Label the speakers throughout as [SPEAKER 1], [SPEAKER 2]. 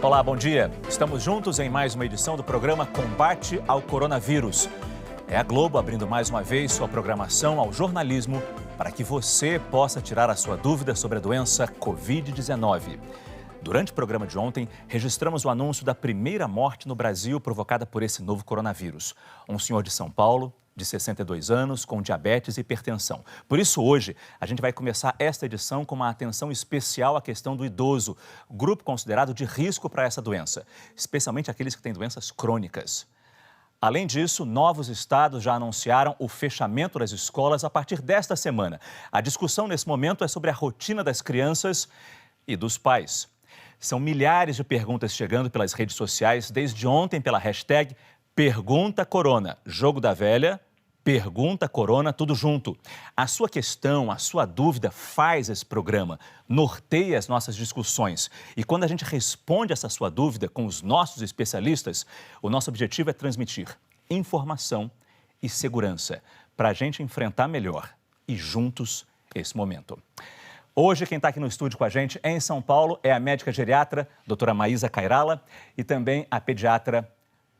[SPEAKER 1] Olá, bom dia. Estamos juntos em mais uma edição do programa Combate ao Coronavírus. É a Globo abrindo mais uma vez sua programação ao jornalismo para que você possa tirar a sua dúvida sobre a doença Covid-19. Durante o programa de ontem, registramos o anúncio da primeira morte no Brasil provocada por esse novo coronavírus. Um senhor de São Paulo, de 62 anos, com diabetes e hipertensão. Por isso, hoje, a gente vai começar esta edição com uma atenção especial à questão do idoso, grupo considerado de risco para essa doença, especialmente aqueles que têm doenças crônicas. Além disso, novos estados já anunciaram o fechamento das escolas a partir desta semana. A discussão nesse momento é sobre a rotina das crianças e dos pais. São milhares de perguntas chegando pelas redes sociais desde ontem pela hashtag Pergunta Corona, Jogo da Velha, Pergunta Corona, tudo junto. A sua questão, a sua dúvida faz esse programa, norteia as nossas discussões. E quando a gente responde essa sua dúvida com os nossos especialistas, o nosso objetivo é transmitir informação e segurança para a gente enfrentar melhor e juntos esse momento. Hoje, quem está aqui no estúdio com a gente em São Paulo é a médica geriatra, doutora Maísa Cairala, e também a pediatra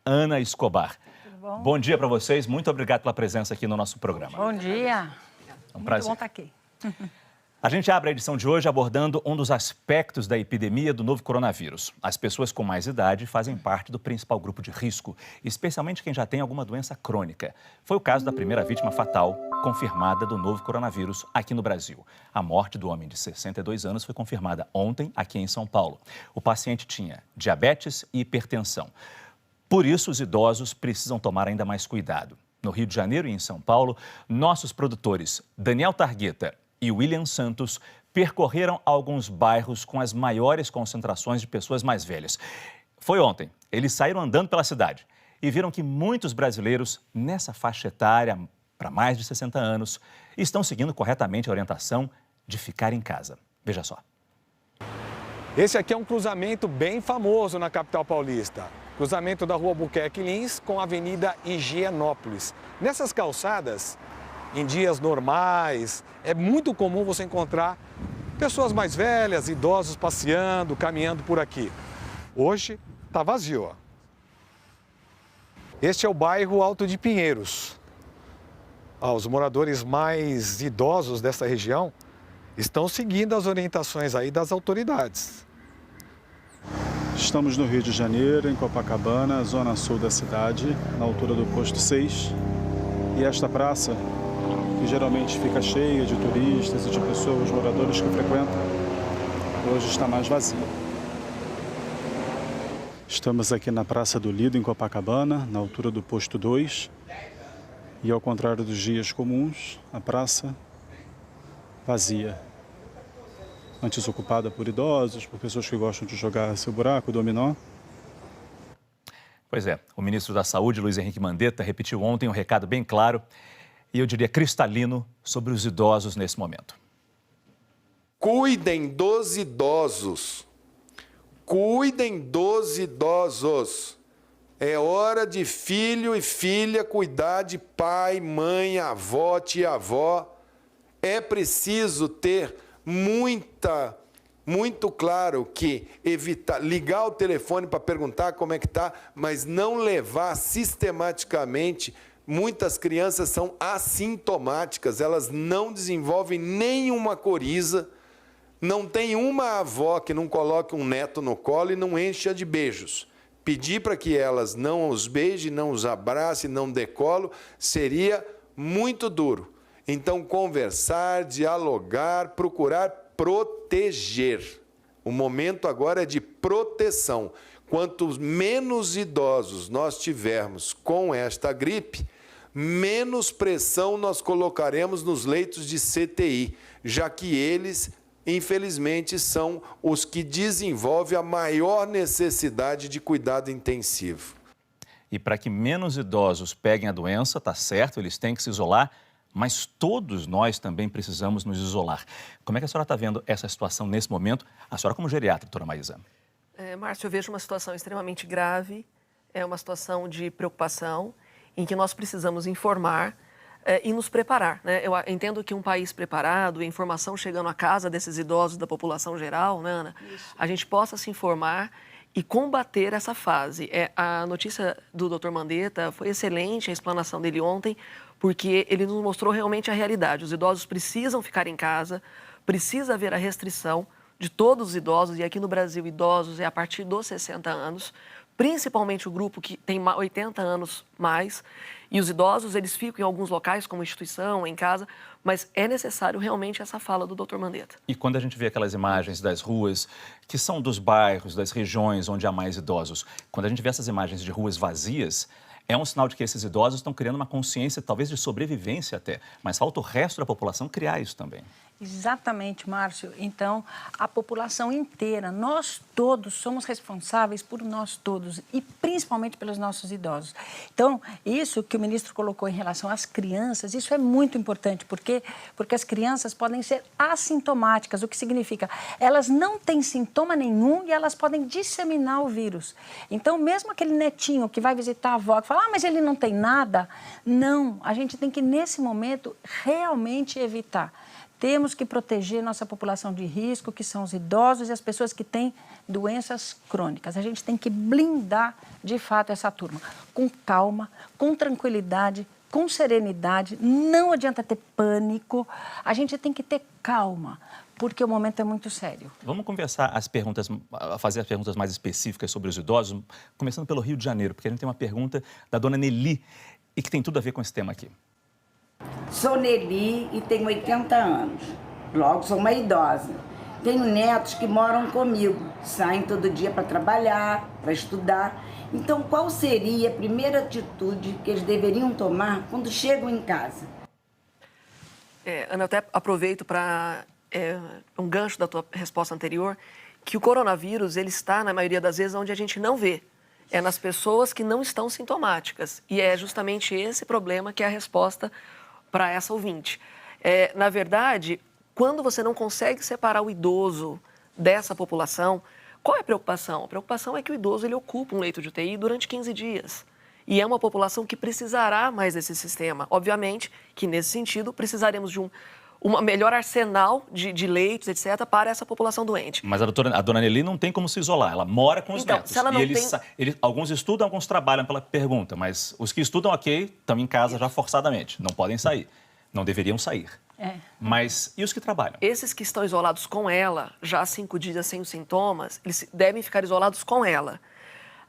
[SPEAKER 1] Ana Escobar. Tudo bom? Bom dia para vocês, muito obrigado pela presença aqui no nosso programa.
[SPEAKER 2] Bom dia.
[SPEAKER 1] É um prazer.
[SPEAKER 2] Muito bom estar aqui.
[SPEAKER 1] A gente abre a edição de hoje abordando um dos aspectos da epidemia do novo coronavírus. As pessoas com mais idade fazem parte do principal grupo de risco, especialmente quem já tem alguma doença crônica. Foi o caso da primeira vítima fatal confirmada do novo coronavírus aqui no Brasil. A morte do homem de 62 anos foi confirmada ontem aqui em São Paulo. O paciente tinha diabetes e hipertensão. Por isso, os idosos precisam tomar ainda mais cuidado. No Rio de Janeiro e em São Paulo, nossos produtores Daniel Targueta e William Santos percorreram alguns bairros com as maiores concentrações de pessoas mais velhas. Foi ontem. Eles saíram andando pela cidade e viram que muitos brasileiros nessa faixa etária, para mais de 60 anos, estão seguindo corretamente a orientação de ficar em casa. Veja só.
[SPEAKER 3] Esse aqui é um cruzamento bem famoso na capital paulista. Cruzamento da Rua Albuquerque Lins com a Avenida Higienópolis. Nessas calçadas, em dias normais, é muito comum você encontrar pessoas mais velhas, idosos passeando, caminhando por aqui. Hoje está vazio, ó. Este é o bairro Alto de Pinheiros. Os moradores mais idosos dessa região estão seguindo as orientações aí das autoridades.
[SPEAKER 4] Estamos no Rio de Janeiro, em Copacabana, zona sul da cidade, na altura do posto 6. E esta praça, que geralmente fica cheia de turistas e de pessoas, moradores que frequentam, hoje está mais vazia. Estamos aqui na Praça do Lido, em Copacabana, na altura do posto 2. E ao contrário dos dias comuns, a praça vazia. Antes ocupada por idosos, por pessoas que gostam de jogar seu buraco, dominó.
[SPEAKER 1] Pois é, o ministro da Saúde, Luiz Henrique Mandetta, repetiu ontem um recado bem claro e eu diria cristalino sobre os idosos nesse momento.
[SPEAKER 5] Cuidem dos idosos. Cuidem dos idosos. É hora de filho e filha cuidar de pai, mãe, avó, tia-avó. É preciso ter muito claro que evitar ligar o telefone para perguntar como é que está, mas não levar sistematicamente. Muitas crianças são assintomáticas, elas não desenvolvem nenhuma coriza, não tem uma avó que não coloque um neto no colo e não encha de beijos. Pedir para que elas não os beijem, não os abracem, não dê colo, seria muito duro. Então, conversar, dialogar, procurar proteger. O momento agora é de proteção. Quanto menos idosos nós tivermos com esta gripe, menos pressão nós colocaremos nos leitos de CTI, já que eles, infelizmente, são os que desenvolvem a maior necessidade de cuidado intensivo.
[SPEAKER 1] E para que menos idosos peguem a doença, tá certo, eles têm que se isolar, mas todos nós também precisamos nos isolar. Como é que a senhora está vendo essa situação nesse momento? A senhora como geriatra, doutora Maísa.
[SPEAKER 6] Márcio, eu vejo uma situação extremamente grave, é uma situação de preocupação, em que nós precisamos informar e nos preparar, né? Eu entendo que um país preparado, a informação chegando à casa desses idosos da população geral, né, Ana? Isso. A gente possa se informar e combater essa fase. A notícia do Dr. Mandetta foi excelente, a explanação dele ontem, porque ele nos mostrou realmente a realidade. Os idosos precisam ficar em casa, precisa haver a restrição de todos os idosos, e aqui no Brasil, idosos é a partir dos 60 anos, principalmente o grupo que tem 80 anos mais, e os idosos, eles ficam em alguns locais, como instituição, em casa, mas é necessário realmente essa fala do Dr. Mandetta.
[SPEAKER 1] E quando a gente vê aquelas imagens das ruas, que são dos bairros, das regiões onde há mais idosos, quando a gente vê essas imagens de ruas vazias, é um sinal de que esses idosos estão criando uma consciência, talvez de sobrevivência até, mas falta o resto da população criar isso também.
[SPEAKER 2] Exatamente, Márcio. Então, a população inteira, nós todos somos responsáveis por nós todos e principalmente pelos nossos idosos. Então, isso que o ministro colocou em relação às crianças, isso é muito importante, porque as crianças podem ser assintomáticas, o que significa elas não têm sintoma nenhum e elas podem disseminar o vírus. Então, mesmo aquele netinho que vai visitar a avó, que fala, mas ele não tem nada, não, a gente tem que, nesse momento, realmente evitar. Temos que proteger nossa população de risco, que são os idosos e as pessoas que têm doenças crônicas. A gente tem que blindar, de fato, essa turma. Com calma, com tranquilidade, com serenidade. Não adianta ter pânico. A gente tem que ter calma, porque o momento é muito sério.
[SPEAKER 1] Vamos conversar fazer as perguntas mais específicas sobre os idosos, começando pelo Rio de Janeiro, porque a gente tem uma pergunta da dona Nelly e que tem tudo a ver com esse tema aqui.
[SPEAKER 7] Sou Nelly e tenho 80 anos. Logo, sou uma idosa. Tenho netos que moram comigo, saem todo dia para trabalhar, para estudar. Então, qual seria a primeira atitude que eles deveriam tomar quando chegam em casa?
[SPEAKER 6] Ana, eu até aproveito para um gancho da tua resposta anterior, que o coronavírus ele está, na maioria das vezes, onde a gente não vê. É nas pessoas que não estão sintomáticas. E é justamente esse problema que é a resposta para essa ouvinte. Na verdade, quando você não consegue separar o idoso dessa população, qual é a preocupação? A preocupação é que o idoso ele ocupa um leito de UTI durante 15 dias. E é uma população que precisará mais desse sistema. Obviamente que, nesse sentido, precisaremos de um melhor arsenal de leitos, etc., para essa população doente.
[SPEAKER 1] Mas a dona Nelly não tem como se isolar, ela mora com os netos.
[SPEAKER 6] Se ela não
[SPEAKER 1] alguns estudam, alguns trabalham pela pergunta, mas os que estudam, ok, estão em casa já forçadamente, não podem sair, não deveriam sair. Mas e os que trabalham?
[SPEAKER 6] Esses que estão isolados com ela, já há 5 dias sem os sintomas, eles devem ficar isolados com ela.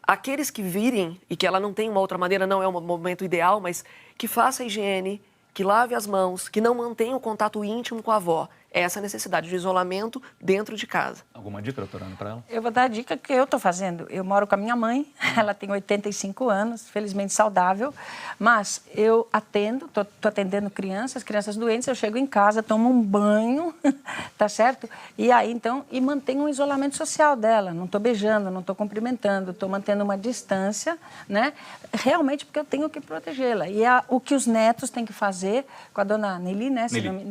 [SPEAKER 6] Aqueles que virem, e que ela não tem uma outra maneira, não é um momento ideal, mas que faça a higiene, que lave as mãos, que não mantenha o contato íntimo com a avó. É essa necessidade de isolamento dentro de casa.
[SPEAKER 1] Alguma dica, doutora Ana, para ela?
[SPEAKER 2] Eu vou dar a dica que eu estou fazendo. Eu moro com a minha mãe, ela tem 85 anos, felizmente saudável, mas eu estou atendendo crianças doentes, eu chego em casa, tomo um banho, tá certo? E aí, então, mantenho um isolamento social dela. Não estou beijando, não estou cumprimentando, estou mantendo uma distância, né? Realmente porque eu tenho que protegê-la. E o que os netos têm que fazer com a dona Nelly, né?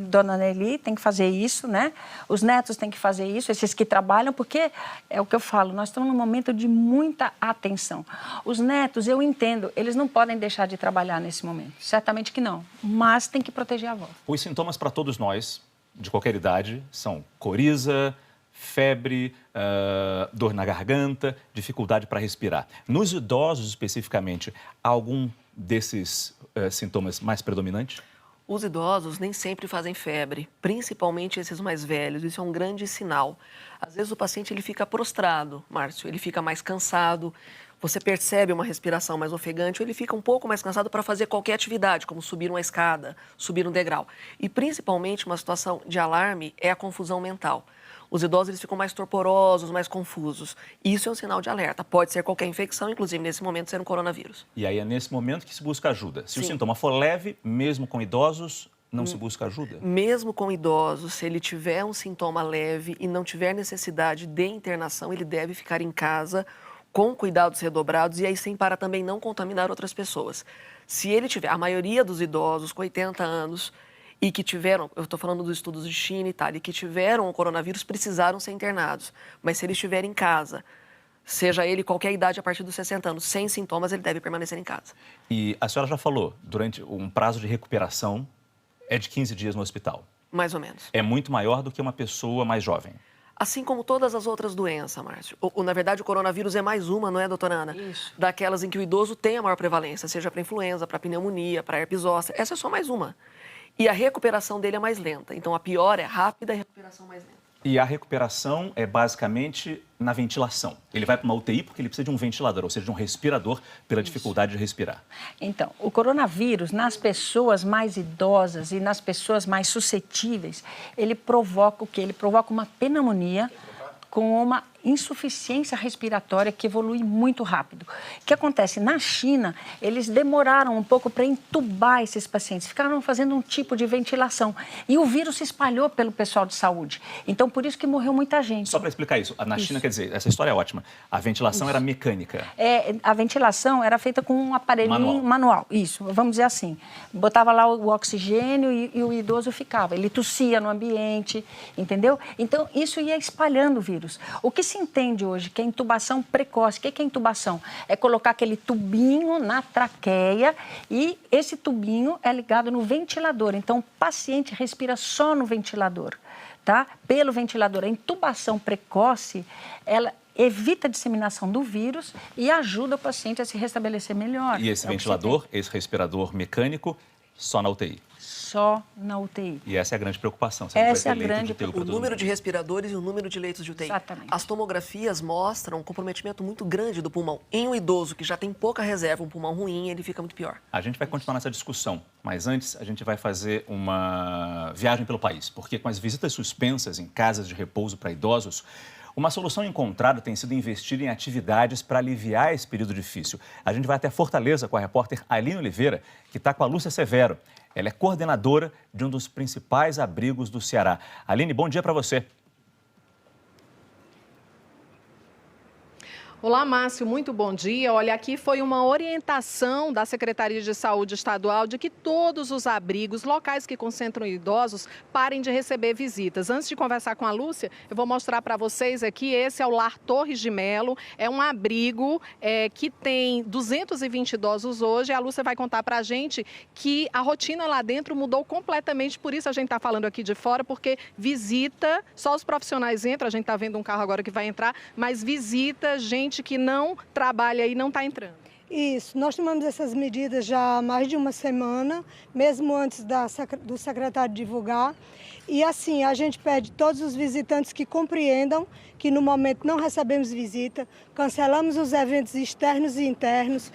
[SPEAKER 2] Dona Nelly tem que fazer isso, né? Os netos têm que fazer isso, esses que trabalham, porque é o que eu falo, nós estamos num momento de muita atenção. Os netos, eu entendo, eles não podem deixar de trabalhar nesse momento, certamente que não, mas tem que proteger a avó.
[SPEAKER 1] Os sintomas para todos nós, de qualquer idade, são coriza, febre, dor na garganta, dificuldade para respirar. Nos idosos, especificamente, há algum desses sintomas mais predominante?
[SPEAKER 6] Os idosos nem sempre fazem febre, principalmente esses mais velhos. Isso é um grande sinal. Às vezes o paciente ele fica prostrado, Márcio, ele fica mais cansado, você percebe uma respiração mais ofegante, ou ele fica um pouco mais cansado para fazer qualquer atividade, como subir uma escada, subir um degrau. E principalmente uma situação de alarme é a confusão mental. Os idosos eles ficam mais torporosos, mais confusos. Isso é um sinal de alerta. Pode ser qualquer infecção, inclusive nesse momento ser um coronavírus.
[SPEAKER 1] E aí é nesse momento que se busca ajuda. Se
[SPEAKER 6] Sim.
[SPEAKER 1] o sintoma for leve, mesmo com idosos, não se busca ajuda?
[SPEAKER 6] Mesmo com idosos, se ele tiver um sintoma leve e não tiver necessidade de internação, ele deve ficar em casa com cuidados redobrados e aí sim para também não contaminar outras pessoas. Se ele tiver, a maioria dos idosos com 80 anos e que tiveram, eu estou falando dos estudos de China e Itália, que tiveram o coronavírus, precisaram ser internados. Mas se ele estiver em casa, seja ele qualquer idade a partir dos 60 anos, sem sintomas, ele deve permanecer em casa.
[SPEAKER 1] E a senhora já falou, durante um prazo de recuperação é de 15 dias no hospital.
[SPEAKER 6] Mais ou menos.
[SPEAKER 1] É muito maior do que uma pessoa mais jovem.
[SPEAKER 6] Assim como todas as outras doenças, Márcio. Na verdade, o coronavírus é mais uma, não é, doutora Ana?
[SPEAKER 2] Isso.
[SPEAKER 6] Daquelas em que o idoso tem a maior prevalência, seja para influenza, para pneumonia, para herpes zoster. Essa é só mais uma. E a recuperação dele é mais lenta. Então, a pior é rápida e a recuperação mais lenta.
[SPEAKER 1] E a recuperação é basicamente na ventilação. Ele vai para uma UTI porque ele precisa de um ventilador, ou seja, de um respirador pela dificuldade de respirar.
[SPEAKER 2] Então, o coronavírus, nas pessoas mais idosas e nas pessoas mais suscetíveis, ele provoca o quê? Ele provoca uma pneumonia com uma insuficiência respiratória que evolui muito rápido. O que acontece? Na China, eles demoraram um pouco para entubar esses pacientes, ficaram fazendo um tipo de ventilação. E o vírus se espalhou pelo pessoal de saúde. Então, por isso que morreu muita gente.
[SPEAKER 1] Só para explicar isso, na China, quer dizer, essa história é ótima. A ventilação era mecânica.
[SPEAKER 2] A ventilação era feita com um aparelhinho manual. Isso, vamos dizer assim. Botava lá o oxigênio e o idoso ficava. Ele tossia no ambiente, entendeu? Então, isso ia espalhando o vírus. O que se entende hoje que é intubação precoce. O que é intubação? É colocar aquele tubinho na traqueia e esse tubinho é ligado no ventilador. Então, o paciente respira só no ventilador, tá? Pelo ventilador. A intubação precoce, ela evita a disseminação do vírus e ajuda o paciente a se restabelecer melhor.
[SPEAKER 1] E esse ventilador, esse respirador mecânico, só na UTI?
[SPEAKER 2] Só na UTI.
[SPEAKER 1] E essa é a grande preocupação.
[SPEAKER 2] Essa é a grande preocupação.
[SPEAKER 6] O número de respiradores e o número de leitos de UTI.
[SPEAKER 2] Exatamente.
[SPEAKER 6] As tomografias mostram um comprometimento muito grande do pulmão. Em um idoso que já tem pouca reserva, um pulmão ruim, ele fica muito pior.
[SPEAKER 1] A gente vai continuar nessa discussão, mas antes a gente vai fazer uma viagem pelo país, porque com as visitas suspensas em casas de repouso para idosos, uma solução encontrada tem sido investir em atividades para aliviar esse período difícil. A gente vai até Fortaleza com a repórter Aline Oliveira, que está com a Lúcia Severo. Ela é coordenadora de um dos principais abrigos do Ceará. Aline, bom dia para você.
[SPEAKER 8] Olá, Márcio, muito bom dia. Olha, aqui foi uma orientação da Secretaria de Saúde Estadual de que todos os abrigos, locais que concentram idosos, parem de receber visitas. Antes de conversar com a Lúcia, eu vou mostrar para vocês aqui, esse é o Lar Torres de Melo, é um abrigo que tem 220 idosos hoje. A Lúcia vai contar para a gente que a rotina lá dentro mudou completamente, por isso a gente está falando aqui de fora, porque visita, só os profissionais entram, a gente está vendo um carro agora que vai entrar, mas visita gente que não trabalha e não está entrando.
[SPEAKER 9] Isso, nós tomamos essas medidas já há mais de uma semana, mesmo antes do secretário divulgar. E assim, a gente pede a todos os visitantes que compreendam que no momento não recebemos visita, cancelamos os eventos externos e internos,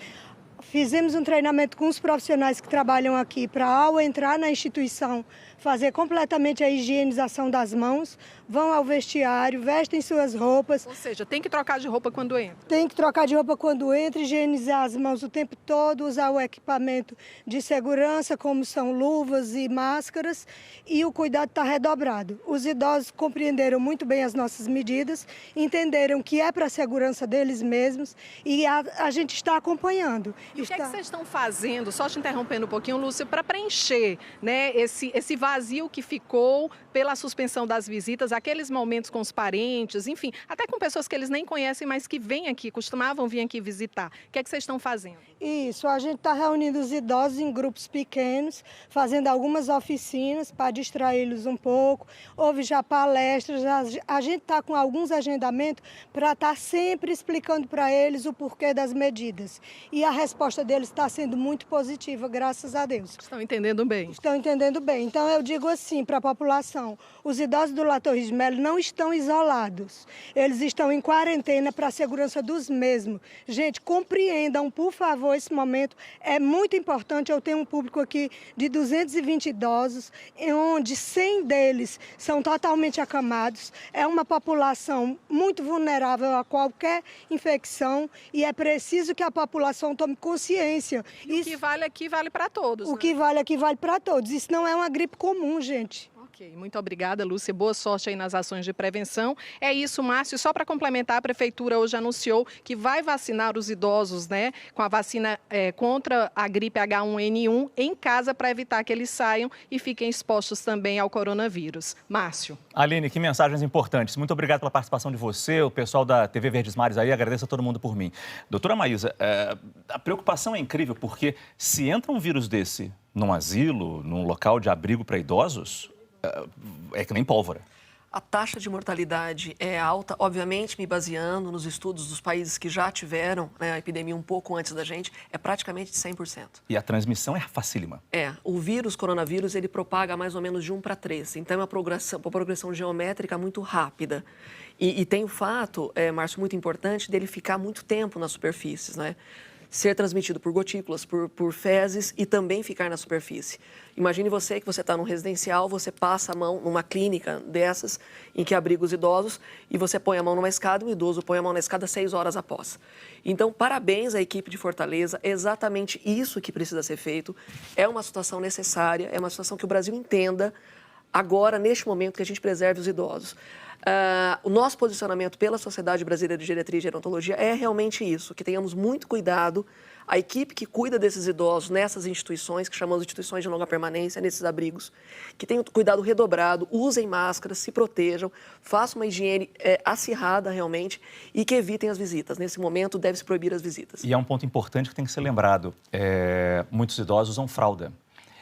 [SPEAKER 9] fizemos um treinamento com os profissionais que trabalham aqui para, ao entrar na instituição, fazer completamente a higienização das mãos, vão ao vestiário, vestem suas roupas.
[SPEAKER 8] Ou seja, tem que trocar de roupa quando entra.
[SPEAKER 9] Tem que trocar de roupa quando entra, higienizar as mãos o tempo todo, usar o equipamento de segurança, como são luvas e máscaras, e o cuidado está redobrado. Os idosos compreenderam muito bem as nossas medidas, entenderam que é para a segurança deles mesmos e a gente está acompanhando.
[SPEAKER 8] E o que é que vocês estão fazendo, só te interrompendo um pouquinho, Lúcia, para preencher, né, esse vazio que ficou pela suspensão das visitas, aqueles momentos com os parentes, enfim, até com pessoas que eles nem conhecem, mas que vêm aqui, costumavam vir aqui visitar. O que é que vocês estão fazendo? Isso, a gente está reunindo os idosos em grupos pequenos, fazendo algumas oficinas para distraí-los um pouco. Houve já palestras, a gente está com alguns agendamentos para estar sempre explicando para eles o porquê das medidas. E a resposta deles está sendo muito positiva, graças a Deus. Estão entendendo bem? Estão entendendo bem. Então, eu digo assim para a população, os idosos do Lar Torres de Melo não estão isolados. Eles estão em quarentena para a segurança dos mesmos. Gente, compreendam, por favor, esse momento. É muito importante. Eu tenho um público aqui de 220 idosos, onde 100 deles são totalmente acamados. É uma população muito vulnerável a qualquer infecção e é preciso que a população tome consciência.
[SPEAKER 10] E o que vale aqui vale para todos.
[SPEAKER 9] O que vale aqui vale para todos. Isso não é uma gripe comum, gente.
[SPEAKER 8] Ok, muito obrigada, Lúcia. Boa sorte aí nas ações de prevenção. É isso, Márcio. Só para complementar, a Prefeitura hoje anunciou que vai vacinar os idosos, né, com a vacina contra a gripe H1N1 em casa para evitar que eles saiam e fiquem expostos também ao coronavírus. Márcio.
[SPEAKER 1] Aline, que mensagens importantes. Muito obrigado pela participação de você, o pessoal da TV Verdes Mares aí, agradeço a todo mundo por mim. Doutora Maísa, a preocupação é incrível porque se entra um vírus desse num asilo, num local de abrigo para idosos, é que nem pólvora.
[SPEAKER 6] A taxa de mortalidade é alta, obviamente me baseando nos estudos dos países que já tiveram, né, a epidemia um pouco antes da gente, é praticamente de 100%.
[SPEAKER 1] E a transmissão é facílima.
[SPEAKER 6] O coronavírus, ele propaga mais ou menos de 1 para 3, então é uma progressão geométrica muito rápida. E tem o fato, Márcio, muito importante, dele ficar muito tempo nas superfícies, né? Ser transmitido por gotículas, por fezes e também ficar na superfície. Imagine você que você está num residencial, você passa a mão numa clínica dessas, em que abriga os idosos, e você põe a mão numa escada, o idoso põe a mão na escada 6 horas após. Então, parabéns à equipe de Fortaleza, é exatamente isso que precisa ser feito. É uma situação necessária, é uma situação que o Brasil entenda agora, neste momento, que a gente preserve os idosos. O nosso posicionamento pela Sociedade Brasileira de Geriatria e Gerontologia é realmente isso, que tenhamos muito cuidado, a equipe que cuida desses idosos nessas instituições, que chamamos de instituições de longa permanência, nesses abrigos, que tenham cuidado redobrado, usem máscaras, se protejam, façam uma higiene acirrada realmente e que evitem as visitas. Nesse momento, deve-se proibir as visitas.
[SPEAKER 1] E é um ponto importante que tem que ser lembrado, muitos idosos usam fralda.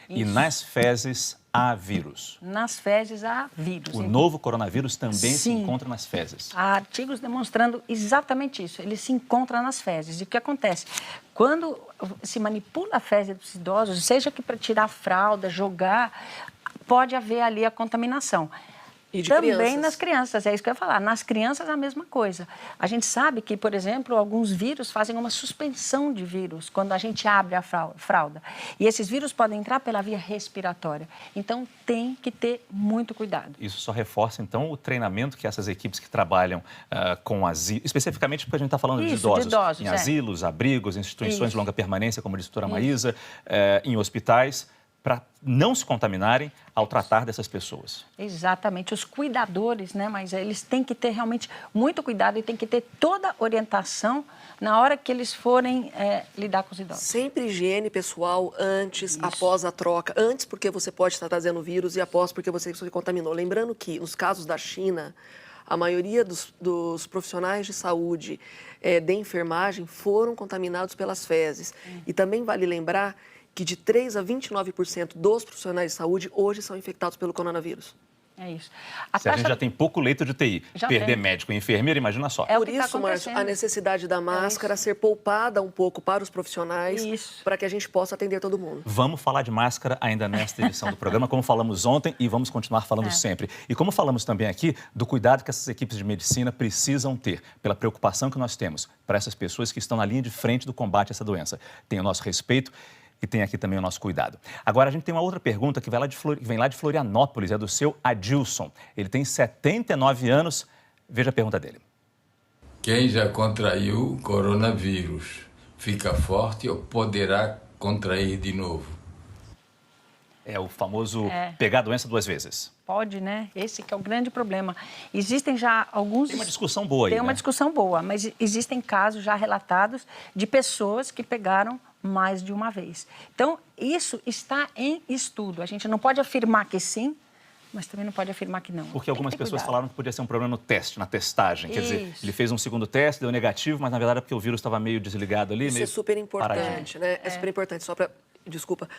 [SPEAKER 1] E nas fezes há vírus.
[SPEAKER 2] Nas fezes há vírus.
[SPEAKER 1] O novo coronavírus também se encontra nas fezes.
[SPEAKER 2] Há artigos demonstrando exatamente isso. Ele se encontra nas fezes. E o que acontece? Quando se manipula a fezes dos idosos, seja que para tirar a fralda, jogar, pode haver ali a contaminação.
[SPEAKER 6] E de
[SPEAKER 2] também
[SPEAKER 6] crianças.
[SPEAKER 2] Nas crianças, é isso que eu ia falar. Nas crianças, a mesma coisa. A gente sabe que, por exemplo, alguns vírus fazem uma suspensão de vírus quando a gente abre a fralda. E esses vírus podem entrar pela via respiratória. Então, tem que ter muito cuidado.
[SPEAKER 1] Isso só reforça, então, o treinamento que essas equipes que trabalham com asilos, especificamente porque a gente está falando de idosos, em asilos, abrigos, instituições de longa permanência, como disse a doutora Maísa, em hospitais, para não se contaminarem ao tratar dessas pessoas.
[SPEAKER 2] Exatamente. Os cuidadores, né? Mas eles têm que ter realmente muito cuidado e têm que ter toda a orientação na hora que eles forem lidar com os idosos.
[SPEAKER 6] Sempre higiene pessoal antes, após a troca. Antes porque você pode estar trazendo o vírus e após porque você se contaminou. Lembrando que, nos casos da China, a maioria dos profissionais de saúde de enfermagem foram contaminados pelas fezes. E também vale lembrar que de 3% a 29% dos profissionais de saúde hoje são infectados pelo coronavírus.
[SPEAKER 2] É isso.
[SPEAKER 1] Se a gente já tem pouco leito de UTI, perder médico e enfermeira, imagina só.
[SPEAKER 6] Por isso, Márcio, a necessidade da máscara ser poupada um pouco para os profissionais, para que a gente possa atender todo mundo.
[SPEAKER 1] Vamos falar de máscara ainda nesta edição do programa, como falamos ontem e vamos continuar falando sempre. E como falamos também aqui do cuidado que essas equipes de medicina precisam ter, pela preocupação que nós temos para essas pessoas que estão na linha de frente do combate a essa doença. Tem o nosso respeito e tem aqui também o nosso cuidado. Agora, a gente tem uma outra pergunta que vem lá de Florianópolis, é do seu Adilson. Ele tem 79 anos. Veja a pergunta dele.
[SPEAKER 11] Quem já contraiu coronavírus fica forte ou poderá contrair de novo?
[SPEAKER 1] É o famoso pegar a doença 2 vezes.
[SPEAKER 2] Pode, né? Esse que é o grande problema. Existem já alguns...
[SPEAKER 1] Tem uma discussão boa aí,
[SPEAKER 2] Tem uma discussão boa, mas existem casos já relatados de pessoas que pegaram mais de uma vez. Então, isso está em estudo. A gente não pode afirmar que sim, mas também não pode afirmar que não.
[SPEAKER 1] Porque algumas pessoas falaram que podia ser um problema no teste, na testagem. Quer dizer, ele fez um segundo teste, deu negativo, mas na verdade é porque o vírus estava meio desligado ali.
[SPEAKER 6] Isso
[SPEAKER 1] meio
[SPEAKER 6] é super importante, né? É super importante. Só para... Desculpa.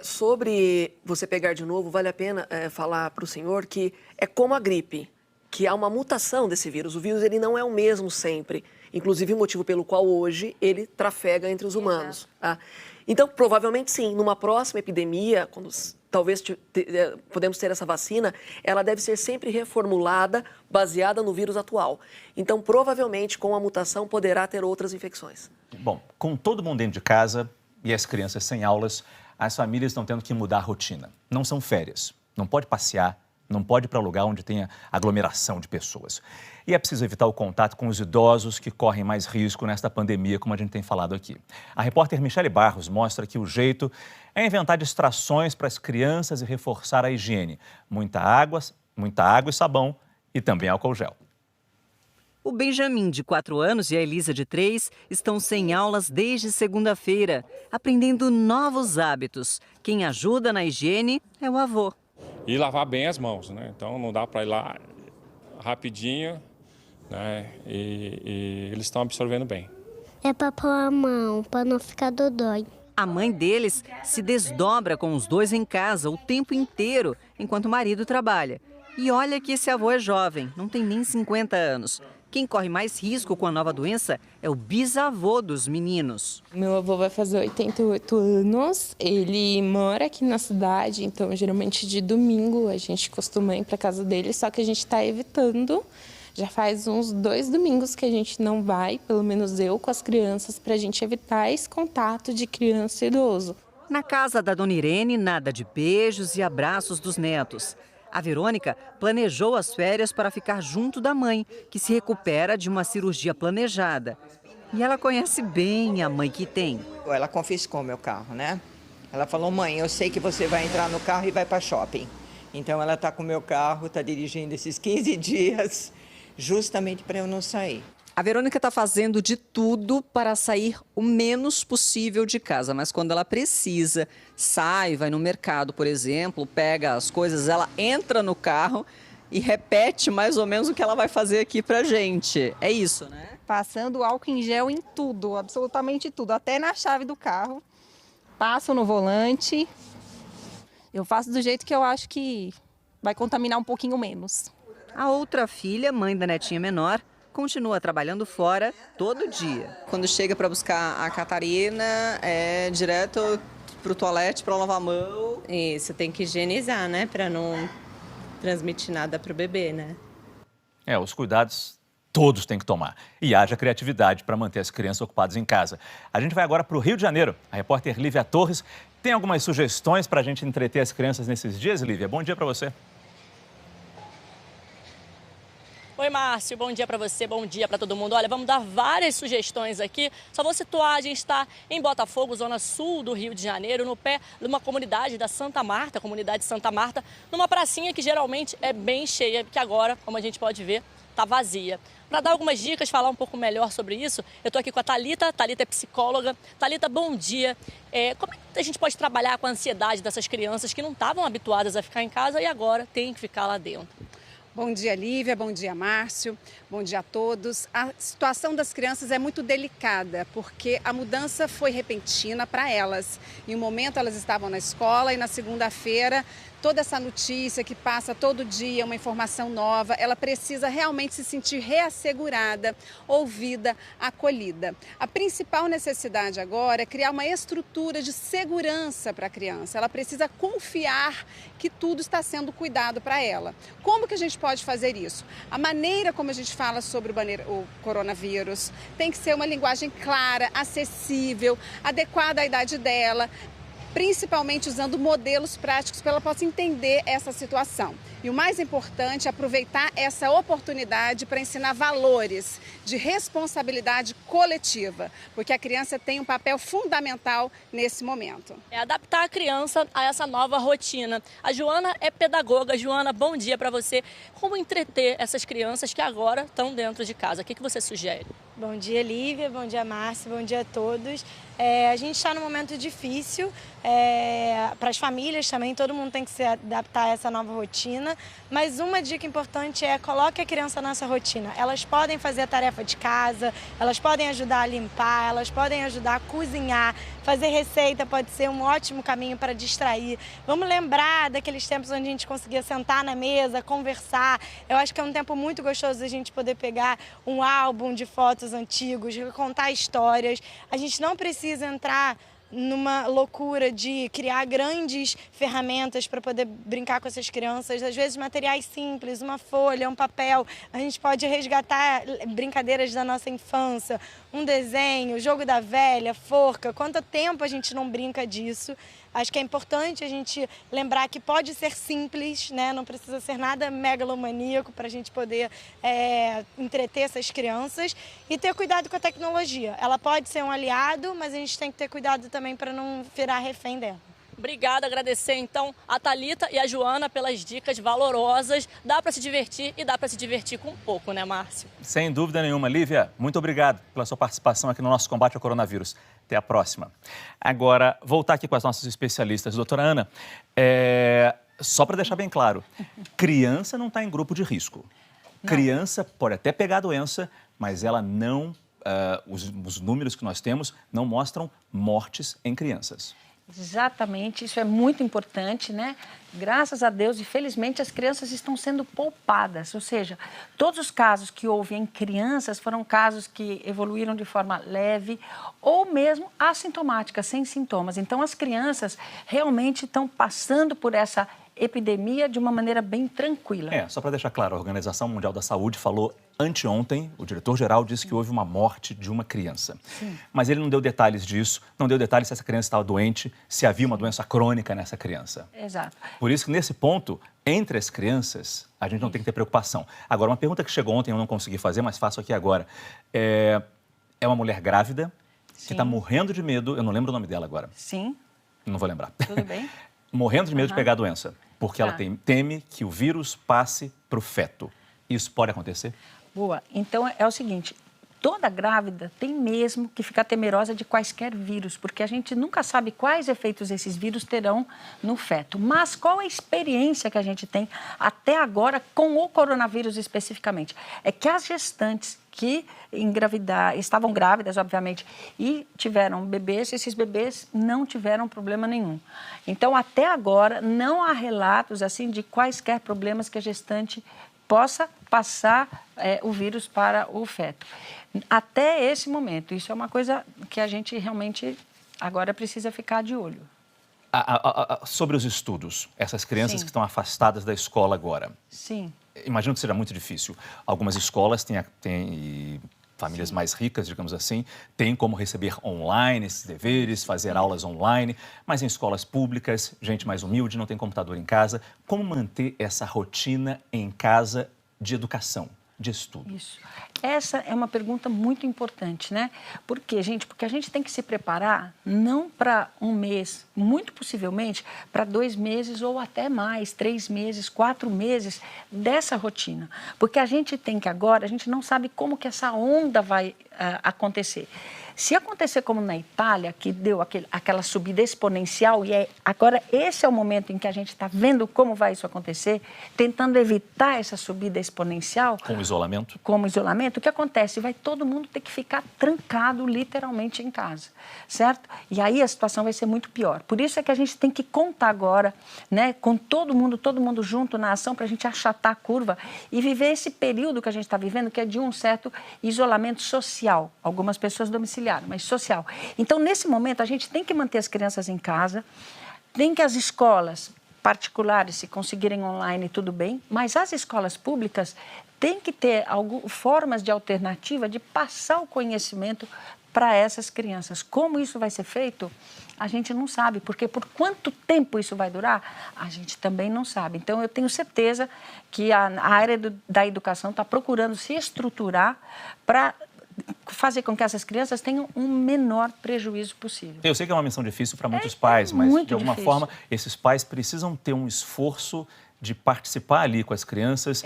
[SPEAKER 6] Sobre você pegar de novo, vale a pena falar para o senhor que é como a gripe, que há uma mutação desse vírus. O vírus ele não é o mesmo sempre. Inclusive, o motivo pelo qual hoje ele trafega entre os humanos. Tá? Então, provavelmente sim, numa próxima epidemia, quando talvez podemos ter essa vacina, ela deve ser sempre reformulada, baseada no vírus atual. Então, provavelmente, com a mutação, poderá ter outras infecções.
[SPEAKER 1] Bom, com todo mundo dentro de casa e as crianças sem aulas, as famílias estão tendo que mudar a rotina. Não são férias, não pode passear, não pode ir para lugar onde tenha aglomeração de pessoas. E é preciso evitar o contato com os idosos que correm mais risco nesta pandemia, como a gente tem falado aqui. A repórter Michele Barros mostra que o jeito é inventar distrações para as crianças e reforçar a higiene. Muita água e sabão e também álcool gel.
[SPEAKER 12] O Benjamin, de 4 anos, e a Elisa, de 3, estão sem aulas desde segunda-feira, aprendendo novos hábitos. Quem ajuda na higiene é o avô.
[SPEAKER 13] E lavar bem as mãos, né? Então não dá para ir lá rapidinho, né? E eles estão absorvendo bem.
[SPEAKER 14] É para pôr a mão, para não ficar dodói.
[SPEAKER 12] A mãe deles se desdobra com os dois em casa o tempo inteiro, enquanto o marido trabalha. E olha que esse avô é jovem, não tem nem 50 anos. Quem corre mais risco com a nova doença é o bisavô dos meninos.
[SPEAKER 15] Meu avô vai fazer 88 anos, ele mora aqui na cidade, então geralmente de domingo a gente costuma ir para casa dele, só que a gente está evitando. Já faz uns 2 domingos que a gente não vai, pelo menos eu, com as crianças, para a gente evitar esse contato de criança e idoso.
[SPEAKER 12] Na casa da dona Irene, nada de beijos e abraços dos netos. A Verônica planejou as férias para ficar junto da mãe, que se recupera de uma cirurgia planejada. E ela conhece bem a mãe que tem.
[SPEAKER 16] Ela confiscou meu carro, né? Ela falou, mãe, eu sei que você vai entrar no carro e vai para shopping. Então ela está com o meu carro, está dirigindo esses 15 dias, justamente para eu não sair.
[SPEAKER 12] A Verônica está fazendo de tudo para sair o menos possível de casa, mas quando ela precisa, sai, vai no mercado, por exemplo, pega as coisas, ela entra no carro e repete mais ou menos o que ela vai fazer aqui pra gente. É isso, né?
[SPEAKER 10] Passando álcool em gel em tudo, absolutamente tudo, até na chave do carro. Passo no volante. Eu faço do jeito que eu acho que vai contaminar um pouquinho menos.
[SPEAKER 12] A outra filha, mãe da netinha menor, continua trabalhando fora todo dia.
[SPEAKER 17] Quando chega para buscar a Catarina, é direto pro toalete para lavar a mão.
[SPEAKER 15] Isso, tem que higienizar, né, para não transmitir nada pro bebê, né?
[SPEAKER 1] Os cuidados todos têm que tomar. E haja criatividade para manter as crianças ocupadas em casa. A gente vai agora para o Rio de Janeiro. A repórter Lívia Torres tem algumas sugestões para a gente entreter as crianças nesses dias, Lívia? Bom dia para você.
[SPEAKER 18] Oi, Márcio, bom dia para você, bom dia para todo mundo. Olha, vamos dar várias sugestões aqui. Só vou situar, a gente está em Botafogo, zona sul do Rio de Janeiro, no pé de uma comunidade da Santa Marta, comunidade Santa Marta, numa pracinha que geralmente é bem cheia, que agora, como a gente pode ver, está vazia. Para dar algumas dicas, falar um pouco melhor sobre isso, eu estou aqui com a Thalita. Thalita é psicóloga. Thalita, bom dia. Como é que a gente pode trabalhar com a ansiedade dessas crianças que não estavam habituadas a ficar em casa e agora têm que ficar lá dentro?
[SPEAKER 19] Bom dia, Lívia. Bom dia, Márcio. Bom dia a todos. A situação das crianças é muito delicada, porque a mudança foi repentina para elas. Em um momento elas estavam na escola e na segunda-feira, toda essa notícia que passa todo dia, uma informação nova, ela precisa realmente se sentir reassegurada, ouvida, acolhida. A principal necessidade agora é criar uma estrutura de segurança para a criança. Ela precisa confiar que tudo está sendo cuidado para ela. Como que a gente pode fazer isso? A maneira como a gente fala sobre o coronavírus tem que ser uma linguagem clara, acessível, adequada à idade dela, principalmente usando modelos práticos para ela possa entender essa situação. E o mais importante é aproveitar essa oportunidade para ensinar valores de responsabilidade coletiva, porque a criança tem um papel fundamental nesse momento.
[SPEAKER 18] É adaptar a criança a essa nova rotina. A Joana é pedagoga. Joana, bom dia para você. Como entreter essas crianças que agora estão dentro de casa? O que você sugere?
[SPEAKER 20] Bom dia, Lívia. Bom dia, Márcio. Bom dia a todos. A gente está num momento difícil para as famílias também. Todo mundo tem que se adaptar a essa nova rotina. Mas uma dica importante é coloque a criança nessa rotina. Elas podem fazer a tarefa de casa, elas podem ajudar a limpar, elas podem ajudar a cozinhar. Fazer receita pode ser um ótimo caminho para distrair. Vamos lembrar daqueles tempos onde a gente conseguia sentar na mesa, conversar. Eu acho que é um tempo muito gostoso a gente poder pegar um álbum de fotos antigos, contar histórias. A gente não precisa entrar numa loucura de criar grandes ferramentas para poder brincar com essas crianças. Às vezes materiais simples, uma folha, um papel. A gente pode resgatar brincadeiras da nossa infância, um desenho, jogo da velha, forca. Quanto tempo a gente não brinca disso? Acho que é importante a gente lembrar que pode ser simples, né? Não precisa ser nada megalomaníaco para a gente poder entreter essas crianças e ter cuidado com a tecnologia. Ela pode ser um aliado, mas a gente tem que ter cuidado também para não virar refém dela.
[SPEAKER 18] Obrigada, agradecer então a Thalita e a Joana pelas dicas valorosas. Dá para se divertir e dá para se divertir com pouco, né, Márcio?
[SPEAKER 1] Sem dúvida nenhuma. Lívia, muito obrigado pela sua participação aqui no nosso combate ao coronavírus. Até a próxima. Agora, voltar aqui com as nossas especialistas. Doutora Ana, só para deixar bem claro, criança não está em grupo de risco. Não. Criança pode até pegar a doença, mas ela não, os números que nós temos não mostram mortes em crianças.
[SPEAKER 2] Exatamente, isso é muito importante, né? Graças a Deus e felizmente as crianças estão sendo poupadas, ou seja, todos os casos que houve em crianças foram casos que evoluíram de forma leve ou mesmo assintomática, sem sintomas. Então as crianças realmente estão passando por essa epidemia de uma maneira bem tranquila.
[SPEAKER 1] Só para deixar claro, a Organização Mundial da Saúde falou anteontem, o diretor-geral disse que houve uma morte de uma criança.
[SPEAKER 2] Sim.
[SPEAKER 1] Mas ele não deu detalhes disso, não deu detalhes se essa criança estava doente, se havia uma doença crônica nessa criança.
[SPEAKER 2] Exato.
[SPEAKER 1] Por isso que nesse ponto, entre as crianças, a gente não tem que ter preocupação. Agora, uma pergunta que chegou ontem, eu não consegui fazer, mas faço aqui agora. É uma mulher grávida que está morrendo de medo, eu não lembro o nome dela agora.
[SPEAKER 2] Sim.
[SPEAKER 1] Não vou lembrar.
[SPEAKER 2] Tudo bem.
[SPEAKER 1] Morrendo de medo de pegar a doença, porque ela teme que o vírus passe para o feto. Isso pode acontecer?
[SPEAKER 2] Boa. Então, é o seguinte, toda grávida tem mesmo que ficar temerosa de quaisquer vírus, porque a gente nunca sabe quais efeitos esses vírus terão no feto. Mas qual a experiência que a gente tem até agora com o coronavírus especificamente? É que as gestantes que estavam grávidas, obviamente, e tiveram bebês, esses bebês não tiveram problema nenhum. Então, até agora, não há relatos assim de quaisquer problemas que a gestante possa passar o vírus para o feto. Até esse momento, isso é uma coisa que a gente realmente agora precisa ficar de olho.
[SPEAKER 1] Sobre os estudos, essas crianças
[SPEAKER 2] Sim.
[SPEAKER 1] que estão afastadas da escola agora.
[SPEAKER 2] Sim.
[SPEAKER 1] Imagino que seja muito difícil. Algumas escolas têm famílias mais ricas, digamos assim, têm como receber online esses deveres, fazer aulas online, mas em escolas públicas, gente mais humilde, não tem computador em casa. Como manter essa rotina em casa de educação, de estudo?
[SPEAKER 2] Isso. Essa é uma pergunta muito importante, né? Por quê, gente? Porque a gente tem que se preparar não para um mês, muito possivelmente para 2 meses ou até mais, 3 meses, 4 meses dessa rotina. Porque a gente tem que agora, a gente não sabe como que essa onda vai acontecer. Se acontecer como na Itália, que deu aquela subida exponencial, agora esse é o momento em que a gente está vendo como vai isso acontecer, tentando evitar essa subida exponencial.
[SPEAKER 1] Com o isolamento?
[SPEAKER 2] Como isolamento, o que acontece? Vai todo mundo ter que ficar trancado literalmente em casa, certo? E aí a situação vai ser muito pior. Por isso é que a gente tem que contar agora, né, com todo mundo junto na ação para a gente achatar a curva e viver esse período que a gente está vivendo, que é de um certo isolamento social. Algumas pessoas domiciliadas, mas social. Então, nesse momento, a gente tem que manter as crianças em casa, tem que as escolas particulares, se conseguirem online, tudo bem, mas as escolas públicas têm que ter formas de alternativa de passar o conhecimento para essas crianças. Como isso vai ser feito, a gente não sabe, porque por quanto tempo isso vai durar, a gente também não sabe. Então, eu tenho certeza que a área da educação está procurando se estruturar para fazer com que essas crianças tenham um menor prejuízo possível.
[SPEAKER 1] Eu sei que é uma missão difícil para muitos pais, mas de alguma forma esses pais precisam ter um esforço de participar ali com as crianças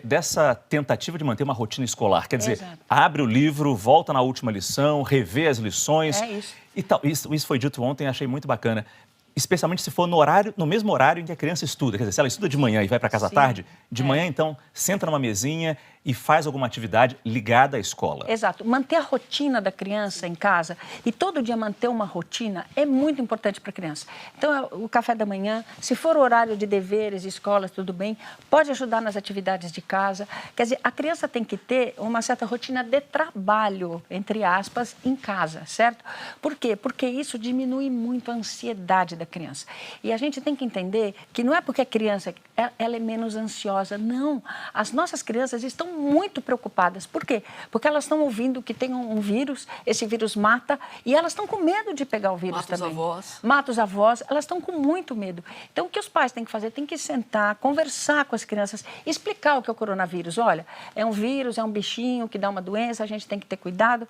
[SPEAKER 1] dessa tentativa de manter uma rotina escolar. Quer dizer, abre o livro, volta na última lição, revê as lições.
[SPEAKER 2] É isso.
[SPEAKER 1] E tal. Isso foi dito ontem, achei muito bacana. Especialmente se for no mesmo horário em que a criança estuda. Quer dizer, se ela estuda de manhã e vai para casa à tarde, de manhã, então, senta numa mesinha e faz alguma atividade ligada à escola.
[SPEAKER 2] Exato. Manter a rotina da criança em casa e todo dia manter uma rotina é muito importante para a criança. Então, o café da manhã, se for o horário de deveres, escolas, tudo bem, pode ajudar nas atividades de casa. Quer dizer, a criança tem que ter uma certa rotina de trabalho, entre aspas, em casa, certo? Por quê? Porque isso diminui muito a ansiedade da criança. E a gente tem que entender que não é porque a criança ela é menos ansiosa, não. As nossas crianças estão muito preocupadas. Por quê? Porque elas estão ouvindo que tem um vírus, esse vírus mata, e elas estão com medo de pegar o vírus também.
[SPEAKER 6] Mata os avós.
[SPEAKER 2] Mata os avós, elas estão com muito medo. Então, o que os pais têm que fazer? Tem que sentar, conversar com as crianças, explicar o que é o coronavírus. Olha, é um vírus, é um bichinho que dá uma doença, a gente tem que ter cuidado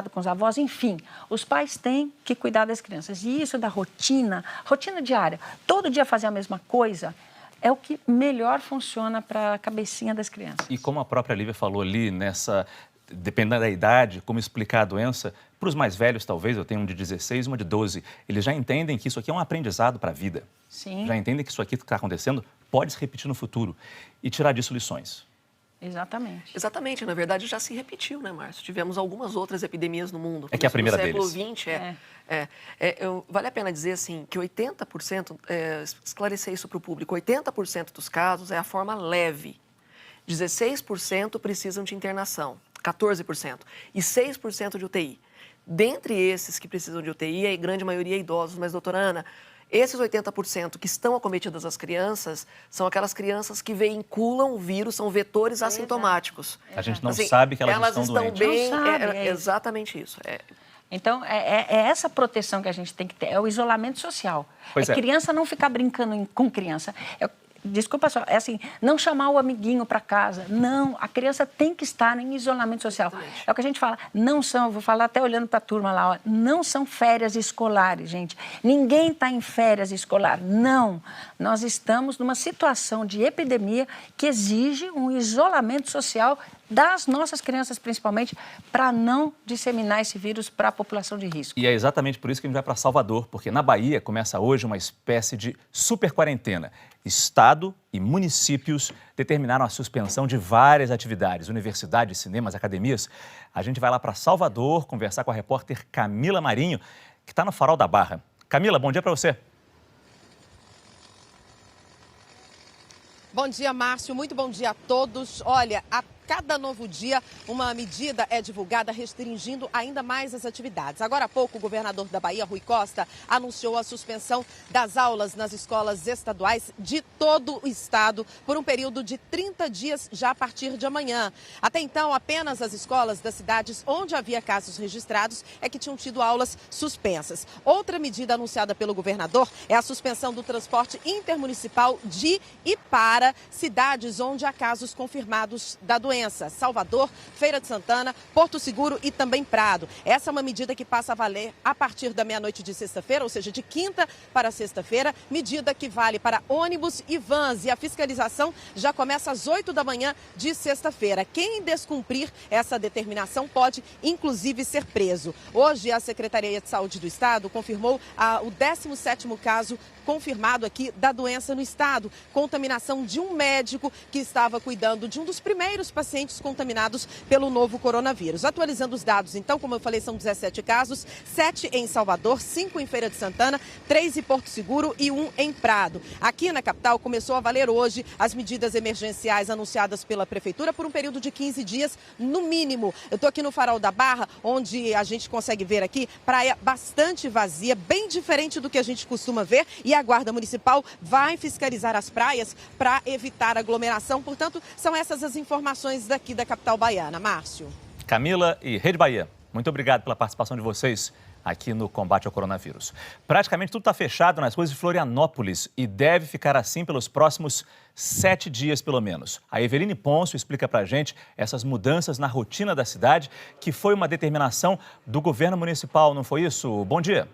[SPEAKER 2] com os avós, enfim. Os pais têm que cuidar das crianças. E isso da rotina diária, todo dia fazer a mesma coisa, é o que melhor funciona para a cabecinha das crianças.
[SPEAKER 1] E como a própria Lívia falou ali, dependendo da idade, como explicar a doença, para os mais velhos, talvez, eu tenho um de 16 e uma de 12, eles já entendem que isso aqui é um aprendizado para a vida.
[SPEAKER 2] Sim.
[SPEAKER 1] Já entendem que isso aqui que está acontecendo pode se repetir no futuro e tirar disso lições.
[SPEAKER 2] Exatamente.
[SPEAKER 6] Exatamente. Na verdade, já se repetiu, né, Márcio? Tivemos algumas outras epidemias no mundo.
[SPEAKER 1] É que é a primeira deles.
[SPEAKER 6] No século XX, vale a pena dizer assim, que 80%, esclarecer isso para o público, 80% dos casos é a forma leve. 16% precisam de internação, 14%. E 6% de UTI. Dentre esses que precisam de UTI, a grande maioria é idosos. Mas, doutora Ana, esses 80% que estão acometidas as crianças são aquelas crianças que veiculam o vírus, são vetores assintomáticos.
[SPEAKER 1] A gente não sabe que elas estão doentes.
[SPEAKER 6] Bem,
[SPEAKER 2] não sabe,
[SPEAKER 6] exatamente isso.
[SPEAKER 2] Então, é essa proteção que a gente tem que ter, é o isolamento social.
[SPEAKER 1] Pois
[SPEAKER 2] criança não ficar brincando com criança. Desculpa só, assim, não chamar o amiguinho para casa. Não, a criança tem que estar em isolamento social. Exatamente. É o que a gente fala, não são, vou falar até olhando para a turma lá, ó, não são férias escolares, gente. Ninguém está em férias escolares, não. Nós estamos numa situação de epidemia que exige um isolamento social das nossas crianças, principalmente, para não disseminar esse vírus para a população de risco.
[SPEAKER 1] E é exatamente por isso que a gente vai para Salvador, porque na Bahia começa hoje uma espécie de super quarentena. Estado e municípios determinaram a suspensão de várias atividades, universidades, cinemas, academias. A gente vai lá para Salvador conversar com a repórter Camila Marinho, que está no Farol da Barra. Camila, bom dia para você.
[SPEAKER 21] Bom dia, Márcio. Muito bom dia a todos. Olha, a cada novo dia, uma medida é divulgada restringindo ainda mais as atividades. Agora há pouco, o governador da Bahia, Rui Costa, anunciou a suspensão das aulas nas escolas estaduais de todo o estado por um período de 30 dias já a partir de amanhã. Até então, apenas as escolas das cidades onde havia casos registrados é que tinham tido aulas suspensas. Outra medida anunciada pelo governador é a suspensão do transporte intermunicipal de e para cidades onde há casos confirmados da doença. Salvador, Feira de Santana, Porto Seguro e também Prado. Essa é uma medida que passa a valer a partir da meia-noite de sexta-feira, ou seja, de quinta para sexta-feira, medida que vale para ônibus e vans. E a fiscalização já começa às 8 da manhã de sexta-feira. Quem descumprir essa determinação pode, inclusive, ser preso. Hoje, a Secretaria de Saúde do Estado confirmou o 17º caso confirmado aqui da doença no estado. Contaminação de um médico que estava cuidando de um dos primeiros pacientes contaminados pelo novo coronavírus. Atualizando os dados, então, como eu falei, são 17 casos, 7 em Salvador, 5 em Feira de Santana, 3 em Porto Seguro e 1 em Prado. Aqui na capital começou a valer hoje as medidas emergenciais anunciadas pela Prefeitura por um período de 15 dias, no mínimo. Eu estou aqui no Farol da Barra, onde a gente consegue ver aqui praia bastante vazia, bem diferente do que a gente costuma ver, e a Guarda Municipal vai fiscalizar as praias para evitar aglomeração. Portanto, são essas as informações daqui da capital baiana. Márcio.
[SPEAKER 1] Camila e Rede Bahia, muito obrigado pela participação de vocês aqui no combate ao coronavírus. Praticamente tudo está fechado nas ruas de Florianópolis e deve ficar assim pelos próximos 7 dias, pelo menos. A Eveline Pôncio explica para a gente essas mudanças na rotina da cidade, que foi uma determinação do governo municipal, não foi isso? Bom dia.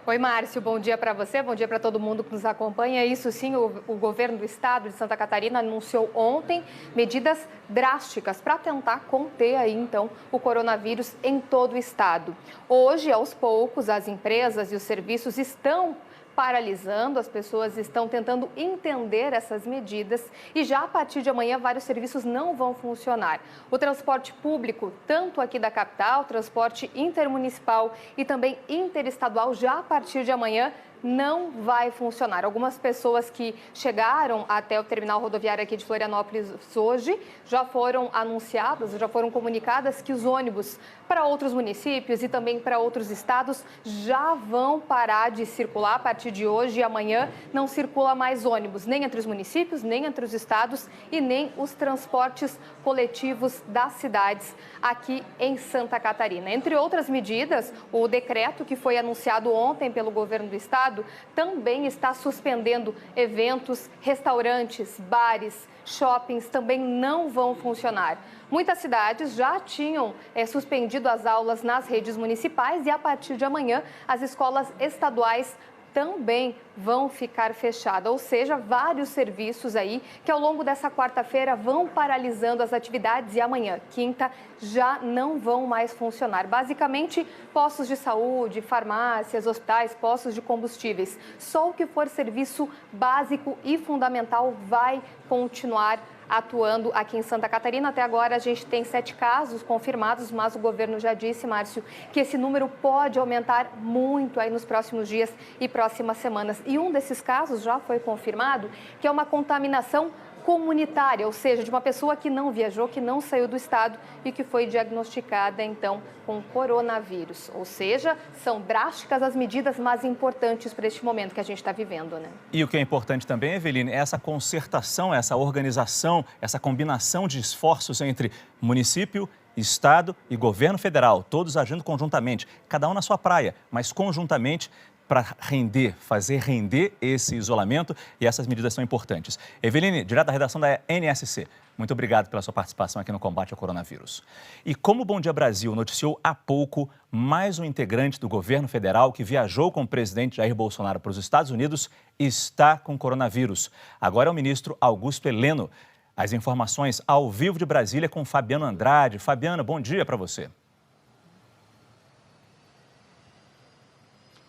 [SPEAKER 22] Oi, Márcio, bom dia para você, bom dia para todo mundo que nos acompanha. Isso sim, o governo do estado de Santa Catarina anunciou ontem medidas drásticas para tentar conter aí, então, o coronavírus em todo o estado. Hoje, aos poucos, as empresas e os serviços estão paralisando, as pessoas estão tentando entender essas medidas e já a partir de amanhã vários serviços não vão funcionar. O transporte público, tanto aqui da capital, transporte intermunicipal e também interestadual, já a partir de amanhã não vai funcionar. Algumas pessoas que chegaram até o terminal rodoviário aqui de Florianópolis hoje já foram anunciadas, já foram comunicadas que os ônibus para outros municípios e também para outros estados já vão parar de circular. A partir de hoje e amanhã não circula mais ônibus, nem entre os municípios, nem entre os estados e nem os transportes coletivos das cidades aqui em Santa Catarina. Entre outras medidas, o decreto que foi anunciado ontem pelo governo do estado também está suspendendo eventos, restaurantes, bares, shoppings também não vão funcionar. Muitas cidades já tinham suspendido as aulas nas redes municipais e a partir de amanhã as escolas estaduais também vão ficar fechadas, ou seja, vários serviços aí que ao longo dessa quarta-feira vão paralisando as atividades e amanhã, quinta, já não vão mais funcionar. Basicamente, postos de saúde, farmácias, hospitais, postos de combustíveis. Só o que for serviço básico e fundamental vai continuar atuando aqui em Santa Catarina. Até agora a gente tem 7 casos confirmados, mas o governo já disse, Márcio, que esse número pode aumentar muito aí nos próximos dias e próximas semanas. E um desses casos já foi confirmado, que é uma contaminação comunitária, ou seja, de uma pessoa que não viajou, que não saiu do estado e que foi diagnosticada, então, com coronavírus. Ou seja, são drásticas as medidas mais importantes para este momento que a gente está vivendo, né?
[SPEAKER 1] E o que é importante também, Eveline, é essa concertação, essa organização, essa combinação de esforços entre município, estado e governo federal, todos agindo conjuntamente, cada um na sua praia, mas conjuntamente, para fazer render esse isolamento, e essas medidas são importantes. Eveline, direto da redação da NSC, muito obrigado pela sua participação aqui no combate ao coronavírus. E como o Bom Dia Brasil noticiou há pouco, mais um integrante do governo federal que viajou com o presidente Jair Bolsonaro para os Estados Unidos está com coronavírus. Agora é o ministro Augusto Heleno. As informações ao vivo de Brasília com Fabiano Andrade. Fabiano, bom dia para você.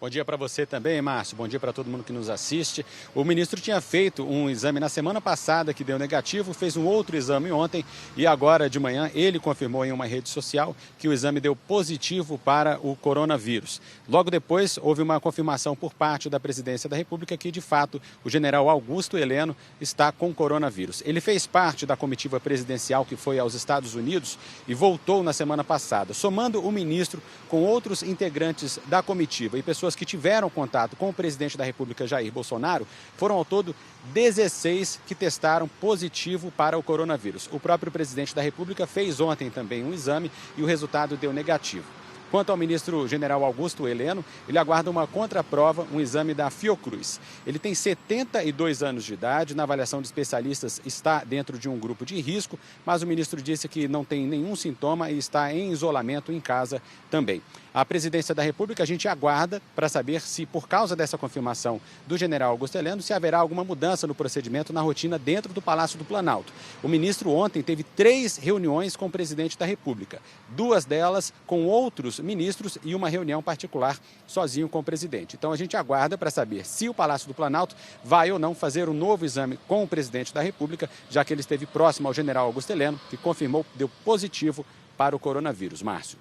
[SPEAKER 3] Bom dia para você também, Márcio. Bom dia para todo mundo que nos assiste. O ministro tinha feito um exame na semana passada que deu negativo, fez um outro exame ontem e agora de manhã ele confirmou em uma rede social que o exame deu positivo para o coronavírus. Logo depois, houve uma confirmação por parte da Presidência da República que, de fato, o general Augusto Heleno está com coronavírus. Ele fez parte da comitiva presidencial que foi aos Estados Unidos e voltou na semana passada. Somando o ministro com outros integrantes da comitiva e pessoas que tiveram contato com o presidente da República, Jair Bolsonaro, foram ao todo 16 que testaram positivo para o coronavírus. O próprio presidente da República fez ontem também um exame e o resultado deu negativo. Quanto ao ministro general Augusto Heleno, ele aguarda uma contraprova, um exame da Fiocruz. Ele tem 72 anos de idade, na avaliação de especialistas está dentro de um grupo de risco, mas o ministro disse que não tem nenhum sintoma e está em isolamento em casa também. A presidência da República, a gente aguarda para saber se, por causa dessa confirmação do general Augusto Heleno, se haverá alguma mudança no procedimento, na rotina dentro do Palácio do Planalto. O ministro ontem teve 3 reuniões com o presidente da República, 2 delas com outros ministros e uma reunião particular sozinho com o presidente. Então a gente aguarda para saber se o Palácio do Planalto vai ou não fazer um novo exame com o presidente da República, já que ele esteve próximo ao general Augusto Heleno, que confirmou que deu positivo para o coronavírus. Márcio.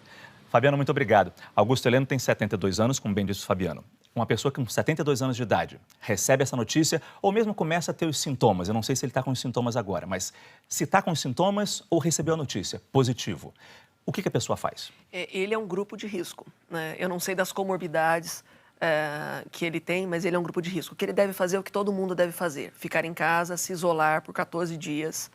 [SPEAKER 1] Fabiano, muito obrigado. Augusto Heleno tem 72 anos, como bem disse o Fabiano. Uma pessoa com 72 anos de idade recebe essa notícia ou mesmo começa a ter os sintomas. Eu não sei se ele está com os sintomas agora, mas se está com os sintomas ou recebeu a notícia, positivo, o que a pessoa faz?
[SPEAKER 6] Ele é um grupo de risco, né? Eu não sei das comorbidades que ele tem, mas ele é um grupo de risco. O que ele deve fazer é o que todo mundo deve fazer. Ficar em casa, se isolar por 14 dias.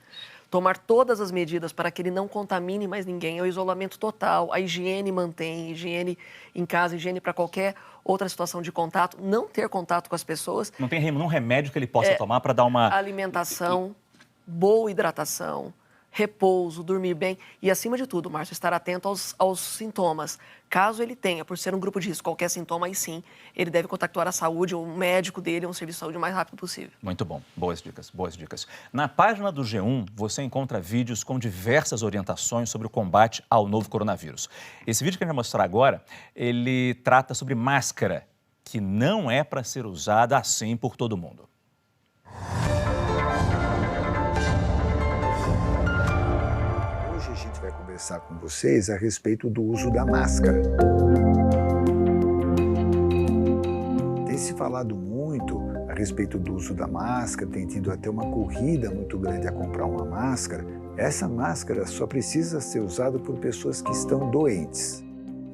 [SPEAKER 6] Tomar todas as medidas para que ele não contamine mais ninguém. É o isolamento total, a higiene mantém, higiene em casa, higiene para qualquer outra situação de contato. Não ter contato com as pessoas.
[SPEAKER 1] Não tem nenhum remédio que ele possa tomar para dar uma...
[SPEAKER 6] Alimentação, boa hidratação, repouso, dormir bem e, acima de tudo, Márcio, estar atento aos sintomas. Caso ele tenha, por ser um grupo de risco, qualquer sintoma, aí sim, ele deve contactar a saúde, ou o médico dele, ou um serviço de saúde o mais rápido possível.
[SPEAKER 1] Muito bom. Boas dicas, boas dicas. Na página do G1, você encontra vídeos com diversas orientações sobre o combate ao novo coronavírus. Esse vídeo que a gente vai mostrar agora, ele trata sobre máscara, que não é para ser usada assim por todo mundo.
[SPEAKER 4] Hoje a gente vai conversar com vocês a respeito do uso da máscara. Tem se falado muito a respeito do uso da máscara, tem tido até uma corrida muito grande a comprar uma máscara. Essa máscara só precisa ser usada por pessoas que estão doentes.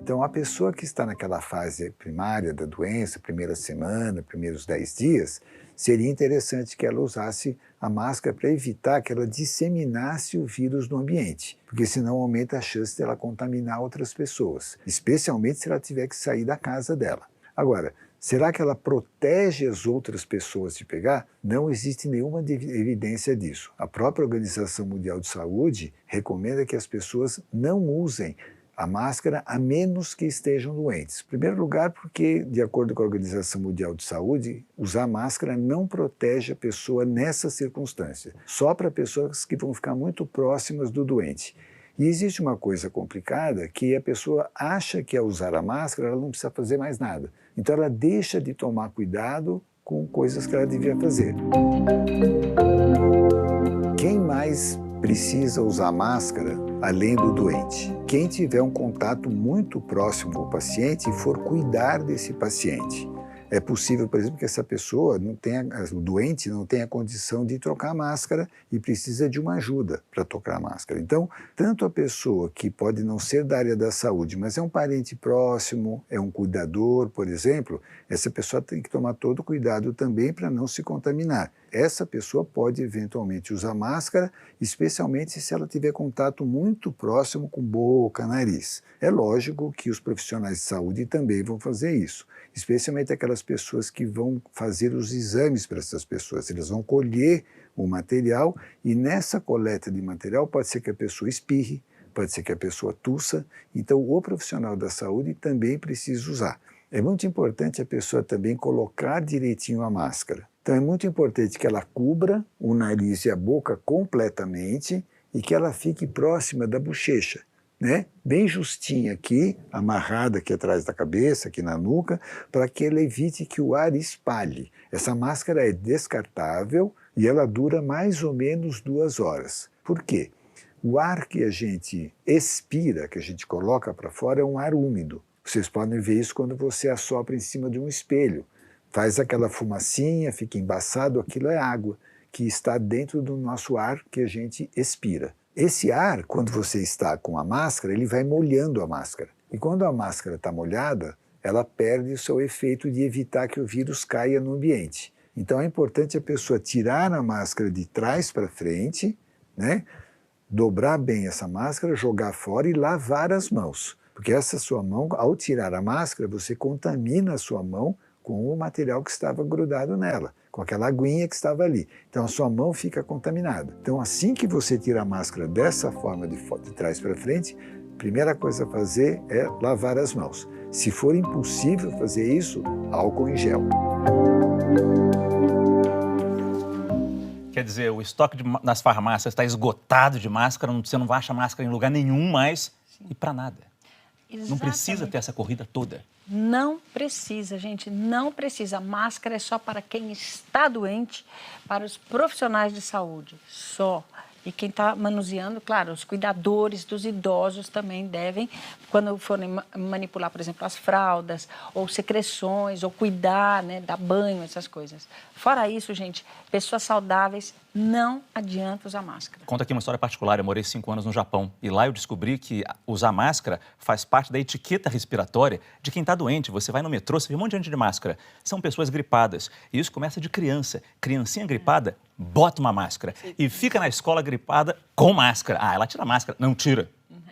[SPEAKER 4] Então, a pessoa que está naquela fase primária da doença, primeira semana, primeiros 10 dias, seria interessante que ela usasse a máscara para evitar que ela disseminasse o vírus no ambiente, porque senão aumenta a chance de ela contaminar outras pessoas, especialmente se ela tiver que sair da casa dela. Agora, será que ela protege as outras pessoas de pegar? Não existe nenhuma evidência disso. A própria Organização Mundial de Saúde recomenda que as pessoas não usem a máscara a menos que estejam doentes. Em primeiro lugar, porque, de acordo com a Organização Mundial de Saúde, usar máscara não protege a pessoa nessa circunstância, só para pessoas que vão ficar muito próximas do doente. E existe uma coisa complicada, que a pessoa acha que ao usar a máscara ela não precisa fazer mais nada. Então ela deixa de tomar cuidado com coisas que ela devia fazer. Quem mais precisa usar máscara além do doente? Quem tiver um contato muito próximo com o paciente e for cuidar desse paciente. É possível, por exemplo, que essa pessoa, o doente não tenha condição de trocar a máscara e precisa de uma ajuda para trocar a máscara. Então, tanto a pessoa que pode não ser da área da saúde, mas é um parente próximo, é um cuidador, por exemplo, essa pessoa tem que tomar todo cuidado também para não se contaminar. Essa pessoa pode eventualmente usar máscara, especialmente se ela tiver contato muito próximo com boca, nariz. É lógico que os profissionais de saúde também vão fazer isso, especialmente aquelas pessoas que vão fazer os exames para essas pessoas. Eles vão colher o material e nessa coleta de material pode ser que a pessoa espirre, pode ser que a pessoa tussa, então o profissional da saúde também precisa usar. É muito importante a pessoa também colocar direitinho a máscara. Então é muito importante que ela cubra o nariz e a boca completamente e que ela fique próxima da bochecha, né? Bem justinha aqui, amarrada aqui atrás da cabeça, aqui na nuca, para que ela evite que o ar espalhe. Essa máscara é descartável e ela dura mais ou menos 2 horas. Por quê? O ar que a gente expira, que a gente coloca para fora, é um ar úmido. Vocês podem ver isso quando você assopra em cima de um espelho. Faz aquela fumacinha, fica embaçado, aquilo é água que está dentro do nosso ar que a gente expira. Esse ar, quando você está com a máscara, ele vai molhando a máscara. E quando a máscara está molhada, ela perde o seu efeito de evitar que o vírus caia no ambiente. Então é importante a pessoa tirar a máscara de trás para frente, né? Dobrar bem essa máscara, jogar fora e lavar as mãos. Porque essa sua mão, ao tirar a máscara, você contamina a sua mão com o material que estava grudado nela, com aquela aguinha que estava ali. Então a sua mão fica contaminada. Então assim que você tira a máscara dessa forma de trás para frente, a primeira coisa a fazer é lavar as mãos. Se for impossível fazer isso, álcool em gel.
[SPEAKER 1] Quer dizer, o estoque nas farmácias está esgotado de máscara, você não vai achar máscara em lugar nenhum mais e para nada. Exatamente. Não precisa ter essa corrida toda.
[SPEAKER 2] Não precisa, gente, não precisa. A máscara é só para quem está doente, para os profissionais de saúde, só. E quem está manuseando, claro, os cuidadores dos idosos também devem, quando forem manipular, por exemplo, as fraldas, ou secreções, ou cuidar, né, dar banho, essas coisas. Fora isso, gente, pessoas saudáveis, não adianta usar máscara.
[SPEAKER 1] Conta aqui uma história particular. Eu morei 5 anos no Japão e lá eu descobri que usar máscara faz parte da etiqueta respiratória de quem está doente. Você vai no metrô, você vê um monte de gente de máscara. São pessoas gripadas. E isso começa de criança. Criancinha gripada, bota uma máscara. E fica na escola gripada com máscara. Ah, ela tira a máscara. Não tira.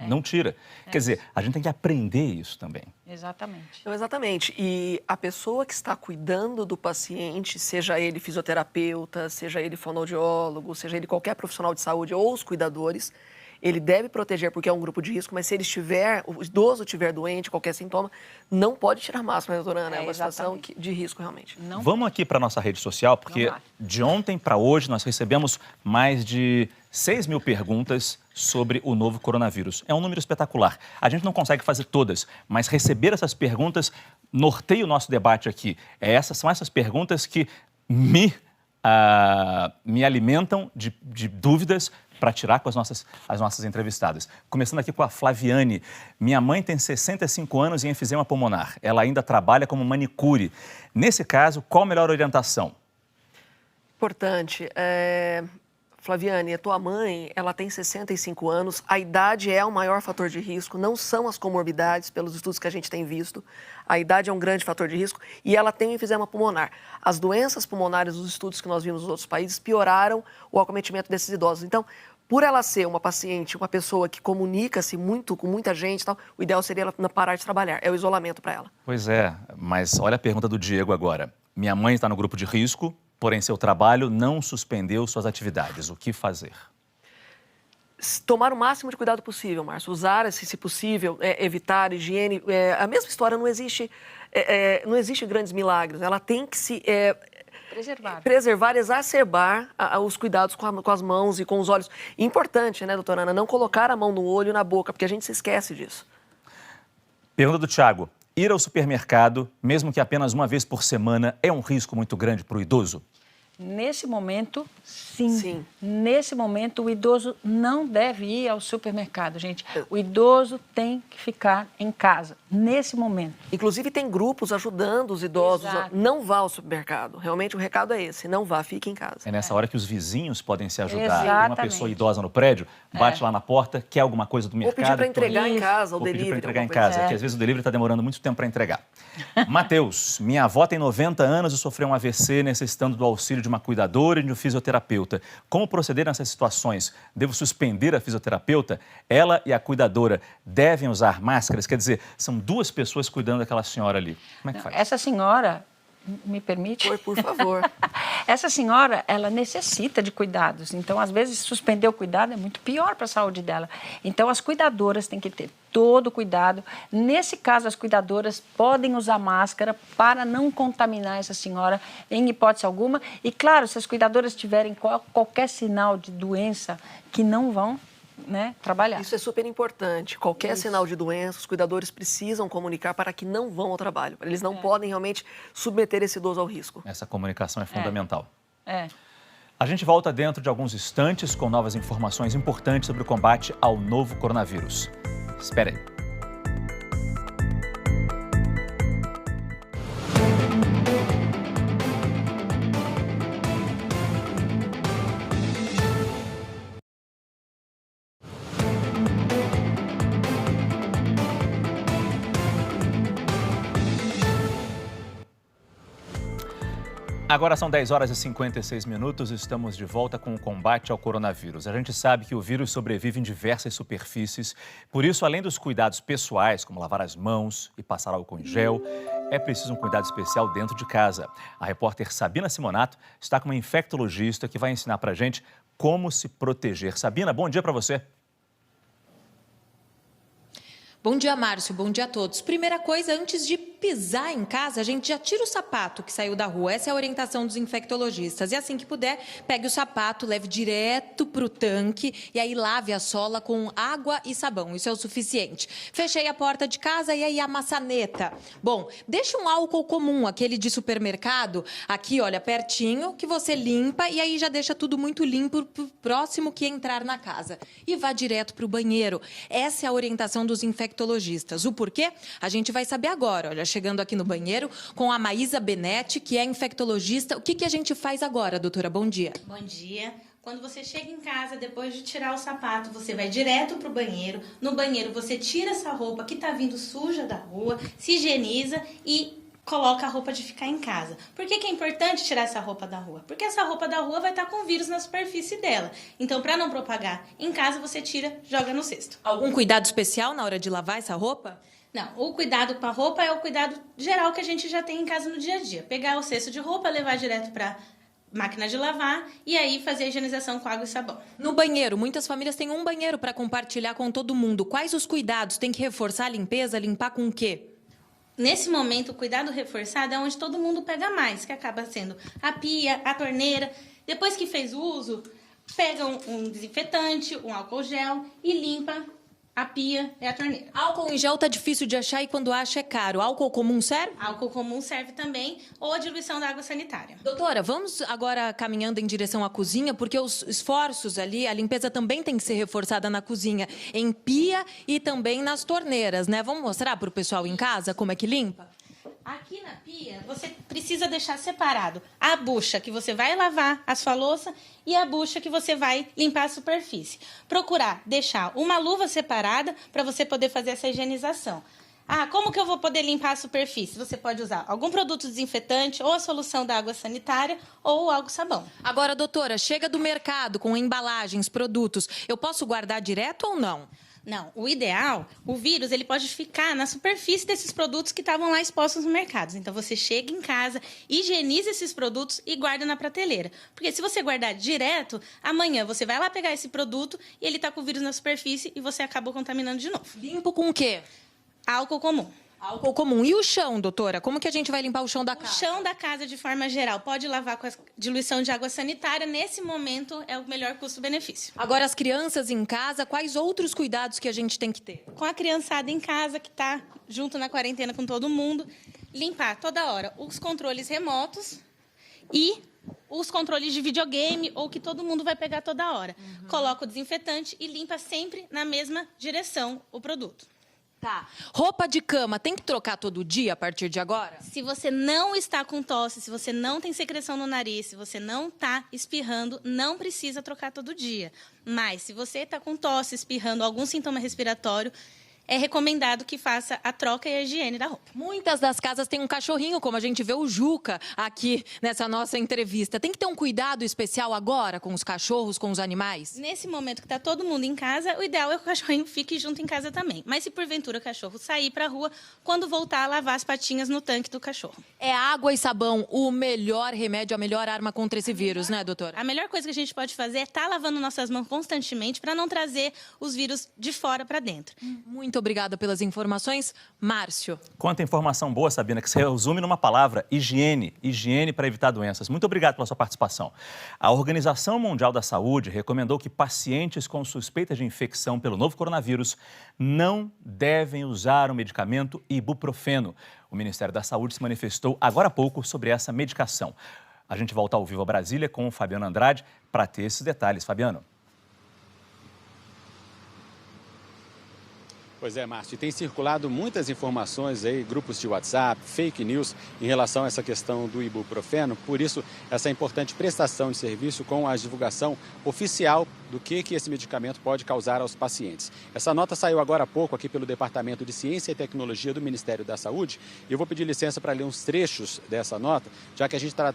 [SPEAKER 1] Não tira. Quer dizer, a gente tem que aprender isso também.
[SPEAKER 2] Exatamente.
[SPEAKER 6] Não, exatamente. E a pessoa que está cuidando do paciente, seja ele fisioterapeuta, seja ele fonoaudiólogo, seja ele qualquer profissional de saúde ou os cuidadores, ele deve proteger porque é um grupo de risco, mas se ele estiver, o idoso estiver doente, qualquer sintoma, não pode tirar máscara, né, doutora Ana? É uma situação de risco, realmente.
[SPEAKER 2] Não.
[SPEAKER 1] Vamos aqui para a nossa rede social, porque de ontem para hoje nós recebemos mais de 6 mil perguntas sobre o novo coronavírus. É um número espetacular. A gente não consegue fazer todas, mas receber essas perguntas norteia o nosso debate aqui. São essas perguntas que me alimentam de dúvidas para tirar com as nossas entrevistadas. Começando aqui com a Flaviane. Minha mãe tem 65 anos e enfisema pulmonar. Ela ainda trabalha como manicure. Nesse caso, qual a melhor orientação?
[SPEAKER 6] Importante. Flaviane, a tua mãe, ela tem 65 anos, a idade é o maior fator de risco, não são as comorbidades, pelos estudos que a gente tem visto. A idade é um grande fator de risco e ela tem enfisema pulmonar. As doenças pulmonares, os estudos que nós vimos nos outros países, pioraram o acometimento desses idosos. Então, por ela ser uma paciente, uma pessoa que comunica-se muito com muita gente e tal, o ideal seria ela parar de trabalhar, é o isolamento para ela.
[SPEAKER 1] Pois é, mas olha a pergunta do Diego agora. Minha mãe está no grupo de risco, porém seu trabalho não suspendeu suas atividades. O que fazer?
[SPEAKER 6] tomar o máximo de cuidado possível, Márcio. Usar, se possível, evitar higiene. A mesma história, não existe grandes milagres. Ela tem que se preservar, exacerbar os cuidados com as mãos e com os olhos. Importante, né, doutora Ana, não colocar a mão no olho e na boca, porque a gente se esquece disso.
[SPEAKER 1] Pergunta do Thiago. Ir ao supermercado, mesmo que apenas uma vez por semana, é um risco muito grande para o idoso?
[SPEAKER 2] Nesse momento, sim. Nesse momento, o idoso não deve ir ao supermercado, gente. O idoso tem que ficar em casa, nesse momento.
[SPEAKER 6] Inclusive, tem grupos ajudando os idosos.
[SPEAKER 2] Exato.
[SPEAKER 6] Não vá ao supermercado. Realmente, o recado é esse. Não vá, fique em casa.
[SPEAKER 1] É nessa hora que os vizinhos podem se ajudar.
[SPEAKER 2] Exatamente.
[SPEAKER 1] Uma pessoa idosa no prédio, bate lá na porta, quer alguma coisa do mercado.
[SPEAKER 6] Ou pedir para entregar em casa, o delivery.
[SPEAKER 1] Ou pedir para entregar em casa, porque às vezes o delivery está demorando muito tempo para entregar. Matheus, minha avó tem 90 anos e sofreu um AVC necessitando do auxílio de uma cuidadora e de um fisioterapeuta. Como proceder nessas situações? Devo suspender a fisioterapeuta? Ela e a cuidadora devem usar máscaras? Quer dizer, são duas pessoas cuidando daquela senhora ali. Como é que faz?
[SPEAKER 2] Essa senhora, me permite?
[SPEAKER 6] Por favor.
[SPEAKER 2] Essa senhora, ela necessita de cuidados. Então, às vezes, suspender o cuidado é muito pior para a saúde dela. Então, as cuidadoras têm que ter todo o cuidado. Nesse caso, as cuidadoras podem usar máscara para não contaminar essa senhora em hipótese alguma. E, claro, se as cuidadoras tiverem qualquer sinal de doença, que não vão, né, trabalhar.
[SPEAKER 6] Isso é super importante. Qualquer sinal de doença, os cuidadores precisam comunicar para que não vão ao trabalho. Eles não podem realmente submeter esse idoso ao risco.
[SPEAKER 1] Essa comunicação é fundamental. A gente volta dentro de alguns instantes com novas informações importantes sobre o combate ao novo coronavírus. Espera aí. Agora são 10 horas e 56 minutos, estamos de volta com o combate ao coronavírus. A gente sabe que o vírus sobrevive em diversas superfícies, por isso, além dos cuidados pessoais, como lavar as mãos e passar álcool em gel, é preciso um cuidado especial dentro de casa. A repórter Sabina Simonato está com uma infectologista que vai ensinar pra gente como se proteger. Sabina, bom dia para você.
[SPEAKER 5] Bom dia, Márcio. Bom dia a todos. Primeira coisa, antes de pisar em casa, a gente já tira o sapato que saiu da rua. Essa é a orientação dos infectologistas. E assim que puder, pegue o sapato, leve direto para o tanque e aí lave a sola com água e sabão. Isso é o suficiente. Fechei a porta de casa e aí a maçaneta. Bom, deixa um álcool comum, aquele de supermercado, aqui, olha, pertinho, que você limpa e aí já deixa tudo muito limpo pro próximo que entrar na casa. E vá direto para o banheiro. Essa é a orientação dos infectologistas. O porquê? A gente vai saber agora. Olha, chegando aqui no banheiro com a Maísa Benetti, que é infectologista. O que a gente faz agora, doutora? Bom dia.
[SPEAKER 7] Bom dia. Quando você chega em casa, depois de tirar o sapato, você vai direto para o banheiro. No banheiro, você tira essa roupa que está vindo suja da rua, se higieniza e coloca a roupa de ficar em casa. Por que é importante tirar essa roupa da rua? Porque essa roupa da rua vai estar com vírus na superfície dela. Então, para não propagar em casa, você tira, joga no cesto.
[SPEAKER 5] Algum cuidado especial na hora de lavar essa roupa?
[SPEAKER 7] Não, o cuidado com a roupa é o cuidado geral que a gente já tem em casa no dia a dia. Pegar o cesto de roupa, levar direto para máquina de lavar e aí fazer a higienização com água e sabão.
[SPEAKER 5] No banheiro, muitas famílias têm um banheiro para compartilhar com todo mundo. Quais os cuidados? Tem que reforçar a limpeza? Limpar com o quê?
[SPEAKER 7] Nesse momento, o cuidado reforçado é onde todo mundo pega mais, que acaba sendo a pia, a torneira. Depois que fez o uso, pega um desinfetante, um álcool gel e limpa a pia e a torneira.
[SPEAKER 5] Álcool em gel tá difícil de achar e quando acha é caro. Álcool comum serve?
[SPEAKER 7] Álcool comum serve também, ou a diluição da água sanitária.
[SPEAKER 5] Doutora, vamos agora caminhando em direção à cozinha, porque os esforços ali, a limpeza também tem que ser reforçada na cozinha, em pia e também nas torneiras, né? Vamos mostrar para o pessoal em casa como é que limpa?
[SPEAKER 7] Aqui na pia, você precisa deixar separado a bucha que você vai lavar a sua louça e a bucha que você vai limpar a superfície. Procurar deixar uma luva separada para você poder fazer essa higienização. Ah, como que eu vou poder limpar a superfície? Você pode usar algum produto desinfetante ou a solução da água sanitária ou álcool sabão.
[SPEAKER 5] Agora, doutora, chega do mercado com embalagens, produtos. Eu posso guardar direto ou não?
[SPEAKER 7] Não, o ideal, o vírus, ele pode ficar na superfície desses produtos que estavam lá expostos no mercado. Então, você chega em casa, higieniza esses produtos e guarda na prateleira. Porque se você guardar direto, amanhã você vai lá pegar esse produto e ele está com o vírus na superfície e você acaba contaminando de novo.
[SPEAKER 5] Limpo com o quê?
[SPEAKER 7] Álcool comum.
[SPEAKER 5] Álcool comum. E o chão, doutora? Como que a gente vai limpar o chão da casa?
[SPEAKER 7] O chão da casa, de forma geral, pode lavar com a diluição de água sanitária. Nesse momento, é o melhor custo-benefício.
[SPEAKER 5] Agora, as crianças em casa, quais outros cuidados que a gente tem que ter?
[SPEAKER 7] Com a criançada em casa, que está junto na quarentena com todo mundo, limpar toda hora os controles remotos e os controles de videogame ou que todo mundo vai pegar toda hora. Coloca o desinfetante e limpa sempre na mesma direção o produto.
[SPEAKER 5] Tá. Roupa de cama, tem que trocar todo dia a partir de agora?
[SPEAKER 7] Se você não está com tosse, se você não tem secreção no nariz, se você não está espirrando, não precisa trocar todo dia. Mas se você está com tosse, espirrando, algum sintoma respiratório, é recomendado que faça a troca e a higiene da roupa.
[SPEAKER 5] Muitas das casas têm um cachorrinho, como a gente vê o Juca aqui nessa nossa entrevista. Tem que ter um cuidado especial agora com os cachorros, com os animais?
[SPEAKER 7] Nesse momento que está todo mundo em casa, o ideal é que o cachorrinho fique junto em casa também. Mas se porventura o cachorro sair para a rua, quando voltar, lavar as patinhas no tanque do cachorro.
[SPEAKER 5] É água e sabão o melhor remédio, a melhor arma contra esse vírus, né, doutora?
[SPEAKER 7] A melhor coisa que a gente pode fazer é estar lavando nossas mãos constantemente para não trazer os vírus de fora para dentro.
[SPEAKER 5] Muito obrigada pelas informações. Márcio.
[SPEAKER 1] Quanta informação boa, Sabina, que você resume numa palavra: higiene. Higiene para evitar doenças. Muito obrigado pela sua participação. A Organização Mundial da Saúde recomendou que pacientes com suspeita de infecção pelo novo coronavírus não devem usar o medicamento ibuprofeno. O Ministério da Saúde se manifestou agora há pouco sobre essa medicação. A gente volta ao vivo a Brasília com o Fabiano Andrade para ter esses detalhes. Fabiano.
[SPEAKER 3] Pois é, Márcio, tem circulado muitas informações aí, grupos de WhatsApp, fake news, em relação a essa questão do ibuprofeno. Por isso, essa importante prestação de serviço com a divulgação oficial do que esse medicamento pode causar aos pacientes. Essa nota saiu agora há pouco aqui pelo Departamento de Ciência e Tecnologia do Ministério da Saúde. E eu vou pedir licença para ler uns trechos dessa nota, já que a gente está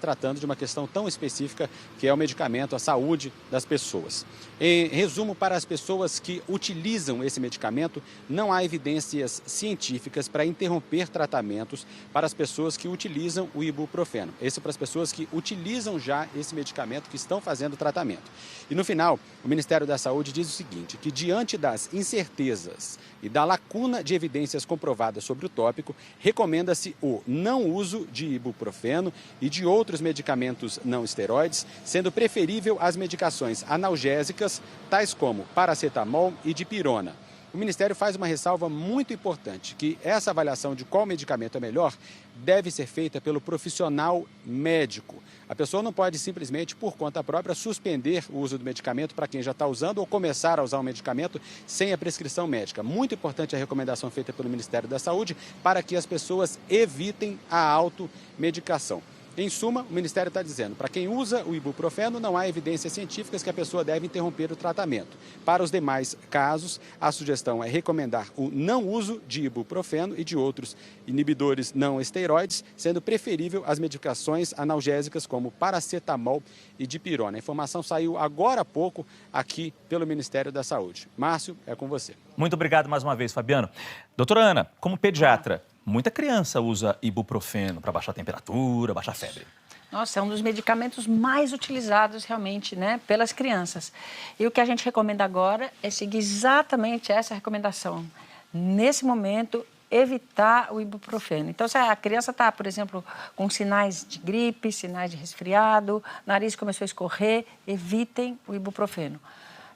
[SPEAKER 3] tratando de uma questão tão específica que é o medicamento, a saúde das pessoas. Em resumo, para as pessoas que utilizam esse medicamento, não há evidências científicas para interromper tratamentos para as pessoas que utilizam o ibuprofeno. Esse é para as pessoas que utilizam já esse medicamento, que estão fazendo tratamento. E no final, o Ministério da Saúde diz o seguinte, que diante das incertezas e da lacuna de evidências comprovadas sobre o tópico, recomenda-se o não uso de ibuprofeno e de outros medicamentos não esteroides, sendo preferível as medicações analgésicas, tais como paracetamol e dipirona. O Ministério faz uma ressalva muito importante, que essa avaliação de qual medicamento é melhor deve ser feita pelo profissional médico. A pessoa não pode simplesmente, por conta própria, suspender o uso do medicamento para quem já está usando ou começar a usar o medicamento sem a prescrição médica. Muito importante a recomendação feita pelo Ministério da Saúde para que as pessoas evitem a automedicação. Em suma, o Ministério está dizendo, para quem usa o ibuprofeno, não há evidências científicas que a pessoa deve interromper o tratamento. Para os demais casos, a sugestão é recomendar o não uso de ibuprofeno e de outros inibidores não esteroides, sendo preferível as medicações analgésicas como paracetamol e dipirona. A informação saiu agora há pouco aqui pelo Ministério da Saúde. Márcio, é com você.
[SPEAKER 1] Muito obrigado mais uma vez, Fabiano. Doutora Ana, como pediatra, muita criança usa ibuprofeno para baixar a temperatura, baixar a febre.
[SPEAKER 2] Nossa, é um dos medicamentos mais utilizados realmente, né, pelas crianças. E o que a gente recomenda agora é seguir exatamente essa recomendação. Nesse momento, evitar o ibuprofeno. Então, se a criança está, por exemplo, com sinais de gripe, sinais de resfriado, nariz começou a escorrer, evitem o ibuprofeno.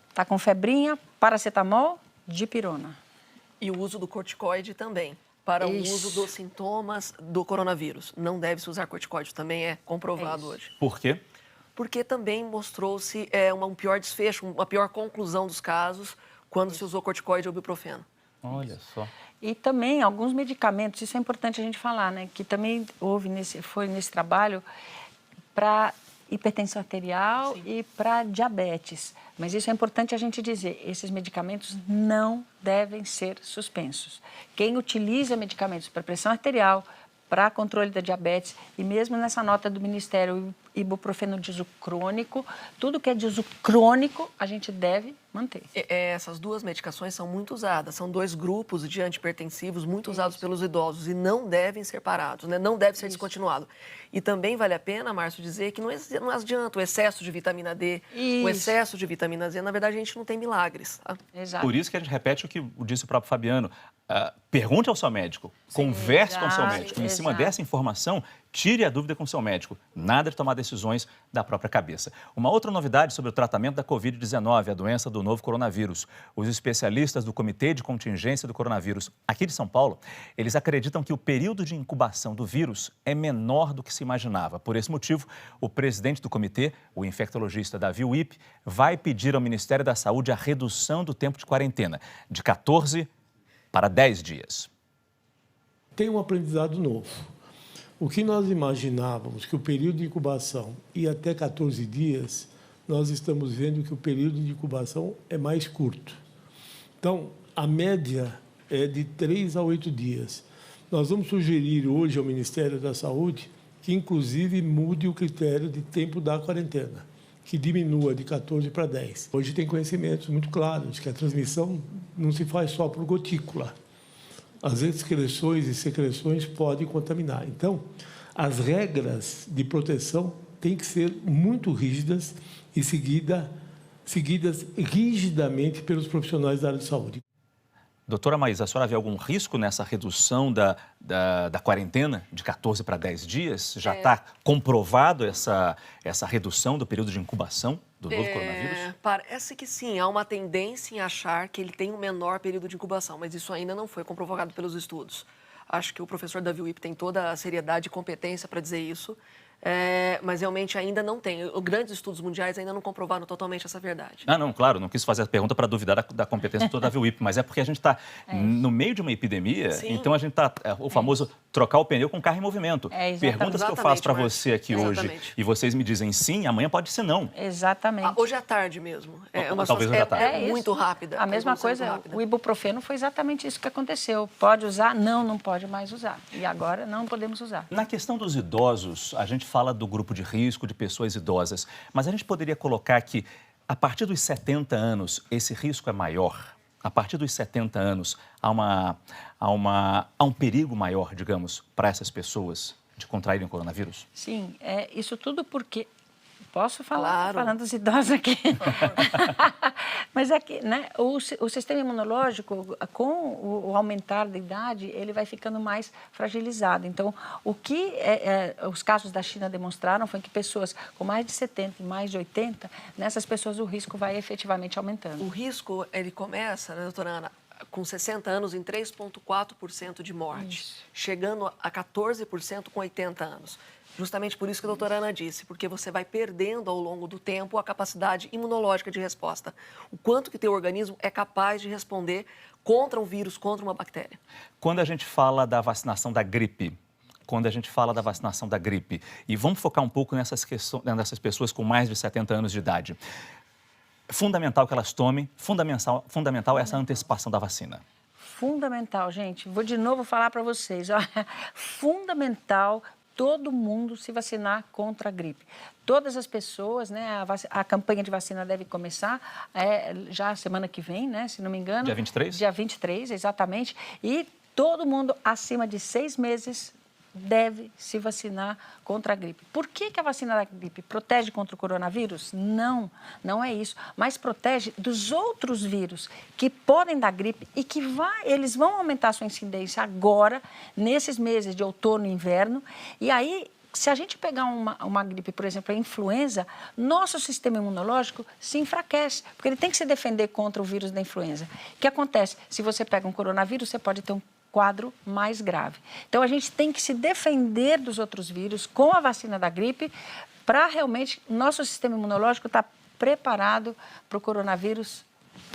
[SPEAKER 2] Está com febrinha, paracetamol, dipirona.
[SPEAKER 6] E o uso do corticoide também, para o uso dos sintomas do coronavírus. Não deve-se usar corticoide, também é comprovado hoje.
[SPEAKER 1] Por quê?
[SPEAKER 6] Porque também mostrou-se um pior desfecho, uma pior conclusão dos casos quando se usou corticoide ou ibuprofeno.
[SPEAKER 1] Olha só.
[SPEAKER 2] E também alguns medicamentos, isso é importante a gente falar, né? Que também foi nesse trabalho para hipertensão arterial e para diabetes. Mas isso é importante a gente dizer, esses medicamentos não devem ser suspensos. Quem utiliza medicamentos para pressão arterial, para controle da diabetes. E mesmo nessa nota do Ministério, ibuprofeno de uso crônico, tudo que é de uso crônico, a gente deve manter.
[SPEAKER 6] Essas duas medicações são muito usadas, são 2 grupos de antihipertensivos muito usados pelos idosos e não devem ser parados, né? Não deve ser descontinuado. E também vale a pena, Márcio, dizer que não adianta o excesso de vitamina D, o excesso de vitamina Z. Na verdade, a gente não tem milagres. Tá?
[SPEAKER 2] Exato.
[SPEAKER 1] Por isso que a gente repete o que disse o próprio Fabiano. Pergunte ao seu médico, converse com o seu médico. Em cima dessa informação, tire a dúvida com o seu médico. Nada de tomar decisões da própria cabeça. Uma outra novidade sobre o tratamento da Covid-19, a doença do novo coronavírus. Os especialistas do Comitê de Contingência do Coronavírus aqui de São Paulo, eles acreditam que o período de incubação do vírus é menor do que se imaginava. Por esse motivo, o presidente do comitê, o infectologista Davi Wipp, vai pedir ao Ministério da Saúde a redução do tempo de quarentena, de 14 para 10 dias.
[SPEAKER 8] Tem um aprendizado novo. O que nós imaginávamos que o período de incubação ia até 14 dias, nós estamos vendo que o período de incubação é mais curto. Então, a média é de 3 a 8 dias. Nós vamos sugerir hoje ao Ministério da Saúde que, inclusive, mude o critério de tempo da quarentena, que diminua de 14 para 10. Hoje tem conhecimentos muito claros que a transmissão não se faz só por gotícula. As excreções e secreções podem contaminar. Então, as regras de proteção têm que ser muito rígidas e seguidas rigidamente pelos profissionais da área de saúde.
[SPEAKER 1] Doutora Maísa, a senhora vê algum risco nessa redução da quarentena de 14 para 10 dias? Já está comprovado essa redução do período de incubação do novo coronavírus?
[SPEAKER 6] Parece que sim. Há uma tendência em achar que ele tem um menor período de incubação, mas isso ainda não foi comprovado pelos estudos. Acho que o professor Davi Wipp tem toda a seriedade e competência para dizer isso. Mas realmente ainda não tem. Os grandes estudos mundiais ainda não comprovaram totalmente essa verdade.
[SPEAKER 1] Não, claro, não quis fazer a pergunta para duvidar da competência do Davi Wipp, mas é porque a gente está no meio de uma epidemia, então a gente está, o famoso trocar o pneu com o carro em movimento. Perguntas que eu faço para você aqui hoje e vocês me dizem sim, amanhã pode ser não.
[SPEAKER 2] Exatamente.
[SPEAKER 6] Hoje à tarde mesmo.
[SPEAKER 1] Talvez hoje à tarde.
[SPEAKER 6] É muito rápida.
[SPEAKER 2] A mesma coisa, o ibuprofeno foi exatamente isso que aconteceu. Pode usar? Não pode mais usar. E agora não podemos usar.
[SPEAKER 1] Na questão dos idosos, a gente fala do grupo de risco de pessoas idosas, mas a gente poderia colocar que a partir dos 70 anos esse risco é maior. A partir dos 70 anos há um perigo maior, digamos, para essas pessoas de contraírem o coronavírus?
[SPEAKER 2] Sim, isso tudo porque... Posso falar,
[SPEAKER 6] claro.
[SPEAKER 2] Falando dos idosos aqui? Mas é que, né, o sistema imunológico, com o aumentar da idade, ele vai ficando mais fragilizado. Então, o que os casos da China demonstraram foi que pessoas com mais de 70 e mais de 80, nessas pessoas o risco vai efetivamente aumentando.
[SPEAKER 6] O risco, ele começa, né, doutora Ana, com 60 anos em 3,4% de morte, chegando a 14% com 80 anos. Justamente por isso que a doutora Ana disse, porque você vai perdendo ao longo do tempo a capacidade imunológica de resposta. O quanto que teu organismo é capaz de responder contra um vírus, contra uma bactéria.
[SPEAKER 1] Quando a gente fala da vacinação da gripe, e vamos focar um pouco nessas pessoas com mais de 70 anos de idade, fundamental que elas tomem, fundamental essa antecipação da vacina.
[SPEAKER 2] Fundamental, gente. Vou de novo falar para vocês. Fundamental todo mundo se vacinar contra a gripe. Todas as pessoas, né? A campanha de vacina deve começar já semana que vem, né? Se não me engano.
[SPEAKER 1] Dia 23?
[SPEAKER 2] Dia 23, exatamente. E todo mundo acima de 6 meses deve se vacinar contra a gripe. Por que a vacina da gripe protege contra o coronavírus? Não é isso. Mas protege dos outros vírus que podem dar gripe e que eles vão aumentar a sua incidência agora, nesses meses de outono e inverno. E aí, se a gente pegar uma gripe, por exemplo, a influenza, nosso sistema imunológico se enfraquece, porque ele tem que se defender contra o vírus da influenza. O que acontece? Se você pega um coronavírus, você pode ter um quadro mais grave. Então, a gente tem que se defender dos outros vírus com a vacina da gripe para realmente nosso sistema imunológico estar preparado para o coronavírus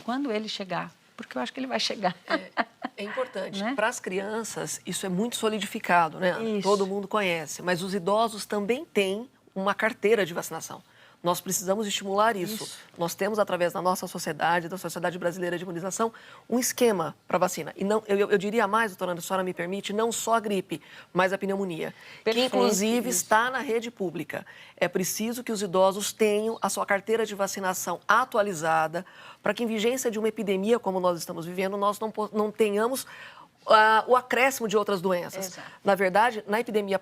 [SPEAKER 2] quando ele chegar, porque eu acho que ele vai chegar.
[SPEAKER 6] É importante. Né? Para as crianças, isso é muito solidificado, né? Todo mundo conhece, mas os idosos também têm uma carteira de vacinação. Nós precisamos estimular isso. Nós temos, através da nossa sociedade, da Sociedade Brasileira de Imunização, um esquema para vacina. E não, eu diria mais, doutora Ana, se a senhora me permite, não só a gripe, mas a pneumonia, que inclusive está na rede pública. É preciso que os idosos tenham a sua carteira de vacinação atualizada, para que em vigência de uma epidemia como nós estamos vivendo, nós não tenhamos o acréscimo de outras doenças. Exato. Na verdade, na epidemia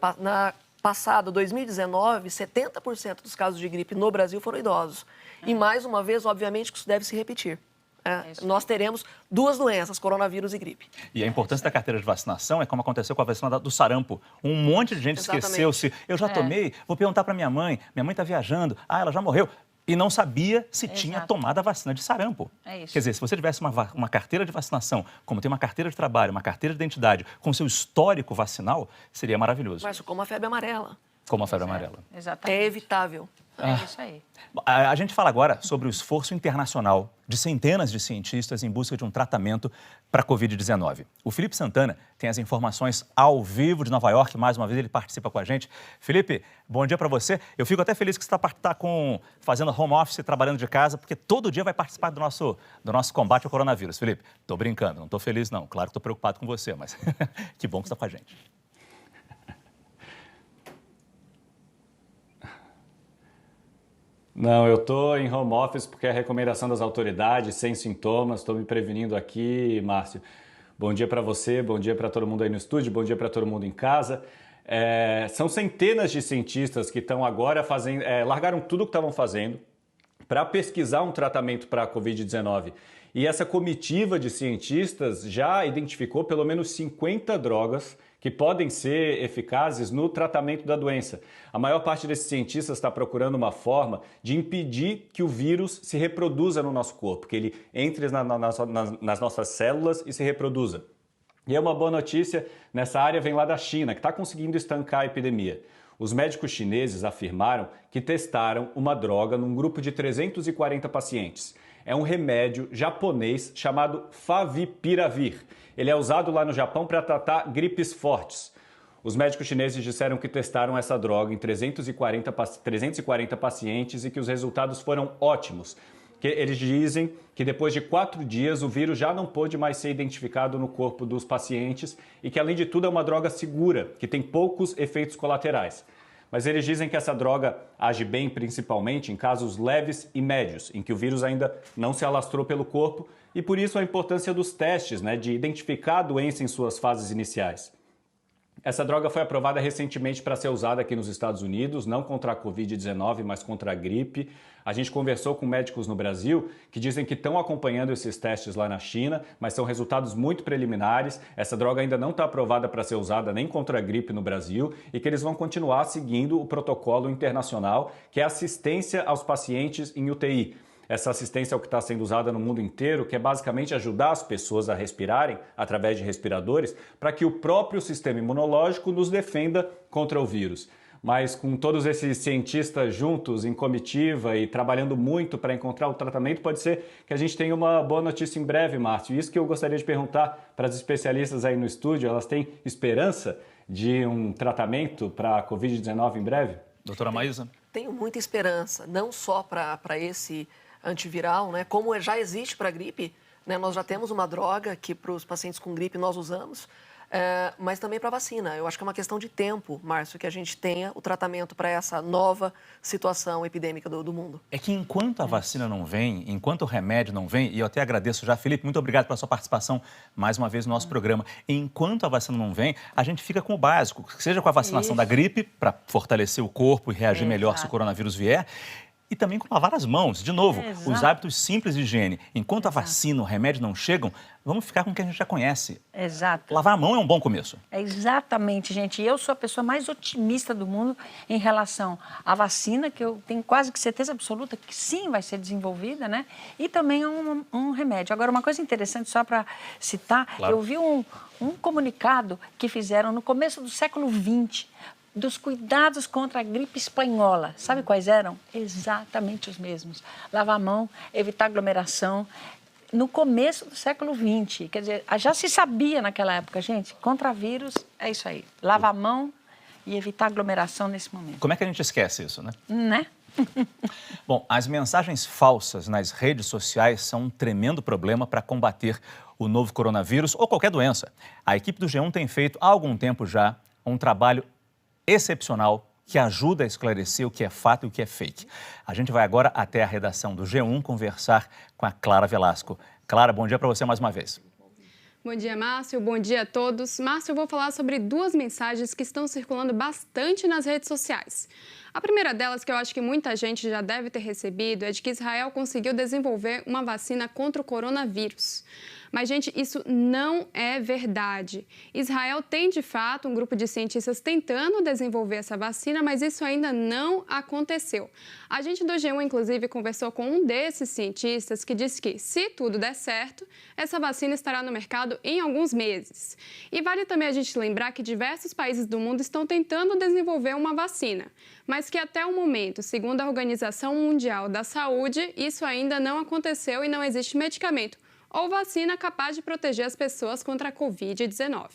[SPEAKER 6] passado, 2019, 70% dos casos de gripe no Brasil foram idosos. E, mais uma vez, obviamente, que isso deve se repetir. Nós teremos duas doenças, coronavírus e gripe.
[SPEAKER 1] E a importância da carteira de vacinação é como aconteceu com a vacina do sarampo. Um monte de gente esqueceu-se. Eu já tomei, vou perguntar para minha mãe está viajando, ela já morreu. E não sabia se tinha tomado a vacina de sarampo. É isso. Quer dizer, se você tivesse uma carteira de vacinação, como tem uma carteira de trabalho, uma carteira de identidade, com seu histórico vacinal, seria maravilhoso.
[SPEAKER 6] Mas como a febre amarela.
[SPEAKER 1] Como a febre amarela.
[SPEAKER 6] Exatamente. É evitável.
[SPEAKER 2] É isso aí.
[SPEAKER 1] A gente fala agora sobre o esforço internacional de centenas de cientistas em busca de um tratamento para a Covid-19. O Felipe Santana tem as informações ao vivo de Nova York. Mais uma vez ele participa com a gente. Felipe, bom dia para você. Eu fico até feliz que você está fazendo home office, trabalhando de casa, porque todo dia vai participar do nosso combate ao coronavírus. Felipe, estou brincando, não estou feliz não. Claro que estou preocupado com você, mas que bom que você está com a gente.
[SPEAKER 9] Não, eu estou em home office porque é a recomendação das autoridades, sem sintomas, estou me prevenindo aqui, Márcio. Bom dia para você, bom dia para todo mundo aí no estúdio, bom dia para todo mundo em casa. São centenas de cientistas que estão agora largaram tudo o que estavam fazendo para pesquisar um tratamento para a Covid-19. E essa comitiva de cientistas já identificou pelo menos 50 drogas que podem ser eficazes no tratamento da doença. A maior parte desses cientistas está procurando uma forma de impedir que o vírus se reproduza no nosso corpo, que ele entre nas nossas células e se reproduza. E é uma boa notícia, nessa área vem lá da China, que está conseguindo estancar a epidemia. Os médicos chineses afirmaram que testaram uma droga num grupo de 340 pacientes. É um remédio japonês chamado Favipiravir. Ele é usado lá no Japão para tratar gripes fortes. Os médicos chineses disseram que testaram essa droga em 340 pacientes e que os resultados foram ótimos. Eles dizem que depois de 4 dias o vírus já não pôde mais ser identificado no corpo dos pacientes e que, além de tudo, é uma droga segura, que tem poucos efeitos colaterais. Mas eles dizem que essa droga age bem principalmente em casos leves e médios, em que o vírus ainda não se alastrou pelo corpo, e por isso a importância dos testes, de identificar a doença em suas fases iniciais. Essa droga foi aprovada recentemente para ser usada aqui nos Estados Unidos, não contra a Covid-19, mas contra a gripe. A gente conversou com médicos no Brasil que dizem que estão acompanhando esses testes lá na China, mas são resultados muito preliminares. Essa droga ainda não está aprovada para ser usada nem contra a gripe no Brasil e que eles vão continuar seguindo o protocolo internacional, que é assistência aos pacientes em UTI. Essa assistência é o que está sendo usada no mundo inteiro, que é basicamente ajudar as pessoas a respirarem através de respiradores para que o próprio sistema imunológico nos defenda contra o vírus. Mas com todos esses cientistas juntos em comitiva e trabalhando muito para encontrar o tratamento, pode ser que a gente tenha uma boa notícia em breve, Márcio. Isso que eu gostaria de perguntar para as especialistas aí no estúdio, elas têm esperança de um tratamento para a Covid-19 em breve?
[SPEAKER 1] Doutora Maísa?
[SPEAKER 6] Tenho muita esperança, não só para esse antiviral, como já existe para a gripe, nós já temos uma droga que para os pacientes com gripe nós usamos, mas também para a vacina. Eu acho que é uma questão de tempo, Márcio, que a gente tenha o tratamento para essa nova situação epidêmica do mundo.
[SPEAKER 1] É que enquanto a vacina não vem, enquanto o remédio não vem, e eu até agradeço já, Felipe, muito obrigado pela sua participação mais uma vez no nosso programa. Enquanto a vacina não vem, a gente fica com o básico, seja com a vacinação da gripe, para fortalecer o corpo e reagir melhor se o coronavírus vier, e também com lavar as mãos. De novo, os hábitos simples de higiene. Enquanto a vacina, o remédio não chegam, vamos ficar com o que a gente já conhece.
[SPEAKER 2] Exato.
[SPEAKER 1] Lavar a mão é um bom começo.
[SPEAKER 2] É exatamente, gente. Eu sou a pessoa mais otimista do mundo em relação à vacina, que eu tenho quase que certeza absoluta que sim vai ser desenvolvida, E também um remédio. Agora, uma coisa interessante, só para citar, eu vi um comunicado que fizeram no começo do século XX, dos cuidados contra a gripe espanhola. Sabe quais eram? Exatamente os mesmos. Lavar a mão, evitar aglomeração. No começo do século XX, quer dizer, já se sabia naquela época, gente, contra vírus é isso aí. Lavar a mão e evitar aglomeração nesse momento.
[SPEAKER 1] Como é que a gente esquece isso,
[SPEAKER 2] Né?
[SPEAKER 1] Bom, as mensagens falsas nas redes sociais são um tremendo problema para combater o novo coronavírus ou qualquer doença. A equipe do G1 tem feito há algum tempo já um trabalho excepcional que ajuda a esclarecer o que é fato e o que é fake. A gente vai agora até a redação do G1 conversar com a Clara Velasco. Clara, bom dia para você mais uma vez.
[SPEAKER 11] Bom dia, Márcio. Bom dia a todos. Márcio, eu vou falar sobre duas mensagens que estão circulando bastante nas redes sociais. A primeira delas, que eu acho que muita gente já deve ter recebido, é de que Israel conseguiu desenvolver uma vacina contra o coronavírus. Mas, gente, isso não é verdade. Israel tem, de fato, um grupo de cientistas tentando desenvolver essa vacina, mas isso ainda não aconteceu. A gente do G1, inclusive, conversou com um desses cientistas que disse que, se tudo der certo, essa vacina estará no mercado em alguns meses. E vale também a gente lembrar que diversos países do mundo estão tentando desenvolver uma vacina, mas que até o momento, segundo a Organização Mundial da Saúde, isso ainda não aconteceu e não existe medicamento ou vacina capaz de proteger as pessoas contra a Covid-19.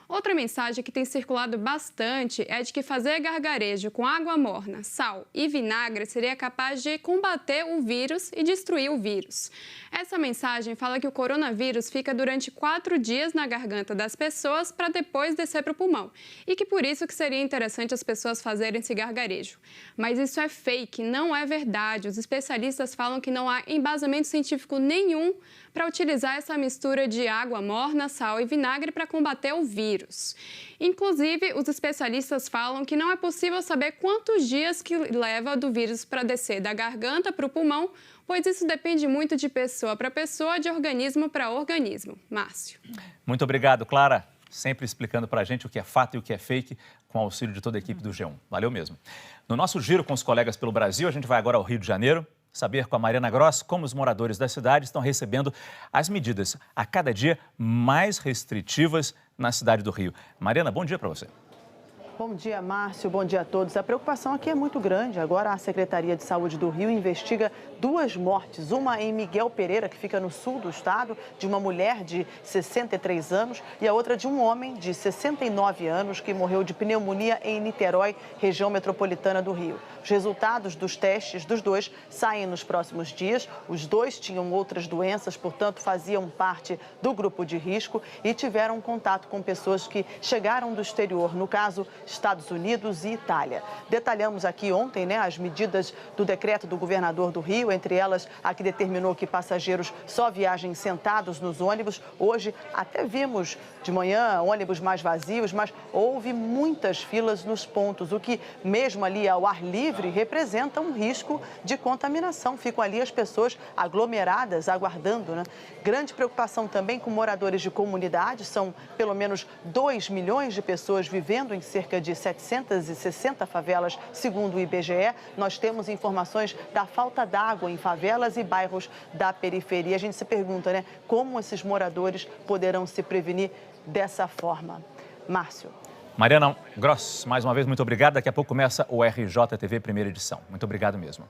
[SPEAKER 11] Outra mensagem que tem circulado bastante é de que fazer gargarejo com água morna, sal e vinagre seria capaz de combater o vírus e destruir o vírus. Essa mensagem fala que o coronavírus fica durante 4 dias na garganta das pessoas para depois descer para o pulmão e que por isso que seria interessante as pessoas fazerem esse gargarejo. Mas isso é fake, não é verdade. Os especialistas falam que não há embasamento científico nenhum para utilizar essa mistura de água morna, sal e vinagre para combater o vírus. Inclusive, os especialistas falam que não é possível saber quantos dias que leva do vírus para descer da garganta para o pulmão, pois isso depende muito de pessoa para pessoa, de organismo para organismo. Márcio.
[SPEAKER 1] Muito obrigado, Clara. Sempre explicando para a gente o que é fato e o que é fake, com o auxílio de toda a equipe do G1. Valeu mesmo. No nosso giro com os colegas pelo Brasil, a gente vai agora ao Rio de Janeiro, saber com a Mariana Gross como os moradores da cidade estão recebendo as medidas a cada dia mais restritivas na cidade do Rio. Mariana, bom dia para você.
[SPEAKER 13] Bom dia, Márcio. Bom dia a todos. A preocupação aqui é muito grande. Agora a Secretaria de Saúde do Rio investiga 2 mortes. Uma em Miguel Pereira, que fica no sul do estado, de uma mulher de 63 anos, e a outra de um homem de 69 anos que morreu de pneumonia em Niterói, região metropolitana do Rio. Os resultados dos testes dos 2 saem nos próximos dias. Os 2 tinham outras doenças, portanto, faziam parte do grupo de risco e tiveram contato com pessoas que chegaram do exterior, no caso, Estados Unidos e Itália. Detalhamos aqui ontem, as medidas do decreto do governador do Rio, entre elas a que determinou que passageiros só viajem sentados nos ônibus. Hoje até vimos de manhã ônibus mais vazios, mas houve muitas filas nos pontos, o que mesmo ali ao ar livre representa um risco de contaminação. Ficam ali as pessoas aglomeradas, aguardando, Grande preocupação também com moradores de comunidades. São pelo menos 2 milhões de pessoas vivendo em cerca de 760 favelas, segundo o IBGE. Nós temos informações da falta d'água em favelas e bairros da periferia. A gente se pergunta, como esses moradores poderão se prevenir dessa forma. Márcio.
[SPEAKER 1] Mariana Gross, mais uma vez, muito obrigado. Daqui a pouco começa o RJTV primeira edição. Muito obrigado mesmo.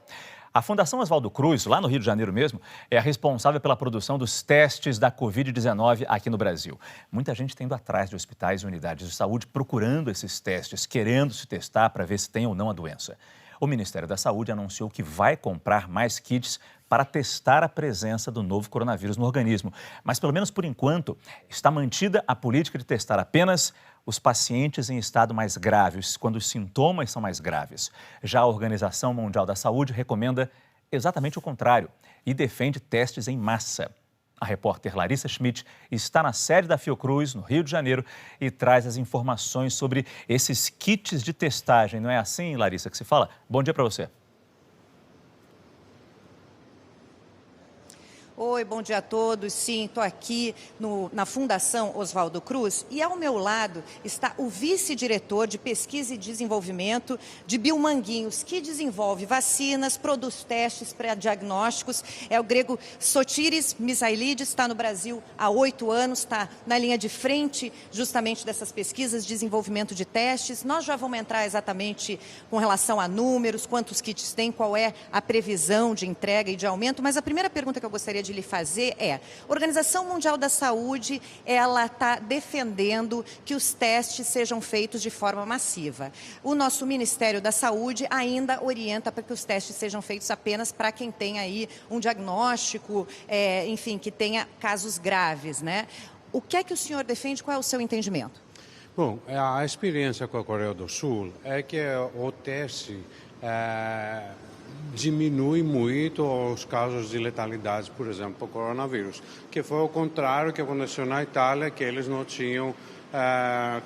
[SPEAKER 1] A Fundação Oswaldo Cruz, lá no Rio de Janeiro mesmo, é a responsável pela produção dos testes da Covid-19 aqui no Brasil. Muita gente está indo atrás de hospitais e unidades de saúde procurando esses testes, querendo se testar para ver se tem ou não a doença. O Ministério da Saúde anunciou que vai comprar mais kits para testar a presença do novo coronavírus no organismo. Mas, pelo menos por enquanto, está mantida a política de testar apenas os pacientes em estado mais grave, quando os sintomas são mais graves. Já a Organização Mundial da Saúde recomenda exatamente o contrário e defende testes em massa. A repórter Larissa Schmidt está na sede da Fiocruz, no Rio de Janeiro, e traz as informações sobre esses kits de testagem. Não é assim, Larissa, que se fala? Bom dia para você.
[SPEAKER 23] Oi, bom dia a todos. Sim, estou aqui na Fundação Oswaldo Cruz e ao meu lado está o vice-diretor de Pesquisa e Desenvolvimento de Biomanguinhos, que desenvolve vacinas, produz testes pré-diagnósticos. É o grego Sotiris Misailides, está no Brasil há 8 anos, está na linha de frente justamente dessas pesquisas, desenvolvimento de testes. Nós já vamos entrar exatamente com relação a números, quantos kits tem, qual é a previsão de entrega e de aumento, mas a primeira pergunta que eu gostaria de de lhe fazer é: a Organização Mundial da Saúde, ela está defendendo que os testes sejam feitos de forma massiva. O nosso Ministério da Saúde ainda orienta para que os testes sejam feitos apenas para quem tem aí um diagnóstico, enfim, que tenha casos graves, né? O que é que o senhor defende? Qual é o seu entendimento?
[SPEAKER 10] Bom, a experiência com a Coreia do Sul é que o teste diminui muito os casos de letalidade, por exemplo, para o coronavírus, que foi o contrário que aconteceu na Itália, que eles não tinham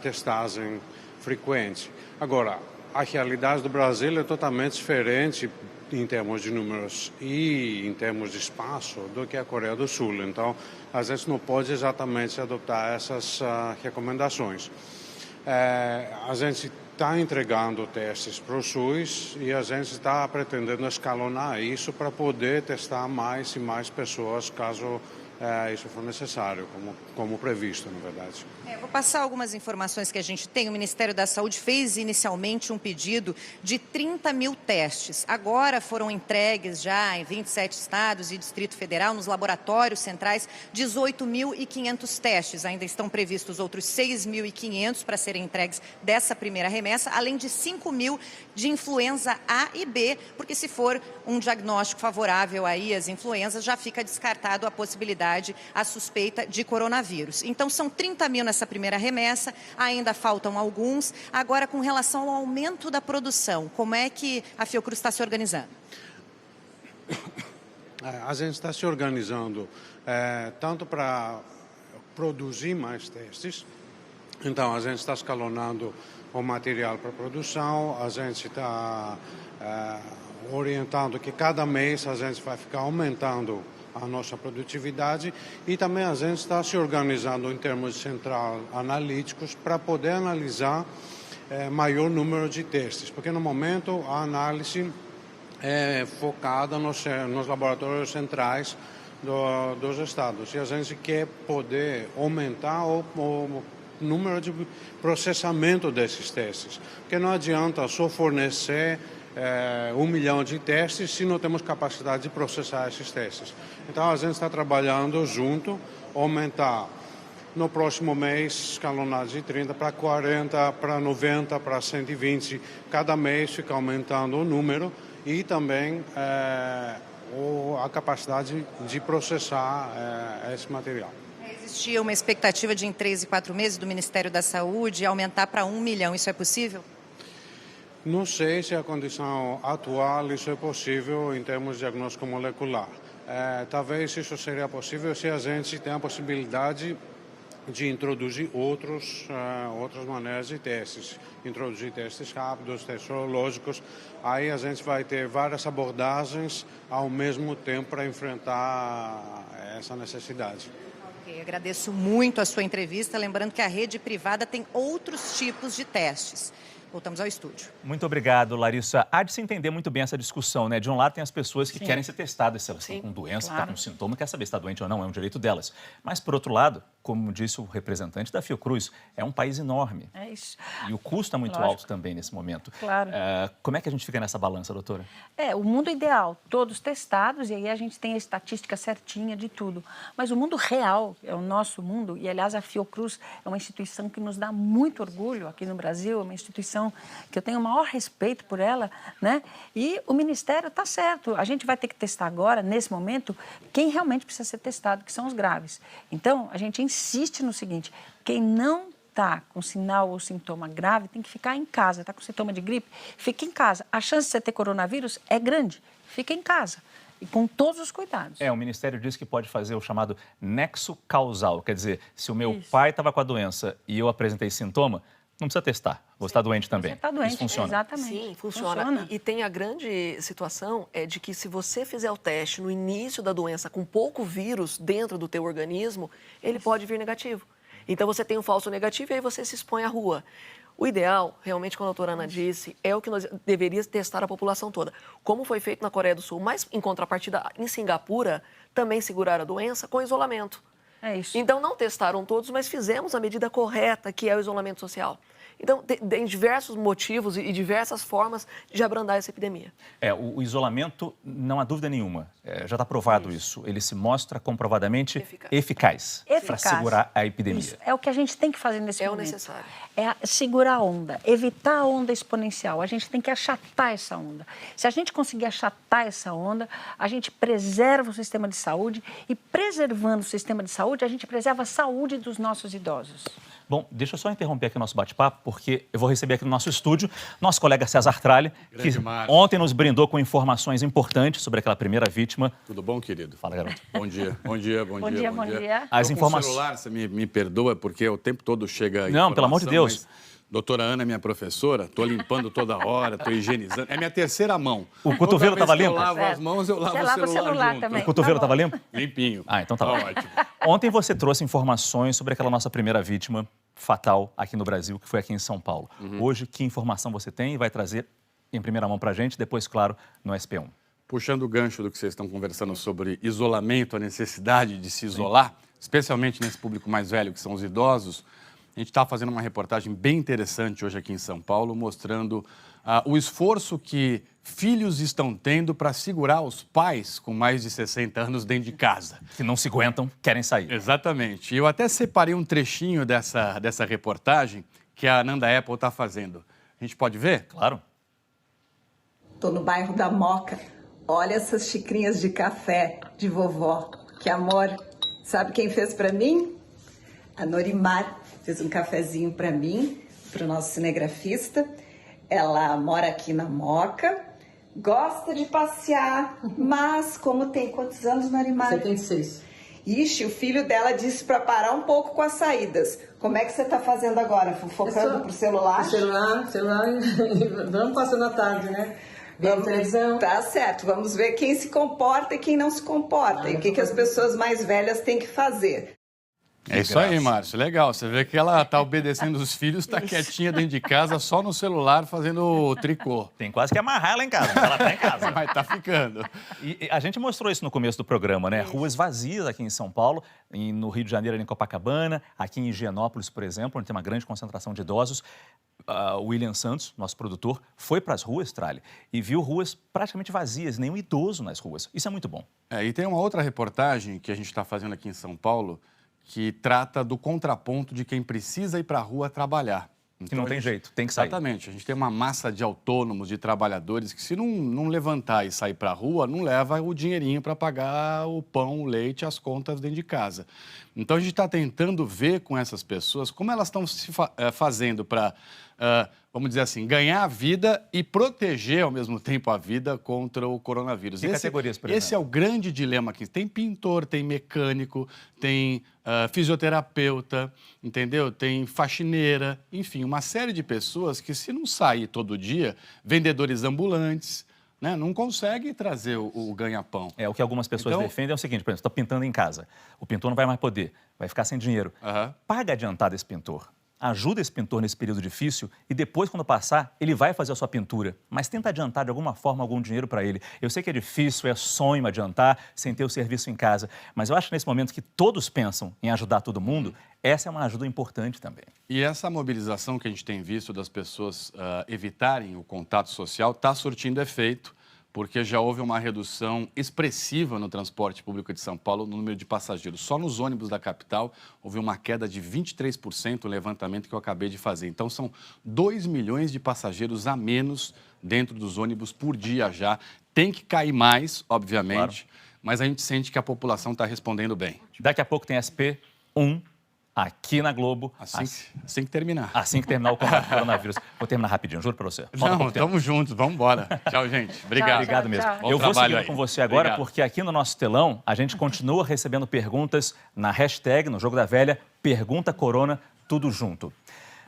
[SPEAKER 10] testagem frequente. Agora, a realidade do Brasil é totalmente diferente em termos de números e em termos de espaço do que a Coreia do Sul. Então, a gente não pode exatamente adotar essas recomendações. A gente está entregando testes para o SUS e a gente está pretendendo escalonar isso para poder testar mais e mais pessoas caso isso for necessário, como previsto, na verdade.
[SPEAKER 23] Vou passar algumas informações que a gente tem. O Ministério da Saúde fez inicialmente um pedido de 30 mil testes. Agora foram entregues já em 27 estados e Distrito Federal, nos laboratórios centrais, 18.500 testes. Ainda estão previstos outros 6.500 para serem entregues dessa primeira remessa, além de 5.000 de influenza A e B, porque se for um diagnóstico favorável aí às influenzas, já fica descartado a possibilidade, a suspeita de coronavírus. Então, são 30 mil nessa primeira remessa, ainda faltam alguns. Agora, com relação ao aumento da produção, como é que a Fiocruz está se organizando?
[SPEAKER 10] A gente está se organizando tanto para produzir mais testes, então a gente está escalonando o material para produção, a gente está orientando que cada mês a gente vai ficar aumentando a nossa produtividade e também a gente está se organizando em termos de central analíticos para poder analisar maior número de testes, porque no momento a análise é focada nos laboratórios centrais dos estados e a gente quer poder aumentar o número de processamento desses testes, porque não adianta só fornecer 1 milhão de testes se não temos capacidade de processar esses testes. Então, a gente está trabalhando junto, aumentar no próximo mês, escalonar de 30 para 40, para 90, para 120. Cada mês fica aumentando o número e também a capacidade de processar esse material.
[SPEAKER 23] Existia uma expectativa de, em 3 e 4 meses, do Ministério da Saúde aumentar para 1 milhão. Isso é possível?
[SPEAKER 10] Não sei se a condição atual isso é possível em termos de diagnóstico molecular. Talvez isso seria possível se a gente tem a possibilidade de introduzir outras maneiras de testes. Introduzir testes rápidos, testes sorológicos. Aí a gente vai ter várias abordagens ao mesmo tempo para enfrentar essa necessidade.
[SPEAKER 23] Ok, agradeço muito a sua entrevista. Lembrando que a rede privada tem outros tipos de testes. Voltamos ao estúdio.
[SPEAKER 1] Muito obrigado, Larissa. Há de se entender muito bem essa discussão, né? De um lado tem as pessoas que querem ser testadas, se elas estão com doença, estão com sintoma, quer saber se está doente ou não, é um direito delas. Mas, por outro lado, como disse o representante da Fiocruz, é um país enorme.
[SPEAKER 2] É isso.
[SPEAKER 1] E o custo é muito alto também nesse momento.
[SPEAKER 2] Claro.
[SPEAKER 1] Como é que a gente fica nessa balança, doutora?
[SPEAKER 2] O mundo ideal, todos testados, e aí a gente tem a estatística certinha de tudo. Mas o mundo real é o nosso mundo, e aliás a Fiocruz é uma instituição que nos dá muito orgulho aqui no Brasil, é uma instituição que eu tenho o maior respeito por ela, né? E o Ministério está certo. A gente vai ter que testar agora, nesse momento, quem realmente precisa ser testado, que são os graves. Então, a gente insiste no seguinte: quem não está com sinal ou sintoma grave tem que ficar em casa. Está com sintoma de gripe? Fica em casa. A chance de você ter coronavírus é grande. Fica em casa. E com todos os cuidados.
[SPEAKER 1] O Ministério diz que pode fazer o chamado nexo causal. Quer dizer, se o meu pai estava com a doença e eu apresentei sintoma, não precisa testar, vou estar doente também.
[SPEAKER 2] Você está doente,
[SPEAKER 1] isso funciona.
[SPEAKER 2] Exatamente.
[SPEAKER 6] Sim, funciona. E tem a grande situação de que se você fizer o teste no início da doença com pouco vírus dentro do teu organismo, ele pode vir negativo. Então você tem um falso negativo e aí você se expõe à rua. O ideal, realmente, como a doutora Ana disse, é o que nós deveríamos testar a população toda. Como foi feito na Coreia do Sul, mas em contrapartida em Singapura, também seguraram a doença com isolamento.
[SPEAKER 2] É isso.
[SPEAKER 6] Então, não testaram todos, mas fizemos a medida correta, que é o isolamento social. Então, tem diversos motivos e diversas formas de abrandar essa epidemia.
[SPEAKER 1] O isolamento, não há dúvida nenhuma, já está provado isso. Ele se mostra comprovadamente eficaz. para segurar a epidemia.
[SPEAKER 2] Isso. É o que a gente tem que fazer nesse momento.
[SPEAKER 6] É o necessário.
[SPEAKER 2] É segurar a onda, evitar a onda exponencial. A gente tem que achatar essa onda. Se a gente conseguir achatar essa onda, a gente preserva o sistema de saúde e, preservando o sistema de saúde, a gente preserva a saúde dos nossos idosos.
[SPEAKER 1] Bom, deixa eu só interromper aqui o nosso bate-papo, porque eu vou receber aqui no nosso estúdio nosso colega César Tralli, que ontem nos brindou com informações importantes sobre aquela primeira vítima.
[SPEAKER 12] Tudo bom, querido?
[SPEAKER 1] Fala, garoto.
[SPEAKER 12] Bom dia, bom dia, bom dia.
[SPEAKER 2] Bom dia.
[SPEAKER 1] As informações...
[SPEAKER 12] celular, você me perdoa, porque o tempo todo chega
[SPEAKER 1] Não, pelo amor de Deus.
[SPEAKER 12] Doutora Ana é minha professora, estou limpando toda hora, estou higienizando. É minha terceira mão.
[SPEAKER 1] O cotovelo estava limpo?
[SPEAKER 12] Eu lavo as mãos, eu lavo o celular junto.
[SPEAKER 2] Também.
[SPEAKER 1] O cotovelo estava limpo?
[SPEAKER 12] Limpinho.
[SPEAKER 1] Ah, então tá bom.
[SPEAKER 12] Ótimo.
[SPEAKER 1] Ontem você trouxe informações sobre aquela nossa primeira vítima fatal aqui no Brasil, que foi aqui em São Paulo. Hoje, que informação você tem e vai trazer em primeira mão para a gente, depois, claro, no SP1?
[SPEAKER 12] Puxando o gancho do que vocês estão conversando sobre isolamento, a necessidade de se isolar, especialmente nesse público mais velho, que são os idosos, a gente está fazendo uma reportagem bem interessante hoje aqui em São Paulo, mostrando o esforço que filhos estão tendo para segurar os pais com mais de 60 anos dentro de casa.
[SPEAKER 1] Que não se aguentam, querem sair.
[SPEAKER 12] Exatamente. Eu até separei um trechinho dessa reportagem que a Nanda Apple está fazendo. A gente pode ver?
[SPEAKER 1] Claro.
[SPEAKER 14] Estou no bairro da Moca. Olha essas xicrinhas de café de vovó. Que amor. Sabe quem fez para mim? A Norimar fez um cafezinho para mim, para o nosso cinegrafista. Ela mora aqui na Moca, gosta de passear, mas como tem quantos anos, Norimar?
[SPEAKER 16] 76.
[SPEAKER 14] Ixi, o filho dela disse para parar um pouco com as saídas. Como é que você está fazendo agora? Focando pro celular?
[SPEAKER 16] Celular, vamos passando a tarde, né? Vendo televisão.
[SPEAKER 14] Tá certo, vamos ver quem se comporta e quem não se comporta. E o que as pessoas mais velhas têm que fazer.
[SPEAKER 12] É isso aí, Márcio. Legal. Você vê que ela está obedecendo os filhos, está quietinha dentro de casa, só no celular, fazendo tricô.
[SPEAKER 1] Tem quase que amarrar ela em casa, mas ela está em casa.
[SPEAKER 12] Mas está ficando.
[SPEAKER 1] E a gente mostrou isso no começo do programa, né? Ruas vazias aqui em São Paulo, no Rio de Janeiro, em Copacabana, aqui em Higienópolis, por exemplo, onde tem uma grande concentração de idosos. O William Santos, nosso produtor, foi para as ruas, Tralli, e viu ruas praticamente vazias, nenhum idoso nas ruas. Isso é muito bom.
[SPEAKER 12] E tem uma outra reportagem que a gente está fazendo aqui em São Paulo, que trata do contraponto de quem precisa ir para a rua trabalhar.
[SPEAKER 1] Então, que não tem jeito, tem que sair.
[SPEAKER 12] Exatamente. A gente tem uma massa de autônomos, de trabalhadores, que se não levantar e sair para a rua, não leva o dinheirinho para pagar o pão, o leite, as contas dentro de casa. Então, a gente está tentando ver com essas pessoas como elas estão se fazendo para, vamos dizer assim, ganhar a vida e proteger, ao mesmo tempo, a vida contra o coronavírus.
[SPEAKER 1] Que categorias, por exemplo?
[SPEAKER 12] Esse é o grande dilema aqui. Tem pintor, tem mecânico, tem fisioterapeuta, entendeu? Tem faxineira, enfim, uma série de pessoas que, se não sair todo dia, vendedores ambulantes, né, não consegue trazer o ganha-pão.
[SPEAKER 1] O que algumas pessoas defendem é o seguinte, por exemplo, você está pintando em casa, o pintor não vai mais poder, vai ficar sem dinheiro. Paga adiantado esse pintor. Ajuda esse pintor nesse período difícil e depois, quando passar, ele vai fazer a sua pintura. Mas tenta adiantar de alguma forma algum dinheiro para ele. Eu sei que é difícil, é sonho adiantar sem ter o serviço em casa. Mas eu acho que nesse momento que todos pensam em ajudar todo mundo, essa é uma ajuda importante também.
[SPEAKER 12] E essa mobilização que a gente tem visto das pessoas evitarem o contato social está surtindo efeito, porque já houve uma redução expressiva no transporte público de São Paulo no número de passageiros. Só nos ônibus da capital houve uma queda de 23% no levantamento que eu acabei de fazer. Então, são 2 milhões de passageiros a menos dentro dos ônibus por dia já. Tem que cair mais, obviamente, mas a gente sente que a população está respondendo bem.
[SPEAKER 1] Daqui a pouco tem SP1 aqui na Globo.
[SPEAKER 12] Assim que terminar.
[SPEAKER 1] Assim que terminar o combate ao coronavírus. Vou terminar rapidinho, juro para você.
[SPEAKER 12] Não, estamos juntos, vamos embora. Tchau, gente. Obrigado.
[SPEAKER 1] Obrigado mesmo. Eu vou seguir com você agora, porque aqui no nosso telão a gente continua recebendo perguntas na hashtag, no Jogo da Velha, Pergunta Corona, tudo junto.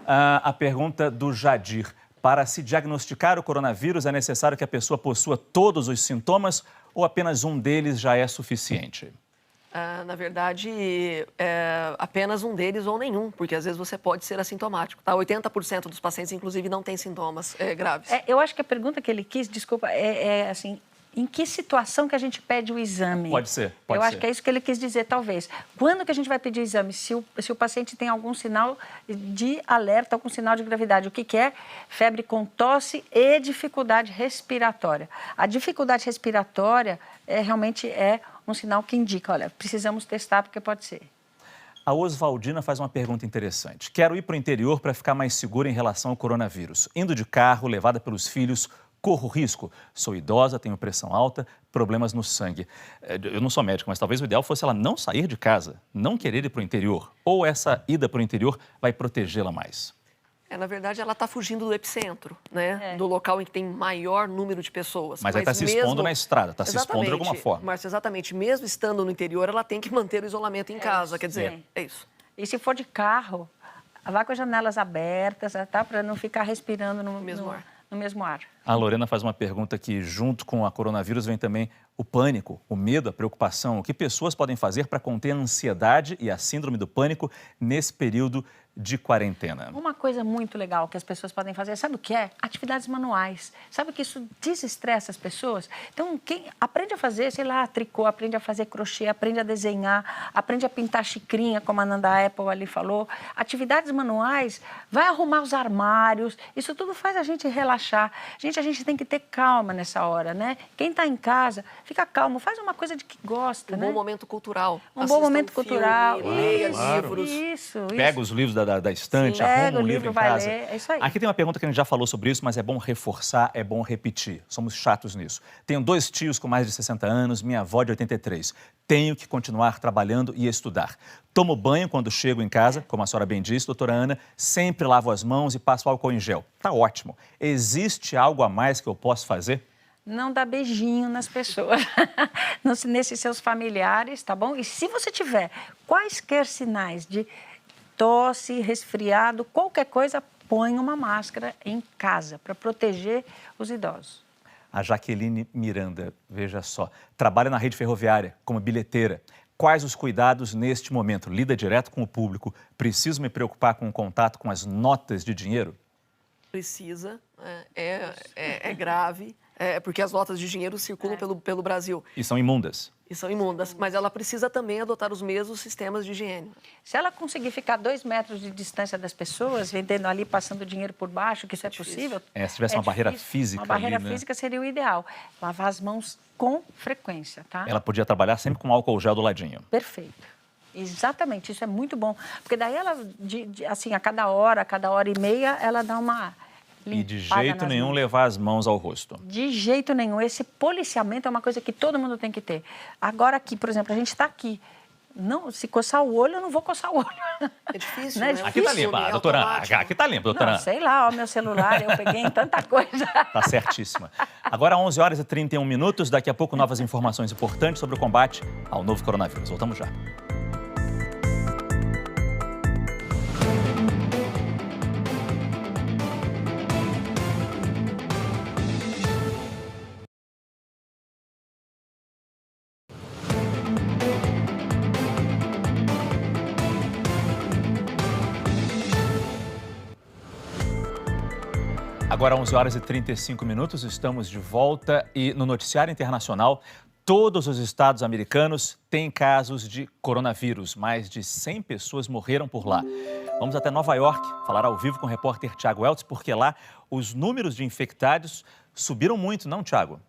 [SPEAKER 1] A pergunta do Jadir. Para se diagnosticar o coronavírus, é necessário que a pessoa possua todos os sintomas ou apenas um deles já é suficiente?
[SPEAKER 6] Na verdade, apenas um deles ou nenhum, porque às vezes você pode ser assintomático. Tá? 80% dos pacientes, inclusive, não têm sintomas graves.
[SPEAKER 2] Eu acho que a pergunta que ele quis, desculpa, assim, em que situação que a gente pede o exame?
[SPEAKER 1] Pode ser.
[SPEAKER 2] Eu acho que é isso que ele quis dizer, talvez. Quando que a gente vai pedir o exame? Se o paciente tem algum sinal de alerta, algum sinal de gravidade. O que é? Febre com tosse e dificuldade respiratória. A dificuldade respiratória realmente é um sinal que indica, olha, precisamos testar porque pode ser.
[SPEAKER 1] A Oswaldina faz uma pergunta interessante. Quero ir para o interior para ficar mais segura em relação ao coronavírus. Indo de carro, levada pelos filhos, corro risco. Sou idosa, tenho pressão alta, problemas no sangue. Eu não sou médico, mas talvez o ideal fosse ela não sair de casa, não querer ir para o interior. Ou essa ida para o interior vai protegê-la mais?
[SPEAKER 6] Na verdade, ela está fugindo do epicentro, né? Do local em que tem maior número de pessoas.
[SPEAKER 1] Mas ela está se expondo na estrada, está se expondo de alguma forma.
[SPEAKER 6] Márcio, exatamente. Mesmo estando no interior, ela tem que manter o isolamento em casa, quer dizer, é isso.
[SPEAKER 2] E se for de carro, vá com as janelas abertas, tá? Para não ficar respirando no mesmo ar.
[SPEAKER 1] A Lorena faz uma pergunta que, junto com a coronavírus, vem também o pânico, o medo, a preocupação. O que pessoas podem fazer para conter a ansiedade e a síndrome do pânico nesse período de quarentena?
[SPEAKER 2] Uma coisa muito legal que as pessoas podem fazer, sabe o que é? Atividades manuais. Sabe que isso desestressa as pessoas? Então, quem aprende a fazer, sei lá, tricô, aprende a fazer crochê, aprende a desenhar, aprende a pintar xicrinha, como a Nanda Apple ali falou. Atividades manuais, vai arrumar os armários, isso tudo faz a gente relaxar. Gente, a gente tem que ter calma nessa hora, né? Quem está em casa, fica calmo, faz uma coisa de que gosta, né?
[SPEAKER 6] Um bom momento cultural.
[SPEAKER 2] Um bom momento cultural.
[SPEAKER 6] Leia
[SPEAKER 2] livros.
[SPEAKER 6] Isso.
[SPEAKER 1] Pega os livros da estante, arruma um livro em casa.
[SPEAKER 2] Ler, é isso aí.
[SPEAKER 1] Aqui tem uma pergunta que a gente já falou sobre isso, mas é bom reforçar, é bom repetir. Somos chatos nisso. Tenho 2 tios com mais de 60 anos, minha avó de 83. Tenho que continuar trabalhando e estudar. Tomo banho quando chego em casa, como a senhora bem disse, doutora Ana, sempre lavo as mãos e passo álcool em gel. Tá ótimo. Existe algo a mais que eu posso fazer?
[SPEAKER 2] Não dá beijinho nas pessoas, nesses seus familiares, tá bom? E se você tiver quaisquer sinais de tosse, resfriado, qualquer coisa, põe uma máscara em casa para proteger os idosos.
[SPEAKER 1] A Jaqueline Miranda, veja só, trabalha na rede ferroviária como bilheteira. Quais os cuidados neste momento? Lida direto com o público. Preciso me preocupar com o contato com as notas de dinheiro?
[SPEAKER 6] Precisa, é grave, porque as notas de dinheiro circulam pelo Brasil.
[SPEAKER 1] E são imundas.
[SPEAKER 6] Mas ela precisa também adotar os mesmos sistemas de higiene.
[SPEAKER 2] Se ela conseguir ficar 2 metros de distância das pessoas, vendendo ali, passando dinheiro por baixo, que isso é possível...
[SPEAKER 1] Se tivesse uma barreira física
[SPEAKER 2] uma barreira
[SPEAKER 1] ali,
[SPEAKER 2] física seria o ideal. Lavar as mãos com frequência, tá?
[SPEAKER 1] Ela podia trabalhar sempre com álcool gel do ladinho.
[SPEAKER 2] Perfeito. Exatamente, isso é muito bom. Porque daí ela, assim, a cada hora e meia, ela dá uma...
[SPEAKER 1] E de jeito nenhum levar as mãos ao rosto.
[SPEAKER 2] De jeito nenhum. Esse policiamento é uma coisa que todo mundo tem que ter. Agora aqui, por exemplo, a gente está aqui. Não, se coçar o olho, eu não vou coçar o olho.
[SPEAKER 6] É difícil,
[SPEAKER 2] né?
[SPEAKER 6] né?
[SPEAKER 1] Aqui tá limpo, doutora Ana. Aqui tá limpo, doutora Ana.
[SPEAKER 2] Não, sei lá, meu celular, eu peguei em tanta coisa.
[SPEAKER 1] Tá certíssima. Agora, 11h31, daqui a pouco, novas informações importantes sobre o combate ao novo coronavírus. Voltamos já. Agora, 11h35, estamos de volta e no noticiário internacional, todos os estados americanos têm casos de coronavírus. Mais de 100 pessoas morreram por lá. Vamos até Nova York falar ao vivo com o repórter Tiago Eltz, porque lá os números de infectados subiram muito, não, Tiago?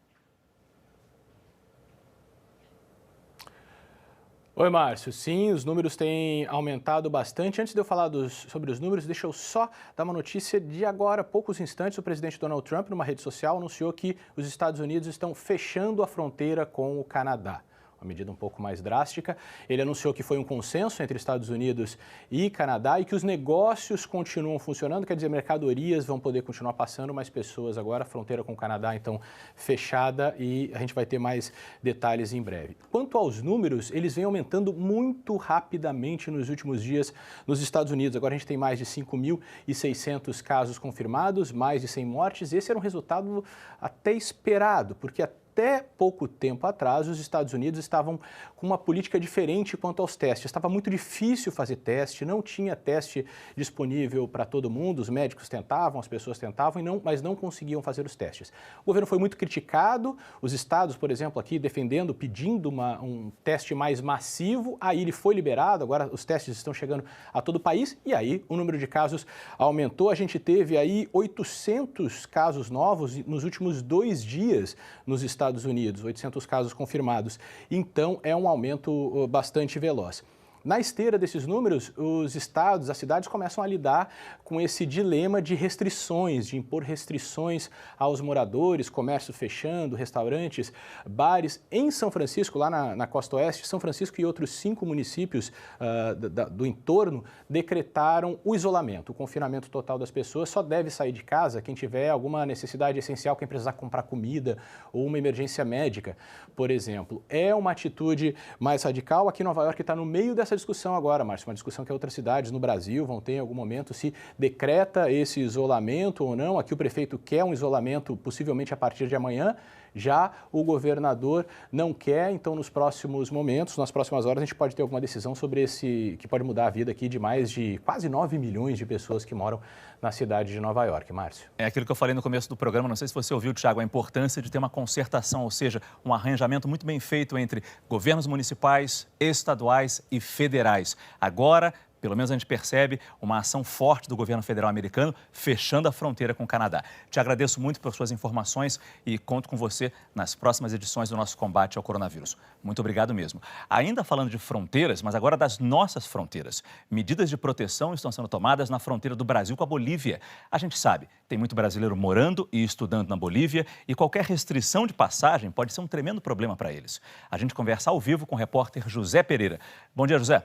[SPEAKER 15] Oi, Márcio. Sim, os números têm aumentado bastante. Antes de eu falar sobre os números, deixa eu só dar uma notícia de agora, poucos instantes. O presidente Donald Trump, numa rede social, anunciou que os Estados Unidos estão fechando a fronteira com o Canadá. Uma medida um pouco mais drástica. Ele anunciou que foi um consenso entre Estados Unidos e Canadá e que os negócios continuam funcionando, quer dizer, mercadorias vão poder continuar passando, mas pessoas agora, a fronteira com o Canadá, então, fechada e a gente vai ter mais detalhes em breve. Quanto aos números, eles vêm aumentando muito rapidamente nos últimos dias nos Estados Unidos. Agora a gente tem mais de 5.600 casos confirmados, mais de 100 mortes. Esse era um resultado até esperado, porque Até pouco tempo atrás, os Estados Unidos estavam com uma política diferente quanto aos testes. Estava muito difícil fazer teste, não tinha teste disponível para todo mundo, os médicos tentavam, as pessoas tentavam, mas não conseguiam fazer os testes. O governo foi muito criticado, os estados, por exemplo, aqui defendendo, pedindo um teste mais massivo, aí ele foi liberado, agora os testes estão chegando a todo o país e aí o número de casos aumentou. A gente teve aí 800 casos novos nos últimos 2 dias nos Estados Unidos, 800 casos confirmados. Então, é um aumento bastante veloz. Na esteira desses números, os estados, as cidades começam a lidar com esse dilema de restrições, de impor restrições aos moradores, comércio fechando, restaurantes, bares. Em São Francisco, lá na costa oeste, São Francisco e outros 5 municípios do entorno decretaram o isolamento, o confinamento total das pessoas. Só deve sair de casa quem tiver alguma necessidade essencial, quem precisar comprar comida ou uma emergência médica, por exemplo. É uma atitude mais radical. Aqui em Nova York está no meio dessa discussão agora, Márcio, uma discussão que outras cidades no Brasil vão ter em algum momento, se decreta esse isolamento ou não. Aqui o prefeito quer um isolamento possivelmente a partir de amanhã, já o governador não quer. Então, nos próximos momentos, nas próximas horas, a gente pode ter alguma decisão sobre que pode mudar a vida aqui de mais de quase 9 milhões de pessoas que moram na cidade de Nova York. Márcio.
[SPEAKER 1] É aquilo que eu falei no começo do programa, não sei se você ouviu, Thiago, a importância de ter uma concertação, ou seja, um arranjamento muito bem feito entre governos municipais, estaduais e federais. Agora, pelo menos a gente percebe uma ação forte do governo federal americano fechando a fronteira com o Canadá. Te agradeço muito por suas informações e conto com você nas próximas edições do nosso combate ao coronavírus. Muito obrigado mesmo. Ainda falando de fronteiras, mas agora das nossas fronteiras. Medidas de proteção estão sendo tomadas na fronteira do Brasil com a Bolívia. A gente sabe, tem muito brasileiro morando e estudando na Bolívia e qualquer restrição de passagem pode ser um tremendo problema para eles. A gente conversa ao vivo com o repórter José Pereira. Bom dia, José.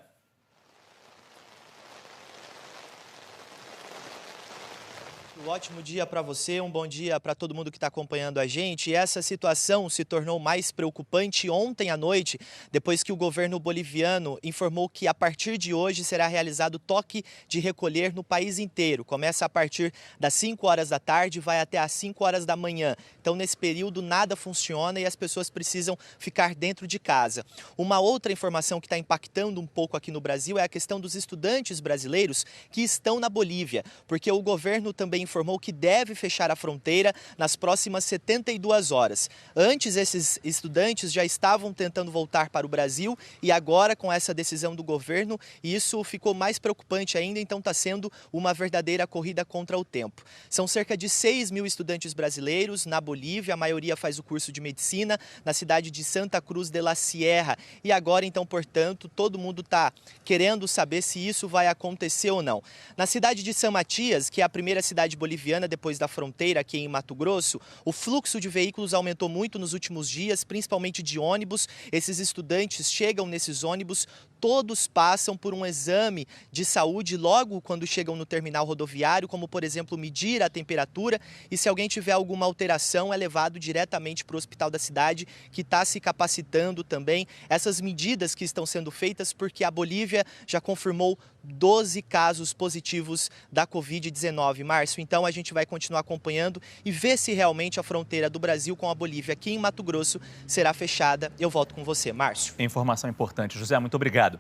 [SPEAKER 17] Ótimo dia para você, um bom dia para todo mundo que está acompanhando a gente. Essa situação se tornou mais preocupante ontem à noite, depois que o governo boliviano informou que a partir de hoje será realizado toque de recolher no país inteiro. Começa a partir das 5 horas da tarde e vai até às 5 horas da manhã. Então, nesse período, nada funciona e as pessoas precisam ficar dentro de casa. Uma outra informação que está impactando um pouco aqui no Brasil é a questão dos estudantes brasileiros que estão na Bolívia, porque o governo também informou que deve fechar a fronteira nas próximas 72 horas. Antes, esses estudantes já estavam tentando voltar para o Brasil e agora, com essa decisão do governo, isso ficou mais preocupante ainda, então está sendo uma verdadeira corrida contra o tempo. São cerca de 6 mil estudantes brasileiros na Bolívia, a maioria faz o curso de medicina na cidade de Santa Cruz de la Sierra. E agora, então, portanto, todo mundo está querendo saber se isso vai acontecer ou não. Na cidade de San Matias, que é a primeira cidade boliviana depois da fronteira aqui em Mato Grosso, o fluxo de veículos aumentou muito nos últimos dias, principalmente de ônibus. Esses estudantes chegam nesses ônibus, todos passam por um exame de saúde logo quando chegam no terminal rodoviário, como, por exemplo, medir a temperatura e se alguém tiver alguma alteração é levado diretamente para o hospital da cidade, que está se capacitando também. Essas medidas que estão sendo feitas porque a Bolívia já confirmou 12 casos positivos da Covid-19, Márcio. Então, a gente vai continuar acompanhando e ver se realmente a fronteira do Brasil com a Bolívia aqui em Mato Grosso será fechada. Eu volto com você, Márcio.
[SPEAKER 1] Informação importante. José, muito obrigado.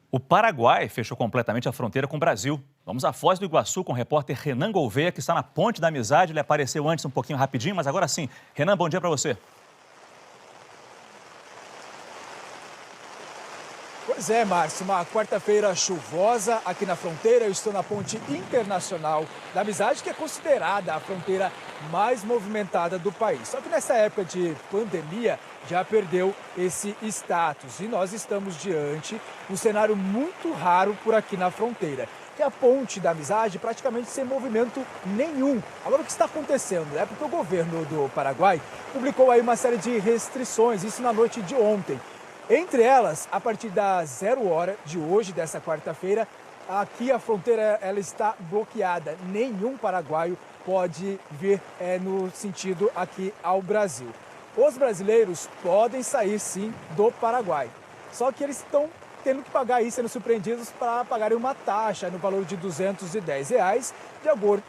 [SPEAKER 1] O Paraguai fechou completamente a fronteira com o Brasil. Vamos à Foz do Iguaçu com o repórter Renan Gouveia, que está na Ponte da Amizade. Ele apareceu antes um pouquinho rapidinho, mas agora sim. Renan, bom dia para você.
[SPEAKER 19] Pois é, Márcio, uma quarta-feira chuvosa aqui na fronteira. Eu estou na Ponte Internacional da Amizade, que é considerada a fronteira mais movimentada do país. Só que nessa época de pandemia já perdeu esse status e nós estamos diante de um cenário muito raro por aqui na fronteira, que é a Ponte da Amizade praticamente sem movimento nenhum. Agora, o que está acontecendo é porque o governo do Paraguai publicou aí uma série de restrições, isso na noite de ontem. Entre elas, a partir da 0 hora de hoje, dessa quarta-feira, aqui a fronteira ela está bloqueada. Nenhum paraguaio pode vir no sentido aqui ao Brasil. Os brasileiros podem sair sim do Paraguai, só que eles estão tendo que pagar aí, sendo surpreendidos para pagarem uma taxa no valor de R$ 210.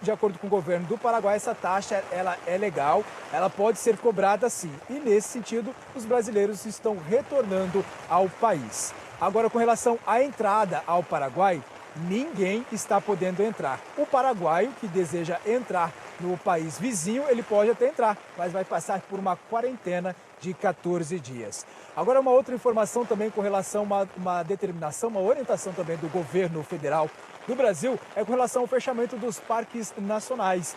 [SPEAKER 19] De acordo com o governo do Paraguai, essa taxa ela é legal, ela pode ser cobrada sim. E nesse sentido, os brasileiros estão retornando ao país. Agora, com relação à entrada ao Paraguai, ninguém está podendo entrar. O paraguaio que deseja entrar no país vizinho, ele pode até entrar, mas vai passar por uma quarentena de 14 dias. Agora, uma outra informação também com relação a uma determinação, uma orientação também do governo federal do Brasil é com relação ao fechamento dos parques nacionais.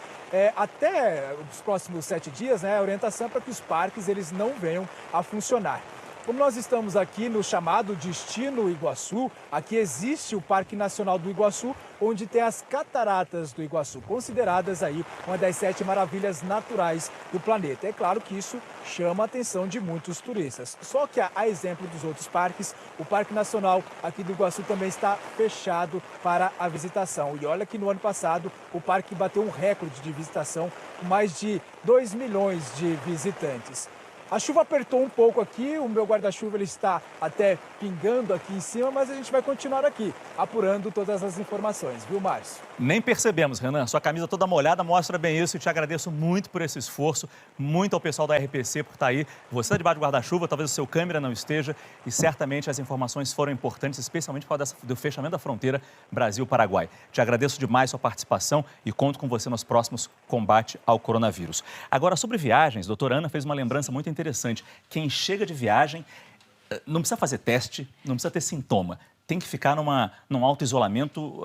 [SPEAKER 19] Até os próximos 7 dias, né, a orientação é para que os parques eles não venham a funcionar. Como nós estamos aqui no chamado Destino Iguaçu, aqui existe o Parque Nacional do Iguaçu, onde tem as Cataratas do Iguaçu, consideradas aí uma das 7 maravilhas naturais do planeta. É claro que isso chama a atenção de muitos turistas. Só que, a exemplo dos outros parques, o Parque Nacional aqui do Iguaçu também está fechado para a visitação. E olha que no ano passado o parque bateu um recorde de visitação, com mais de 2 milhões de visitantes. A chuva apertou um pouco aqui, o meu guarda-chuva ele está até pingando aqui em cima, mas a gente vai continuar aqui, apurando todas as informações, viu, Márcio?
[SPEAKER 1] Nem percebemos, Renan. Sua camisa toda molhada mostra bem isso e te agradeço muito por esse esforço, muito ao pessoal da RPC por estar aí. Você está debaixo do guarda-chuva, talvez o seu câmera não esteja e certamente as informações foram importantes, especialmente por causa do fechamento da fronteira Brasil-Paraguai. Te agradeço demais sua participação e conto com você nos próximos combates ao coronavírus. Agora, sobre viagens, a doutora Ana fez uma lembrança muito interessante. Quem chega de viagem não precisa fazer teste, não precisa ter sintoma. Tem que ficar num auto-isolamento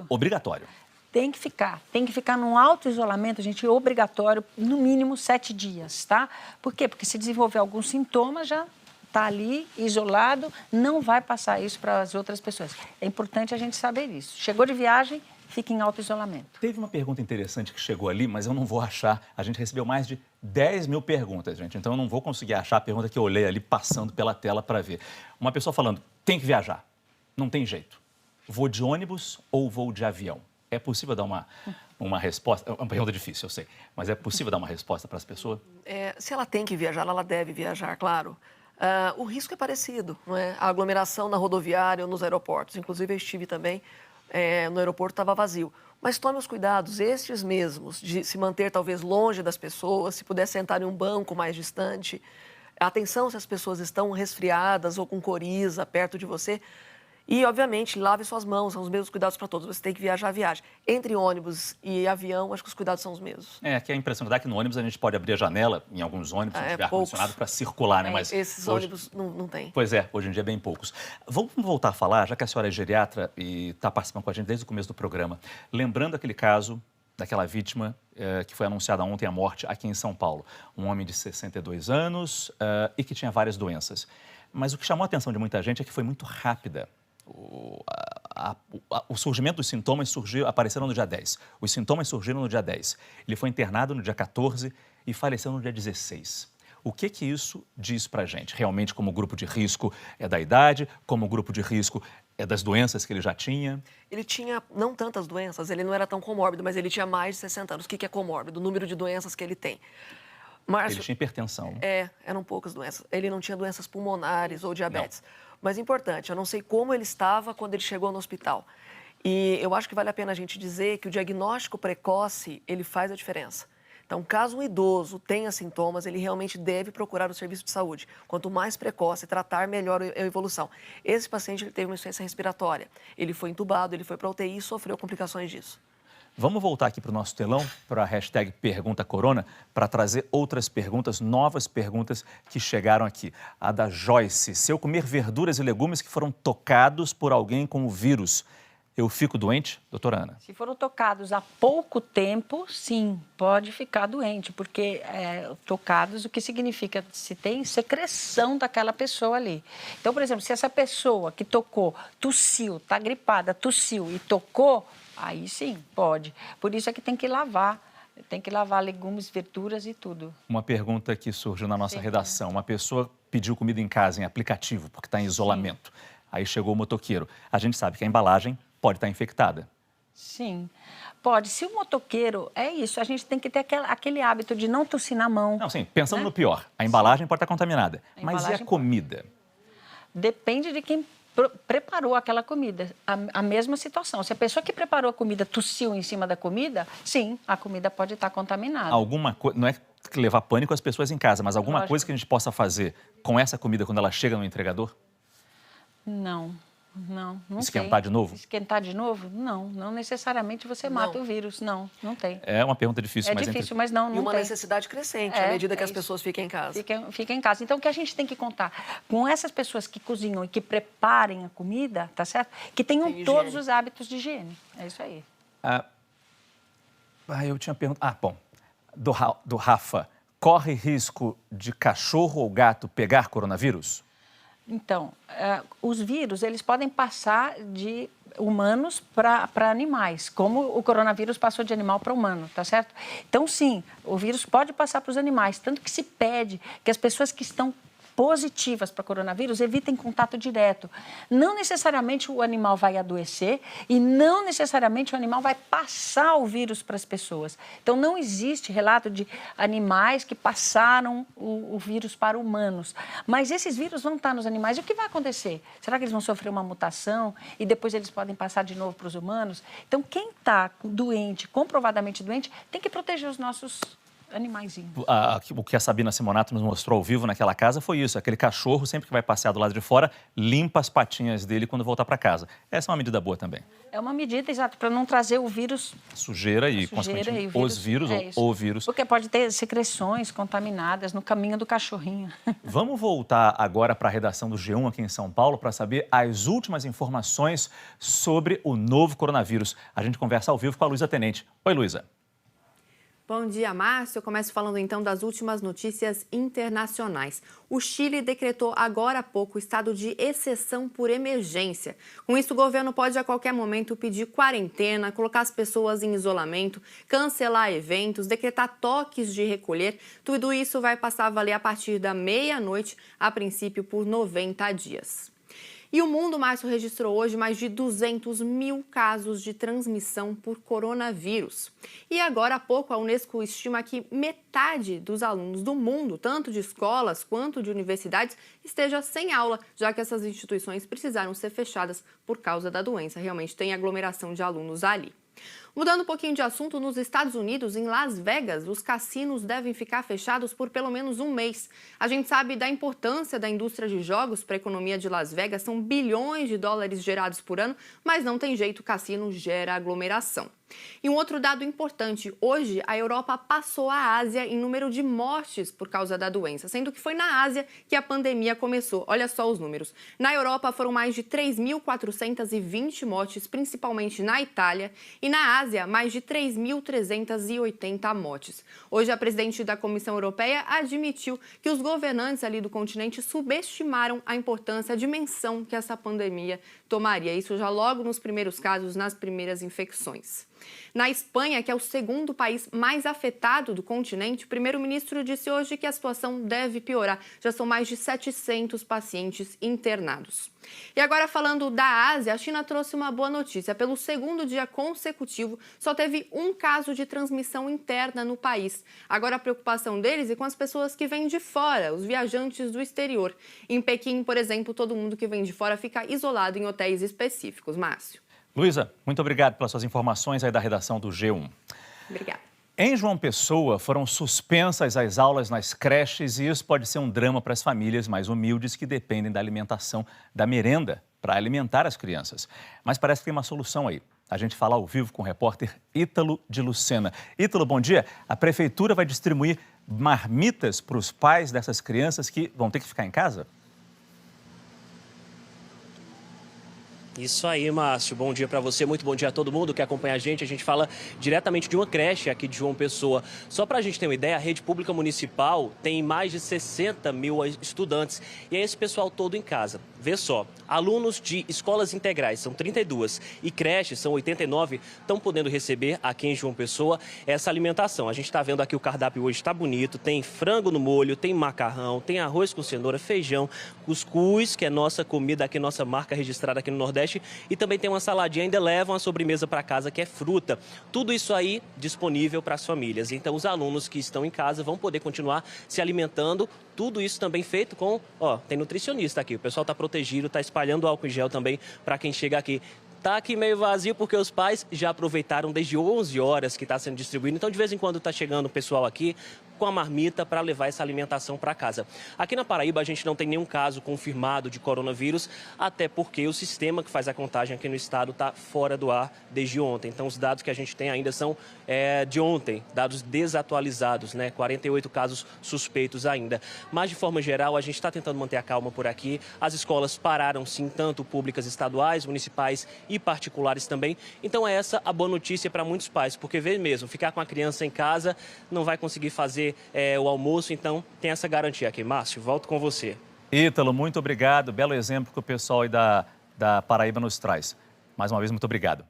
[SPEAKER 1] obrigatório.
[SPEAKER 2] Tem que ficar num auto-isolamento, gente, obrigatório, no mínimo 7 dias, tá? Por quê? Porque se desenvolver algum sintoma, já está ali, isolado, não vai passar isso para as outras pessoas. É importante a gente saber isso. Chegou de viagem, fica em auto-isolamento.
[SPEAKER 1] Teve uma pergunta interessante que chegou ali, mas eu não vou achar. A gente recebeu mais de 10 mil perguntas, gente. Então eu não vou conseguir achar a pergunta que eu olhei ali passando pela tela para ver. Uma pessoa falando, tem que viajar. Não tem jeito. Vou de ônibus ou vou de avião? É possível dar uma resposta? É uma pergunta difícil, eu sei. Mas é possível dar uma resposta para as pessoas?
[SPEAKER 6] Se ela tem que viajar, ela deve viajar, claro. O risco é parecido, não é? A aglomeração na rodoviária ou nos aeroportos. Inclusive, eu estive também no aeroporto, estava vazio. Mas tome os cuidados, estes mesmos, de se manter talvez longe das pessoas, se puder sentar em um banco mais distante. Atenção se as pessoas estão resfriadas ou com coriza perto de você. E, obviamente, lave suas mãos, são os mesmos cuidados para todos. Você tem que viajar, viaje. Entre ônibus e avião, acho que os cuidados são os mesmos.
[SPEAKER 1] Que a impressão que dá que no ônibus a gente pode abrir a janela, em alguns ônibus, se tiver ar-condicionado, para circular, né? Mas
[SPEAKER 6] esses ônibus não tem.
[SPEAKER 1] Pois é, hoje em dia é bem poucos. Vamos voltar a falar, já que a senhora é geriatra e está participando com a gente desde o começo do programa. Lembrando aquele caso daquela vítima que foi anunciada ontem a morte aqui em São Paulo. Um homem de 62 anos e que tinha várias doenças. Mas o que chamou a atenção de muita gente é que foi muito rápida. O surgimento dos sintomas apareceram no dia 10. Os sintomas surgiram no dia 10. Ele foi internado no dia 14 e faleceu no dia 16. O que isso diz para a gente? Realmente, como grupo de risco é da idade, como grupo de risco é das doenças que ele já tinha?
[SPEAKER 6] Ele tinha não tantas doenças, ele não era tão comórbido, mas ele tinha mais de 60 anos. O que é comórbido? O número de doenças que ele tem. Márcio,
[SPEAKER 1] ele tinha hipertensão.
[SPEAKER 6] Eram poucas doenças. Ele não tinha doenças pulmonares ou diabetes. Não. Mas importante, eu não sei como ele estava quando ele chegou no hospital. E eu acho que vale a pena a gente dizer que o diagnóstico precoce, ele faz a diferença. Então, caso um idoso tenha sintomas, ele realmente deve procurar o serviço de saúde. Quanto mais precoce tratar, melhor a evolução. Esse paciente ele teve uma insuficiência respiratória. Ele foi entubado, ele foi para a UTI e sofreu complicações disso.
[SPEAKER 1] Vamos voltar aqui para o nosso telão, para a hashtag Pergunta Corona, para trazer outras perguntas, novas perguntas que chegaram aqui. A da Joyce. Se eu comer verduras e legumes que foram tocados por alguém com o vírus, eu fico doente? Doutora Ana.
[SPEAKER 2] Se foram tocados há pouco tempo, sim, pode ficar doente, porque tocados, o que significa? Se tem secreção daquela pessoa ali. Então, por exemplo, se essa pessoa que tocou, tossiu, está gripada, tossiu e tocou, aí sim, pode. Por isso é que tem que lavar legumes, verduras e tudo.
[SPEAKER 1] Uma pergunta que surgiu na nossa redação. Uma pessoa pediu comida em casa, em aplicativo, porque está em isolamento. Sim. Aí chegou o motoqueiro. A gente sabe que a embalagem pode estar infectada.
[SPEAKER 2] Sim, pode. Se o motoqueiro, é isso, a gente tem que ter aquele hábito de não tossir na mão.
[SPEAKER 1] Não, sim, pensando no pior. A embalagem pode estar contaminada. Mas e a comida?
[SPEAKER 2] Depende de quem preparou aquela comida. A mesma situação. Se a pessoa que preparou a comida tossiu em cima da comida, sim, a comida pode estar contaminada.
[SPEAKER 1] Alguma coisa, não é levar pânico às pessoas em casa, mas alguma
[SPEAKER 2] Lógico.
[SPEAKER 1] coisa que a gente possa fazer com essa comida quando ela chega no entregador?
[SPEAKER 2] Não
[SPEAKER 1] Esquentar
[SPEAKER 2] sei.
[SPEAKER 1] de novo?
[SPEAKER 2] Esquentar de novo? Não necessariamente você mata o vírus. Não tem.
[SPEAKER 1] É uma pergunta difícil, mas...
[SPEAKER 2] É difícil, mas não
[SPEAKER 6] E uma
[SPEAKER 2] tem.
[SPEAKER 6] necessidade crescente, à medida que as pessoas fiquem em casa.
[SPEAKER 2] Fiquem em casa. Então, o que a gente tem que contar com essas pessoas que cozinham e que preparem a comida, tá certo? Que tenham todos os hábitos de higiene. É isso aí.
[SPEAKER 1] Eu tinha perguntado... bom, do Rafa, corre risco de cachorro ou gato pegar coronavírus?
[SPEAKER 2] Então, os vírus, eles podem passar de humanos para animais, como o coronavírus passou de animal para humano, tá certo? Então, sim, o vírus pode passar para os animais, tanto que se pede que as pessoas que estão positivas para coronavírus evitem contato direto. Não necessariamente o animal vai adoecer e não necessariamente o animal vai passar o vírus para as pessoas. Então, não existe relato de animais que passaram o vírus para humanos. Mas esses vírus vão estar nos animais. E o que vai acontecer? Será que eles vão sofrer uma mutação e depois eles podem passar de novo para os humanos? Então, quem está doente, comprovadamente doente, tem que proteger os nossos animaizinhos.
[SPEAKER 1] O que a Sabina Simonato nos mostrou ao vivo naquela casa foi isso. Aquele cachorro, sempre que vai passear do lado de fora, limpa as patinhas dele quando voltar para casa. Essa é uma medida boa também.
[SPEAKER 2] É uma medida, exato, para não trazer o vírus...
[SPEAKER 1] Sujeira e, consequentemente, os vírus ou o vírus.
[SPEAKER 2] Porque pode ter secreções contaminadas no caminho do cachorrinho.
[SPEAKER 1] Vamos voltar agora para a redação do G1 aqui em São Paulo para saber as últimas informações sobre o novo coronavírus. A gente conversa ao vivo com a Luísa Tenente. Oi, Luísa.
[SPEAKER 18] Bom dia, Márcio. Eu começo falando então das últimas notícias internacionais. O Chile decretou agora há pouco o estado de exceção por emergência. Com isso, o governo pode a qualquer momento pedir quarentena, colocar as pessoas em isolamento, cancelar eventos, decretar toques de recolher. Tudo isso vai passar a valer a partir da meia-noite, a princípio por 90 dias. E o mundo, Márcio, registrou hoje mais de 200 mil casos de transmissão por coronavírus. E agora há pouco, a Unesco estima que metade dos alunos do mundo, tanto de escolas quanto de universidades, esteja sem aula, já que essas instituições precisaram ser fechadas por causa da doença. Realmente tem aglomeração de alunos ali. Mudando um pouquinho de assunto, nos Estados Unidos, em Las Vegas, os cassinos devem ficar fechados por pelo menos um mês. A gente sabe da importância da indústria de jogos para a economia de Las Vegas, são bilhões de dólares gerados por ano, mas não tem jeito, o cassino gera aglomeração. E um outro dado importante, hoje a Europa passou a Ásia em número de mortes por causa da doença, sendo que foi na Ásia que a pandemia começou. Olha só os números. Na Europa foram mais de 3.420 mortes, principalmente na Itália, e na Ásia mais de 3.380 mortes. Hoje a presidente da Comissão Europeia admitiu que os governantes ali do continente subestimaram a importância, a dimensão que essa pandemia tomaria. Isso já logo nos primeiros casos, nas primeiras infecções. Na Espanha, que é o segundo país mais afetado do continente, o primeiro-ministro disse hoje que a situação deve piorar. Já são mais de 700 pacientes internados. E agora, falando da Ásia, a China trouxe uma boa notícia. Pelo segundo dia consecutivo, só teve um caso de transmissão interna no país. Agora, a preocupação deles é com as pessoas que vêm de fora, os viajantes do exterior. Em Pequim, por exemplo, todo mundo que vem de fora fica isolado em hotéis específicos. Márcio.
[SPEAKER 1] Luísa, muito obrigado pelas suas informações aí da redação do G1.
[SPEAKER 18] Obrigada.
[SPEAKER 1] Em João Pessoa, foram suspensas as aulas nas creches e isso pode ser um drama para as famílias mais humildes que dependem da alimentação, da merenda, para alimentar as crianças. Mas parece que tem uma solução aí. A gente fala ao vivo com o repórter Ítalo de Lucena. Ítalo, bom dia. A prefeitura vai distribuir marmitas para os pais dessas crianças que vão ter que ficar em casa?
[SPEAKER 20] Isso aí, Márcio. Bom dia para você, muito bom dia a todo mundo que acompanha a gente. A gente fala diretamente de uma creche aqui de João Pessoa. Só para a gente ter uma ideia, a rede pública municipal tem mais de 60 mil estudantes e é esse pessoal todo em casa. Vê só, alunos de escolas integrais, são 32, e creches, são 89, estão podendo receber aqui em João Pessoa essa alimentação. A gente está vendo aqui o cardápio hoje, está bonito, tem frango no molho, tem macarrão, tem arroz com cenoura, feijão, cuscuz, que é nossa comida aqui, nossa marca registrada aqui no Nordeste, creche e também tem uma saladinha, ainda levam a sobremesa para casa, que é fruta. Tudo isso aí disponível para as famílias. Então, os alunos que estão em casa vão poder continuar se alimentando. Tudo isso também feito com, tem nutricionista aqui. O pessoal está protegido, está espalhando álcool em gel também para quem chega aqui. Tá aqui meio vazio porque os pais já aproveitaram desde 11 horas que está sendo distribuído. Então, de vez em quando está chegando o pessoal aqui com a marmita para levar essa alimentação para casa. Aqui na Paraíba, a gente não tem nenhum caso confirmado de coronavírus, até porque o sistema que faz a contagem aqui no estado está fora do ar desde ontem. Então, os dados que a gente tem ainda são de ontem, dados desatualizados, né? 48 casos suspeitos ainda. Mas, de forma geral, a gente está tentando manter a calma por aqui. As escolas pararam, sim, tanto públicas estaduais, municipais e particulares também. Então, é essa a boa notícia para muitos pais, porque vê mesmo, ficar com a criança em casa não vai conseguir fazer o almoço, então tem essa garantia aqui. Márcio, volto com você.
[SPEAKER 1] Ítalo, muito obrigado. Belo exemplo que o pessoal aí da Paraíba nos traz. Mais uma vez, muito obrigado.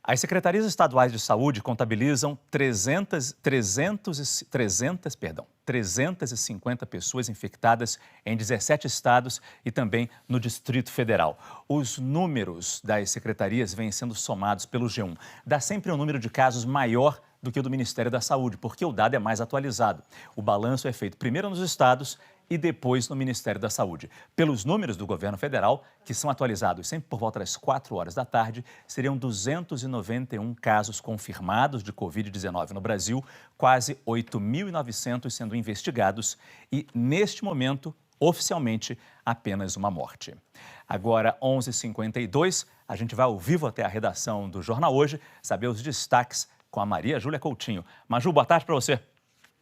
[SPEAKER 1] As secretarias estaduais de saúde contabilizam 350 pessoas infectadas em 17 estados e também no Distrito Federal. Os números das secretarias vêm sendo somados pelo G1. Dá sempre um número de casos maior do que o do Ministério da Saúde, porque o dado é mais atualizado. O balanço é feito primeiro nos estados e depois no Ministério da Saúde. Pelos números do governo federal, que são atualizados sempre por volta das 4 horas da tarde, seriam 291 casos confirmados de Covid-19 no Brasil, quase 8.900 sendo investigados e, neste momento, oficialmente, apenas uma morte. Agora, 11h52, a gente vai ao vivo até a redação do Jornal Hoje, saber os destaques com a Maria Júlia Coutinho. Maju, boa tarde para você.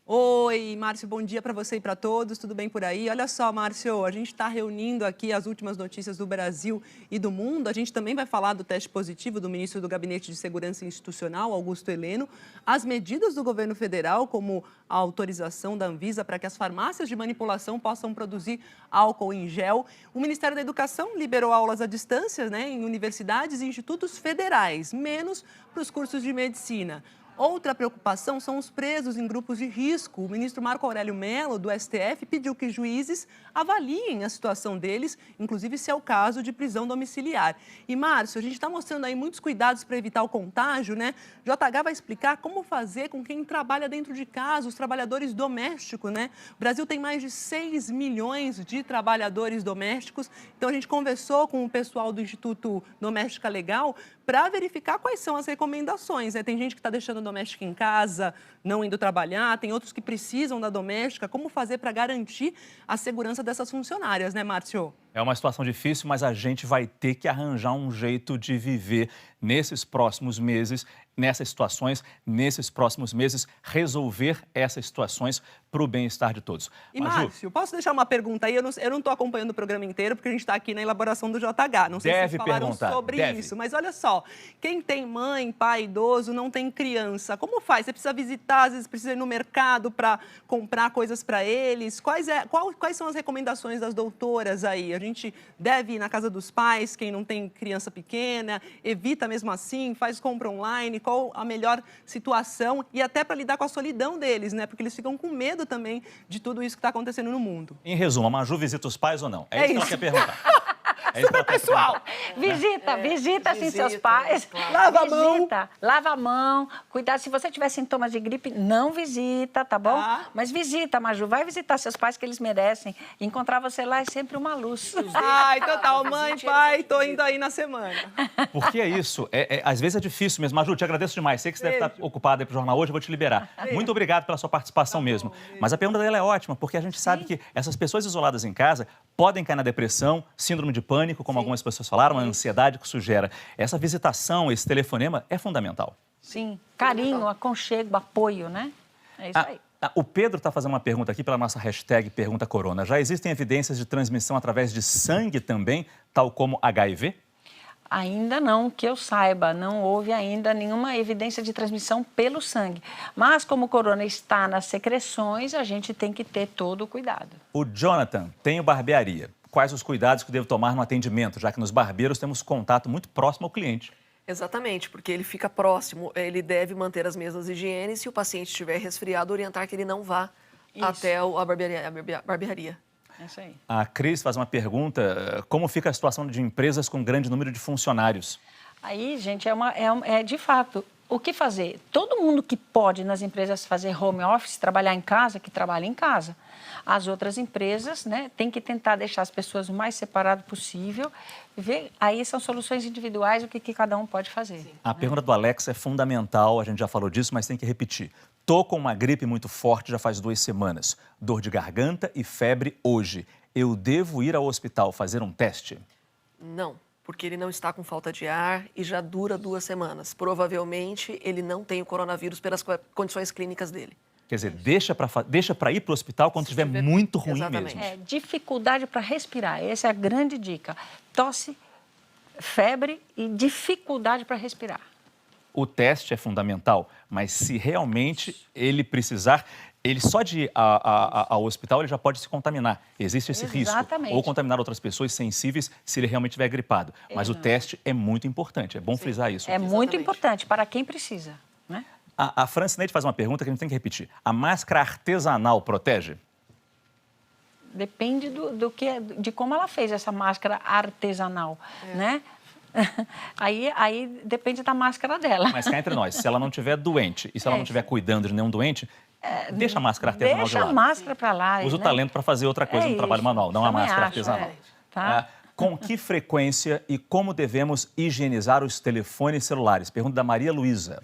[SPEAKER 4] Oi, Márcio, bom dia para você e para todos, tudo bem por aí? Olha só, Márcio, a gente está reunindo aqui as últimas notícias do Brasil e do mundo. A gente também vai falar do teste positivo do ministro do Gabinete de Segurança Institucional, Augusto Heleno, as medidas do governo federal, como a autorização da Anvisa para que as farmácias de manipulação possam produzir álcool em gel. O Ministério da Educação liberou aulas à distância, né, em universidades e institutos federais, menos para os cursos de medicina. Outra preocupação são os presos em grupos de risco. O ministro Marco Aurélio Mello, do STF, pediu que juízes avaliem a situação deles, inclusive se é o caso de prisão domiciliar. E, Márcio, a gente está mostrando aí muitos cuidados para evitar o contágio, né? JH vai explicar como fazer com quem trabalha dentro de casa, os trabalhadores domésticos, né? O Brasil tem mais de 6 milhões de trabalhadores domésticos. Então, a gente conversou com o pessoal do Instituto Doméstica Legal para verificar quais são as recomendações, né? Tem gente que está deixando a doméstica em casa, não indo trabalhar, tem outros que precisam da doméstica. Como fazer para garantir a segurança dessas funcionárias, né, Márcio?
[SPEAKER 1] É uma situação difícil, mas a gente vai ter que arranjar um jeito de viver nesses próximos meses, nessas situações, nesses próximos meses, resolver essas situações para o bem-estar de todos.
[SPEAKER 4] E, Márcio, posso deixar uma pergunta aí? Eu não estou acompanhando o programa inteiro, porque a gente está aqui na elaboração do JH. Não sei se vocês falaram sobre isso, mas olha só, quem tem mãe, pai, idoso, não tem criança, como faz? Você precisa visitar, às vezes precisa ir no mercado para comprar coisas para eles. Quais são as recomendações das doutoras aí? A gente deve ir na casa dos pais, quem não tem criança pequena, evita mesmo assim, faz compra online, qual a melhor situação e até para lidar com a solidão deles, né? Porque eles ficam com medo também de tudo isso que está acontecendo no mundo.
[SPEAKER 1] Em resumo, a Maju visita os pais ou não? É isso que ela quer perguntar.
[SPEAKER 2] Super pessoal. Visita sim seus pais.
[SPEAKER 4] Claro. Lava a mão.
[SPEAKER 2] Lava a mão. Cuidado, se você tiver sintomas de gripe, não visita, tá bom? Mas visita, Maju. Vai visitar seus pais, que eles merecem. Encontrar você lá é sempre uma luz.
[SPEAKER 4] Ai, total. Mãe, pai, tô indo aí na semana.
[SPEAKER 1] Porque é isso. Às vezes é difícil mesmo. Maju, te agradeço demais. Sei que você deve estar ocupada aí pro Jornal Hoje, eu vou te liberar. Muito obrigado pela sua participação mesmo. Mas a pergunta dela é ótima, porque a gente sabe que essas pessoas isoladas em casa podem cair na depressão, síndrome de pânico, como algumas pessoas falaram, a ansiedade que isso gera. Essa visitação, esse telefonema é fundamental.
[SPEAKER 2] Sim, carinho, aconchego, apoio, né? É isso aí.
[SPEAKER 1] O Pedro está fazendo uma pergunta aqui pela nossa hashtag Pergunta Corona. Já existem evidências de transmissão através de sangue também, tal como HIV?
[SPEAKER 2] Ainda não, que eu saiba, não houve ainda nenhuma evidência de transmissão pelo sangue. Mas como o corona está nas secreções, a gente tem que ter todo o cuidado.
[SPEAKER 1] O Jonathan tem barbearia. Quais os cuidados que devo tomar no atendimento, já que nos barbeiros temos contato muito próximo ao cliente?
[SPEAKER 6] Exatamente, porque ele fica próximo, ele deve manter as mesmas higienes. Se o paciente estiver resfriado, orientar que ele não vá até a barbearia.
[SPEAKER 2] É isso aí.
[SPEAKER 1] A Cris faz uma pergunta, como fica a situação de empresas com grande número de funcionários?
[SPEAKER 2] Aí, gente, de fato, o que fazer? Todo mundo que pode nas empresas fazer home office, trabalhar em casa, que trabalha em casa. As outras empresas, né, tem que tentar deixar as pessoas o mais separado possível. Ver, aí são soluções individuais, o que cada um pode fazer. Sim.
[SPEAKER 1] A pergunta do Alex é fundamental, a gente já falou disso, mas tem que repetir. Tô com uma gripe muito forte já faz 2 semanas. Dor de garganta e febre hoje. Eu devo ir ao hospital fazer um teste?
[SPEAKER 6] Não, porque ele não está com falta de ar e já dura 2 semanas. Provavelmente ele não tem o coronavírus pelas condições clínicas dele.
[SPEAKER 1] Quer dizer, deixa para ir para o hospital quando estiver muito ruim. Exatamente.
[SPEAKER 2] Mesmo. Dificuldade para respirar, essa é a grande dica. Tosse, febre e dificuldade para respirar.
[SPEAKER 1] O teste é fundamental, mas se realmente ele precisar, ele só de ir ao hospital ele já pode se contaminar. Existe esse risco. Ou contaminar outras pessoas sensíveis se ele realmente estiver gripado. Mas o teste é muito importante, é bom frisar isso.
[SPEAKER 2] É muito importante para quem precisa, né?
[SPEAKER 1] A Francineide faz uma pergunta que a gente tem que repetir. A máscara artesanal protege?
[SPEAKER 2] Depende de como ela fez essa máscara artesanal, né? Aí depende da máscara dela.
[SPEAKER 1] Mas cá entre nós, se ela não estiver doente e se ela não estiver cuidando de nenhum doente, deixa a máscara artesanal de lado.
[SPEAKER 2] Deixa a máscara para lá.
[SPEAKER 1] Usa o talento para fazer outra coisa no trabalho manual, não a máscara artesanal.
[SPEAKER 2] Tá?
[SPEAKER 1] Com que frequência e como devemos higienizar os telefones celulares? Pergunta da Maria Luísa.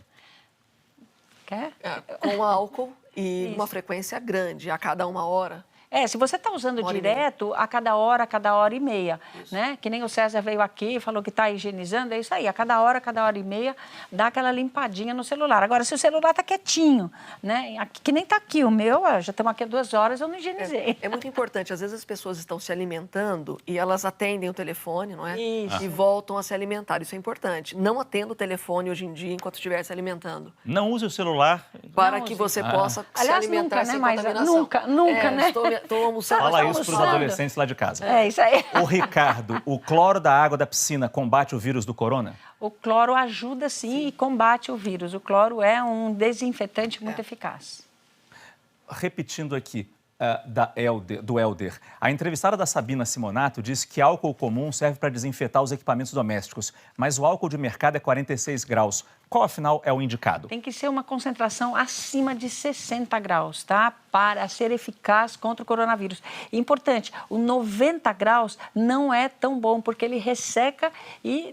[SPEAKER 6] Com álcool e uma frequência grande, a cada 1 hora.
[SPEAKER 2] Se você está usando direto, a cada hora e meia, né? Que nem o César veio aqui e falou que está higienizando, é isso aí. A cada hora e meia, dá aquela limpadinha no celular. Agora, se o celular está quietinho, né? Que nem está aqui o meu, já estamos aqui há 2 horas, eu não higienizei.
[SPEAKER 6] É muito importante. Às vezes as pessoas estão se alimentando e elas atendem o telefone, não é?
[SPEAKER 2] Isso.
[SPEAKER 6] E voltam a se alimentar. Isso é importante. Não atenda o telefone hoje em dia enquanto estiver se alimentando.
[SPEAKER 1] Não use o celular.
[SPEAKER 6] Para que você possa se alimentar sem contaminação.
[SPEAKER 2] Nunca, né?
[SPEAKER 1] Fala isso para os adolescentes lá de casa.
[SPEAKER 2] É isso aí.
[SPEAKER 1] O Ricardo, o cloro da água da piscina combate o vírus do corona?
[SPEAKER 2] O cloro ajuda sim e combate o vírus. O cloro é um desinfetante muito eficaz.
[SPEAKER 1] Repetindo aqui, do Helder, a entrevistada da Sabina Simonato disse que álcool comum serve para desinfetar os equipamentos domésticos, mas o álcool de mercado é 46 graus. Qual, afinal, é o indicado?
[SPEAKER 2] Tem que ser uma concentração acima de 60 graus, tá? Para ser eficaz contra o coronavírus. Importante, o 90 graus não é tão bom, porque ele resseca e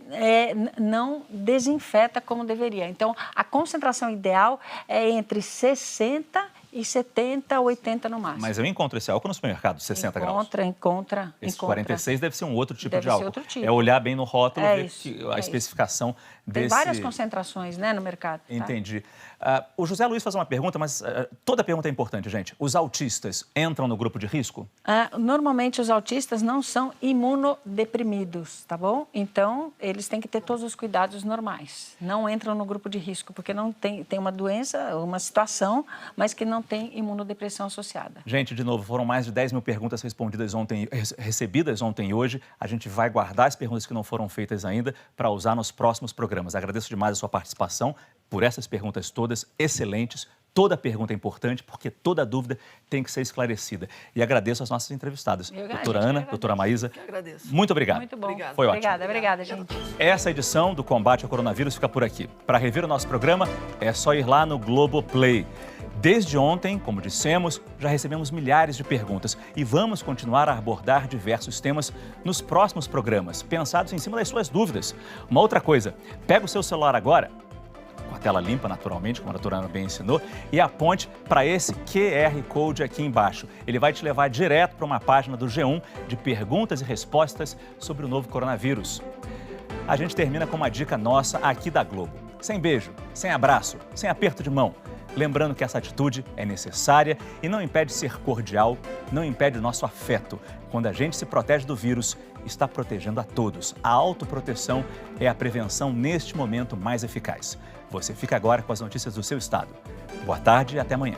[SPEAKER 2] não desinfeta como deveria. Então, a concentração ideal é entre 60 e 70, 80 no máximo.
[SPEAKER 1] Mas eu encontro esse álcool no supermercado, 60 graus.
[SPEAKER 2] Encontra.
[SPEAKER 1] Esse 46 deve ser um outro tipo de álcool.
[SPEAKER 2] Outro tipo.
[SPEAKER 1] É olhar bem no rótulo, ver a especificação desse...
[SPEAKER 2] Tem várias concentrações, né, no mercado. Tá?
[SPEAKER 1] Entendi. O José Luiz faz uma pergunta, mas toda pergunta é importante, gente. Os autistas entram no grupo de risco?
[SPEAKER 2] Normalmente, os autistas não são imunodeprimidos, tá bom? Então, eles têm que ter todos os cuidados normais. Não entram no grupo de risco, porque não tem uma doença, uma situação, mas que não tem imunodepressão associada.
[SPEAKER 1] Gente, de novo, foram mais de 10 mil perguntas recebidas ontem e hoje. A gente vai guardar as perguntas que não foram feitas ainda para usar nos próximos programas. Agradeço demais a sua participação por essas perguntas todas excelentes. Toda pergunta é importante, porque toda dúvida tem que ser esclarecida. E agradeço as nossas entrevistadas. Doutora Ana, doutora Maísa, muito obrigado.
[SPEAKER 2] Muito bom.
[SPEAKER 1] Foi ótimo.
[SPEAKER 2] Obrigada, gente.
[SPEAKER 1] Essa edição do Combate ao Coronavírus fica por aqui. Para rever o nosso programa, é só ir lá no Globoplay. Desde ontem, como dissemos, já recebemos milhares de perguntas e vamos continuar a abordar diversos temas nos próximos programas, pensados em cima das suas dúvidas. Uma outra coisa, pega o seu celular agora, com a tela limpa, naturalmente, como a doutora Ana bem ensinou, e aponte para esse QR Code aqui embaixo. Ele vai te levar direto para uma página do G1 de perguntas e respostas sobre o novo coronavírus. A gente termina com uma dica nossa aqui da Globo. Sem beijo, sem abraço, sem aperto de mão. Lembrando que essa atitude é necessária e não impede ser cordial, não impede o nosso afeto. Quando a gente se protege do vírus, está protegendo a todos. A autoproteção é a prevenção neste momento mais eficaz. Você fica agora com as notícias do seu estado. Boa tarde e até amanhã.